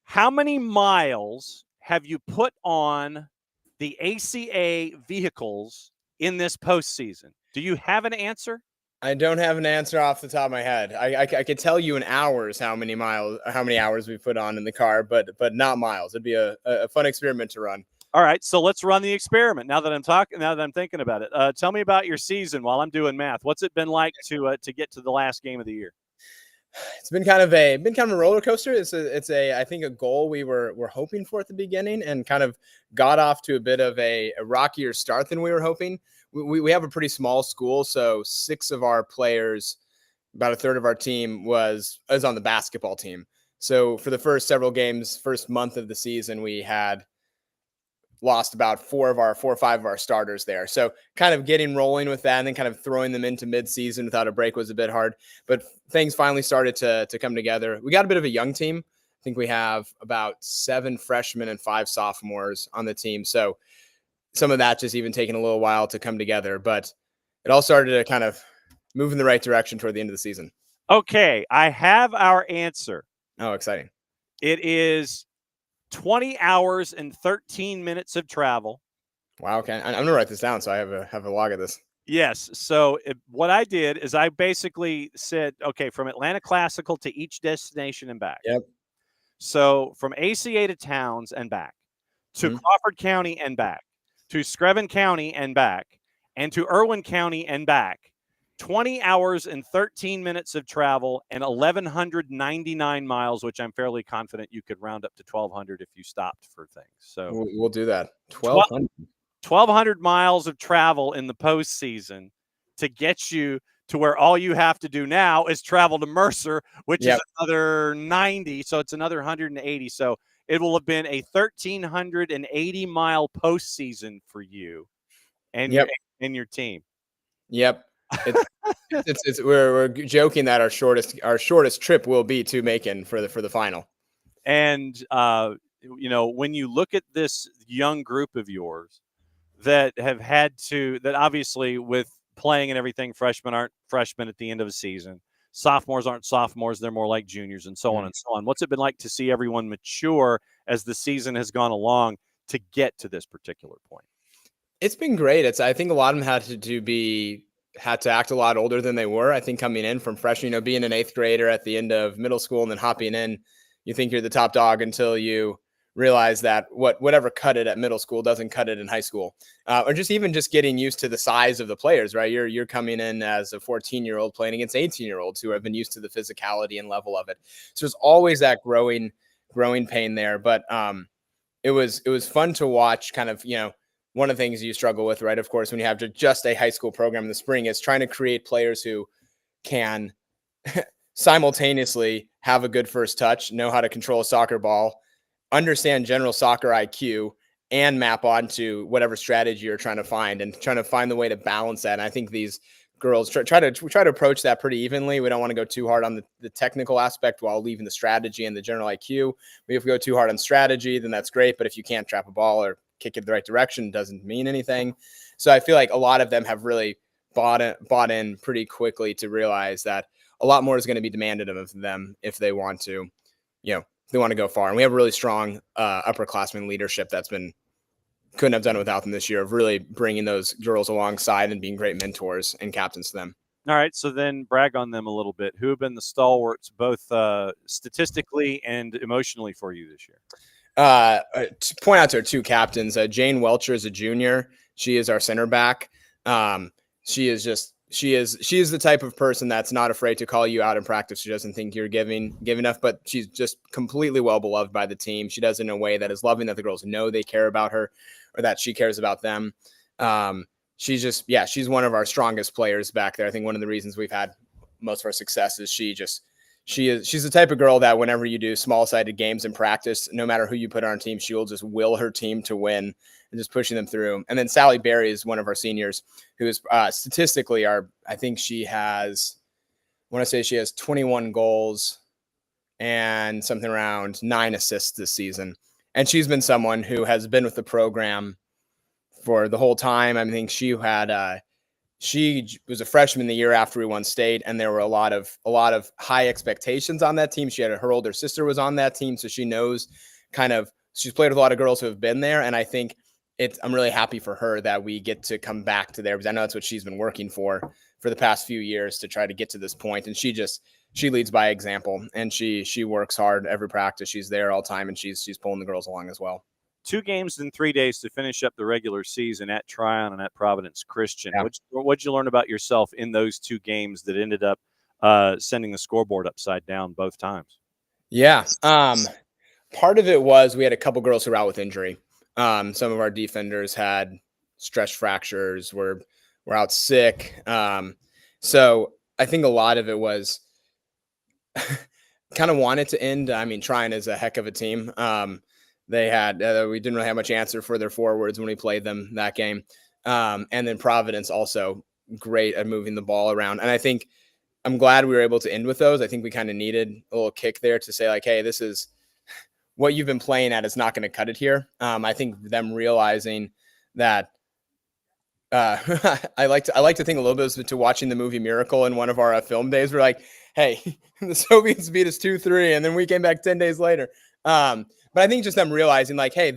How many miles have you put on the ACA vehicles in this postseason? Do you have an answer? I don't have an answer off the top of my head. I could tell you in hours how many hours we put on in the car, but not miles. It'd be a fun experiment to run. All right, so let's run the experiment. Now that I'm thinking about it, tell me about your season while I'm doing math. What's it been like to get to the last game of the year? It's been kind of a roller coaster. It's I think a goal we were hoping for at the beginning, and kind of got off to a bit of a rockier start than we were hoping. We have a pretty small school, so 6 of our players, about a third of our team was on the basketball team. So for the first several games, first month of the season, we had lost about 4 or 5 of our starters there. So kind of getting rolling with that, and then kind of throwing them into mid-season without a break was a bit hard. But things finally started to come together. We got a bit of a young team. I think we have about 7 freshmen and 5 sophomores on the team. So some of that just even taking a little while to come together. But it all started to kind of move in the right direction toward the end of the season. Okay, I have our answer. Oh, exciting. It is 20 hours and 13 minutes of travel. Wow. Okay. I'm going to write this down so I have a log of this. Yes. So what I did is I basically said, okay, from Atlanta Classical to each destination and back. Yep. So from ACA to Towns and back, to Crawford County and back, to Screven County and back, and to Irwin County and back. 20 hours and 13 minutes of travel and 1,199 miles, which I'm fairly confident you could round up to 1,200 if you stopped for things. So we'll do that. 1,200 miles of travel in the postseason to get you to where all you have to do now is travel to Mercer, which is another 90. So it's another 180. So it will have been a 1,380 mile postseason for you and your team. Yep. We're joking that our shortest trip will be to Macon for the final. And when you look at this young group of yours that have had to, that obviously with playing and everything, freshmen aren't freshmen at the end of a season, sophomores aren't sophomores, they're more like juniors, and so on and so on. What's it been like to see everyone mature as the season has gone along to get to this particular point? It's been great. I think a lot of them had to act a lot older than they were. I think coming in from freshman, being an 8th grader at the end of middle school and then hopping in, you think you're the top dog until you realize that whatever cut it at middle school doesn't cut it in high school, or just getting used to the size of the players, right? You're coming in as a 14-year-old playing against 18-year-olds who have been used to the physicality and level of it. So there's always that growing pain there. But it was fun to watch. Kind of, one of the things you struggle with, right? Of course, when you have just a high school program in the spring, is trying to create players who can simultaneously have a good first touch, know how to control a soccer ball, understand general soccer IQ and map onto whatever strategy you're trying to find, and trying to find the way to balance that. And I think these girls try to approach that pretty evenly. We don't want to go too hard on the technical aspect while leaving the strategy and the general IQ. If we go too hard on strategy, then that's great. But if you can't trap a ball or kick it the right direction, it doesn't mean anything. So I feel like a lot of them have really bought in pretty quickly to realize that a lot more is going to be demanded of them if they want to, they want to go far. And we have a really strong upperclassmen leadership couldn't have done it without them this year, of really bringing those girls alongside and being great mentors and captains to them. All right, so then brag on them a little bit. Who have been the stalwarts, both statistically and emotionally, for you this year? To point out to our two captains, Jane Welcher is a junior. She is our center back. She is the type of person that's not afraid to call you out in practice. She doesn't think you're giving enough, but she's just completely well beloved by the team. She does it in a way that is loving, that the girls know they care about her, or that she cares about them. She's one of our strongest players back there. I think one of the reasons we've had most of our success is she's the type of girl that whenever you do small-sided games in practice, no matter who you put on our team, she will just will her team to win and just pushing them through. And then Sally Berry is one of our seniors who is statistically I think she has 21 goals and something around 9 assists this season. And she's been someone who has been with the program for the whole time. I think she was a freshman the year after we won state, and there were a lot of high expectations on that team. Her older sister was on that team, so she knows she's played with a lot of girls who have been there. And I think I'm really happy for her that we get to come back to there, because I know that's what she's been working for the past few years, to try to get to this point. And she leads by example, and she works hard every practice. She's there all the time, and she's pulling the girls along as well. 2 games in 3 days to finish up the regular season at Tryon and at Providence Christian. Yeah. What'd you learn about yourself in those 2 games that ended up sending the scoreboard upside down both times? Yeah. Part of it was we had a couple girls who were out with injury. Some of our defenders had stress fractures, were out sick. So I think a lot of it was kind of wanted to end. I mean, Tryon is a heck of a team. They had we didn't really have much answer for their forwards when we played them that game. And then Providence also great at moving the ball around. And I think I'm glad we were able to end with those. I think we kind of needed a little kick there to say, like, hey, this is what you've been playing at is not going to cut it here. I think them realizing that I like to think a little bit to watching the movie Miracle in one of our film days. We're like, hey, the Soviets beat us 2-3, and then we came back 10 days later. But I think just them realizing, like, hey,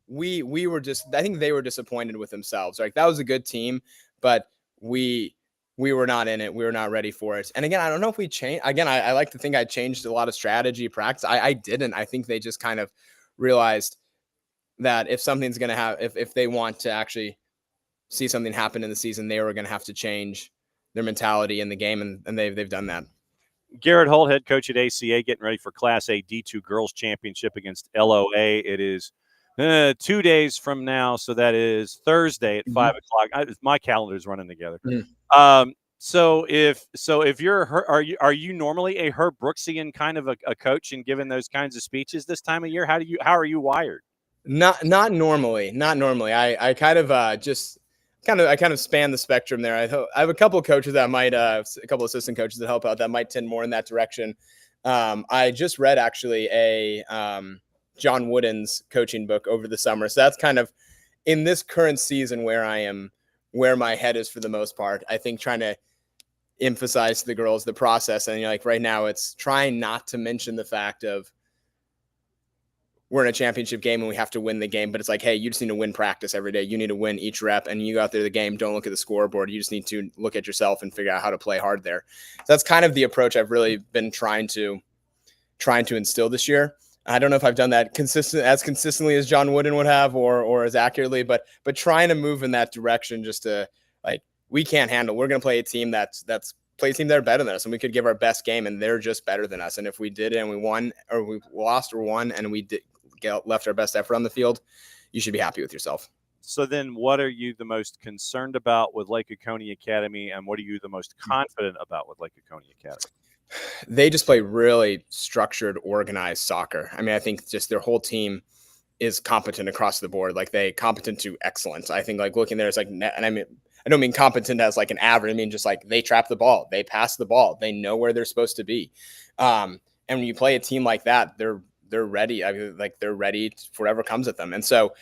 we were just, I think they were disappointed with themselves. Like, that was a good team, but we were not in it. We were not ready for it. And again, I don't know if we changed. Again, I like to think I changed a lot of strategy practice. I didn't. I think they just kind of realized that if something's going to happen, if they want to actually see something happen in the season, they were going to have to change their mentality in the game, and they've done that. Garrett Holt, head coach at ACA, getting ready for Class A D2 Girls Championship against LOA. It is 2 days from now, so that is Thursday at 5 o'clock. My calendar's running together. So if you're her, are you normally a Herb Brooksian kind of a coach and giving those kinds of speeches this time of year? How are you wired? Not normally. I kind of span the spectrum there. I have a couple of coaches that might, a couple of assistant coaches that help out that might tend more in that direction. I just read actually a John Wooden's coaching book over the summer. So that's kind of in this current season where my head is for the most part. I think trying to emphasize to the girls the process. And like right now it's trying not to mention the fact of we're in a championship game and we have to win the game, but it's like, hey, you just need to win practice every day. You need to win each rep, and you go out there the game. Don't look at the scoreboard. You just need to look at yourself and figure out how to play hard there. So that's kind of the approach I've really been trying to instill this year. I don't know if I've done that as consistently as John Wooden would have, or as accurately, but trying to move in that direction, just to like, we can't handle. We're going to play a team that's play a team that are better than us, and we could give our best game, and they're just better than us. And if we did it and we won, or we lost or won, and we left our best effort on the field, you should be happy with yourself. So then what are you the most concerned about with Lake Oconee Academy, and what are you the most confident about with Lake Oconee Academy? They just play really structured, organized soccer. I mean, I think just their whole team is competent across the board. Like they competent to excellence. I think like looking there, it's like, and I mean, I don't mean competent as like an average. I mean, just like they trap the ball, they pass the ball, they know where they're supposed to be. And when you play a team like that, they're ready. I mean, like they're ready for whatever comes at them. And so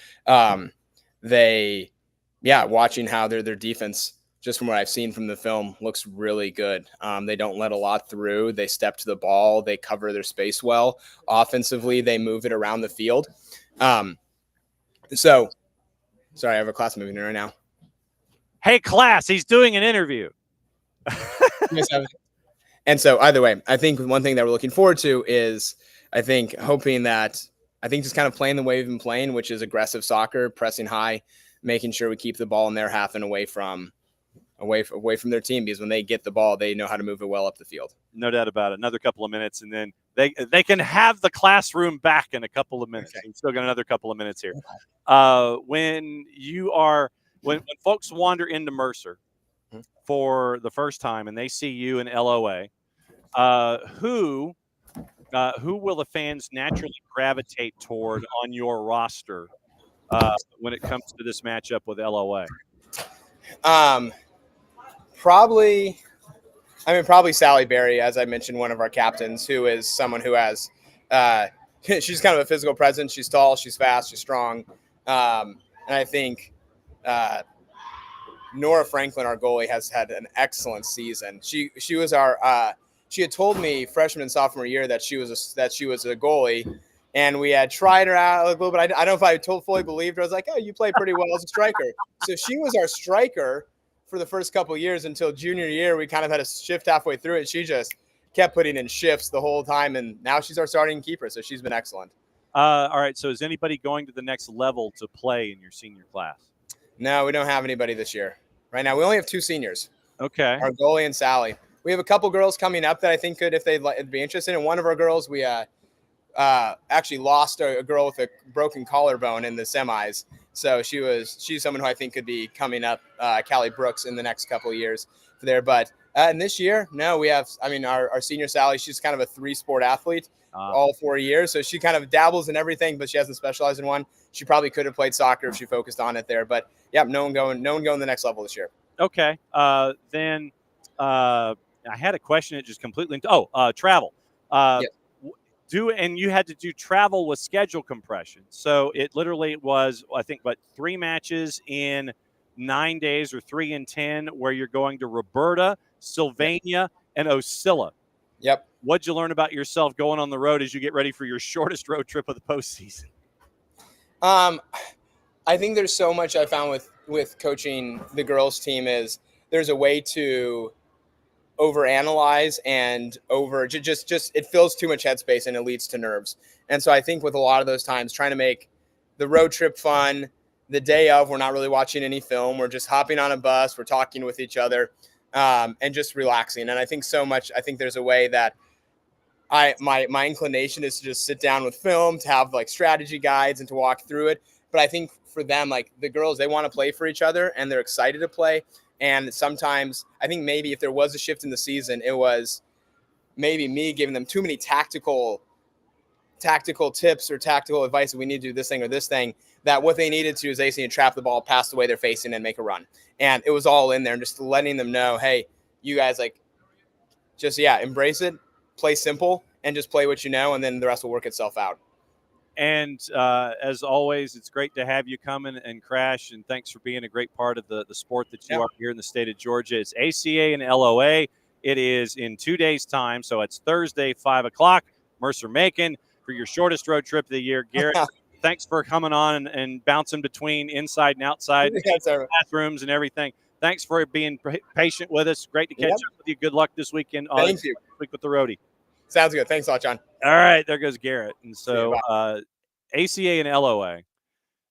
watching how their defense, just from what I've seen from the film, looks really good. They don't let a lot through. They step to the ball. They cover their space well. Offensively, they move it around the field. So, sorry, I have a class moving in right now. Hey, class, he's doing an interview. And so either way, I think one thing that we're looking forward to is hoping that just kind of playing the way we've been playing, which is aggressive soccer, pressing high, making sure we keep the ball in their half and away from their team, because when they get the ball, they know how to move it well up the field. No doubt about it. Another couple of minutes, and then they can have the classroom back in a couple of minutes. Okay. We've still got another couple of minutes here. When folks wander into Mercer for the first time and they see you in LOA, who will the fans naturally gravitate toward on your roster when it comes to this matchup with LOA? Probably Sally Berry, as I mentioned, one of our captains, who is someone who has she's kind of a physical presence. She's tall, she's fast, she's strong. And I think Nora Franklin, our goalie, has had an excellent season. She was our she had told me freshman and sophomore year that she was a goalie, and we had tried her out a little bit. I don't know if I fully believed her. I was like, oh, you play pretty well as a striker. So she was our striker for the first couple of years until junior year. We kind of had a shift halfway through it. She just kept putting in shifts the whole time, and now she's our starting keeper. So she's been excellent. All right. So is anybody going to the next level to play in your senior class? No, we don't have anybody this year. Right now, we only have 2 seniors. Okay. Our goalie and Sally. We have a couple girls coming up that I think could, if they'd be interested. And one of our girls, we actually lost a girl with a broken collarbone in the semis. So she's someone who I think could be coming up, Callie Brooks, in the next couple of years there. But and this year, no, we have, our senior Sally, she's kind of a 3-sport athlete all 4 years. So she kind of dabbles in everything, but she hasn't specialized in one. She probably could have played soccer if she focused on it there. But yeah, no one going the next level this year. Okay. Then I had a question that just completely travel. And you had to do travel with schedule compression. So it literally was, I think, 3 matches in 9 days or 3 in 10, where you're going to Roberta, Sylvania, and Osceola. Yep. What'd you learn about yourself going on the road as you get ready for your shortest road trip of the postseason? I think there's so much I found with coaching the girls team is there's a way to overanalyze and just it fills too much headspace and it leads to nerves. And so I think with a lot of those times, trying to make the road trip fun, the day of, we're not really watching any film. We're just hopping on a bus. We're talking with each other and just relaxing. And I think there's a way that my inclination is to just sit down with film, to have like strategy guides and to walk through it. But I think for them, like the girls, they want to play for each other and they're excited to play. And sometimes I think maybe if there was a shift in the season, it was maybe me giving them too many tactical tips or tactical advice that we need to do this thing or this thing, that what they needed to is they need to trap the ball past the way they're facing and make a run. And it was all in there, and just letting them know, hey, you guys embrace it, play simple, and just play what you know, and then the rest will work itself out. And as always, it's great to have you come in and Crash, and thanks for being a great part of the sport that you are here in the state of Georgia. It's ACA and LOA. It is in 2 days' time, so it's Thursday, 5 o'clock, Mercer-Macon, for your shortest road trip of the year. Garrett, thanks for coming on and bouncing between inside and outside bathrooms and everything. Thanks for being patient with us. Great to catch up with you. Good luck this weekend. Thank you. Week with the roadie. Sounds good. Thanks a lot, John. All right, there goes Garrett. And so ACA and LOA,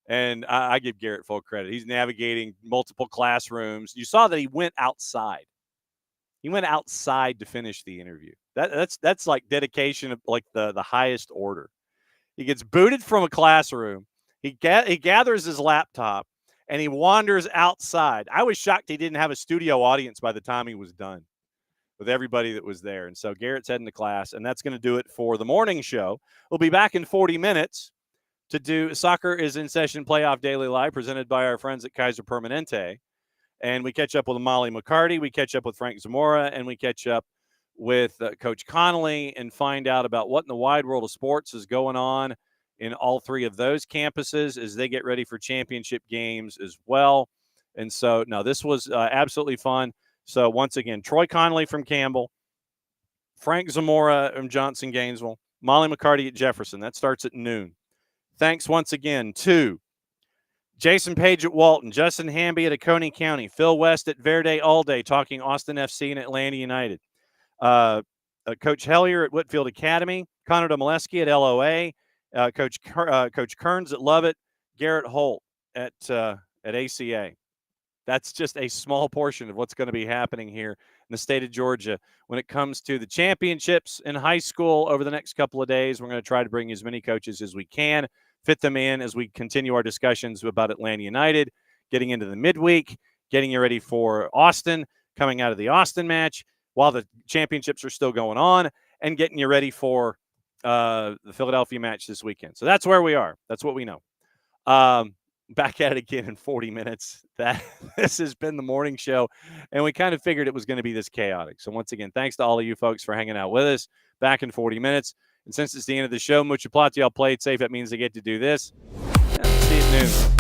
and I give Garrett full credit. He's navigating multiple classrooms. You saw that he went outside. He went outside to finish the interview. That's like dedication of like the highest order. He gets booted from a classroom. He gathers his laptop and he wanders outside. I was shocked he didn't have a studio audience by the time he was done. with everybody that was there. And so Garrett's heading to class, and that's going to do it for the morning show. We'll be back in 40 minutes to do Soccer is in Session Playoff Daily Live, presented by our friends at Kaiser Permanente. And we catch up with Molly McCarty, we catch up with Frank Zamora, and we catch up with Coach Connolly and find out about what in the wide world of sports is going on in all three of those campuses as they get ready for championship games as well. And so, no, this was absolutely fun. So once again, Troy Connolly from Campbell, Frank Zamora from Johnson Gainesville, Molly McCarty at Jefferson. That starts at noon. Thanks once again to Jason Page at Walton, Justin Hamby at Oconee County, Phil West at Verde All Day, talking Austin FC and Atlanta United. Coach Hellier at Whitfield Academy, Connor Domaleski at LOA, Coach Kearns at Lovett, Garrett Holt at ACA. That's just a small portion of what's going to be happening here in the state of Georgia when it comes to the championships in high school over the next couple of days. We're going to try to bring as many coaches as we can, fit them in as we continue our discussions about Atlanta United, getting into the midweek, getting you ready for Austin, coming out of the Austin match while the championships are still going on, and getting you ready for the Philadelphia match this weekend. So that's where we are. That's what we know. Back at it again in 40 minutes. This has been the morning show, and we kind of figured it was going to be this chaotic. So once again, thanks to all of you folks for hanging out with us. Back in 40 minutes. And since it's the end of the show, mucho plati, I'll play it safe. That means I get to do this. See you at noon.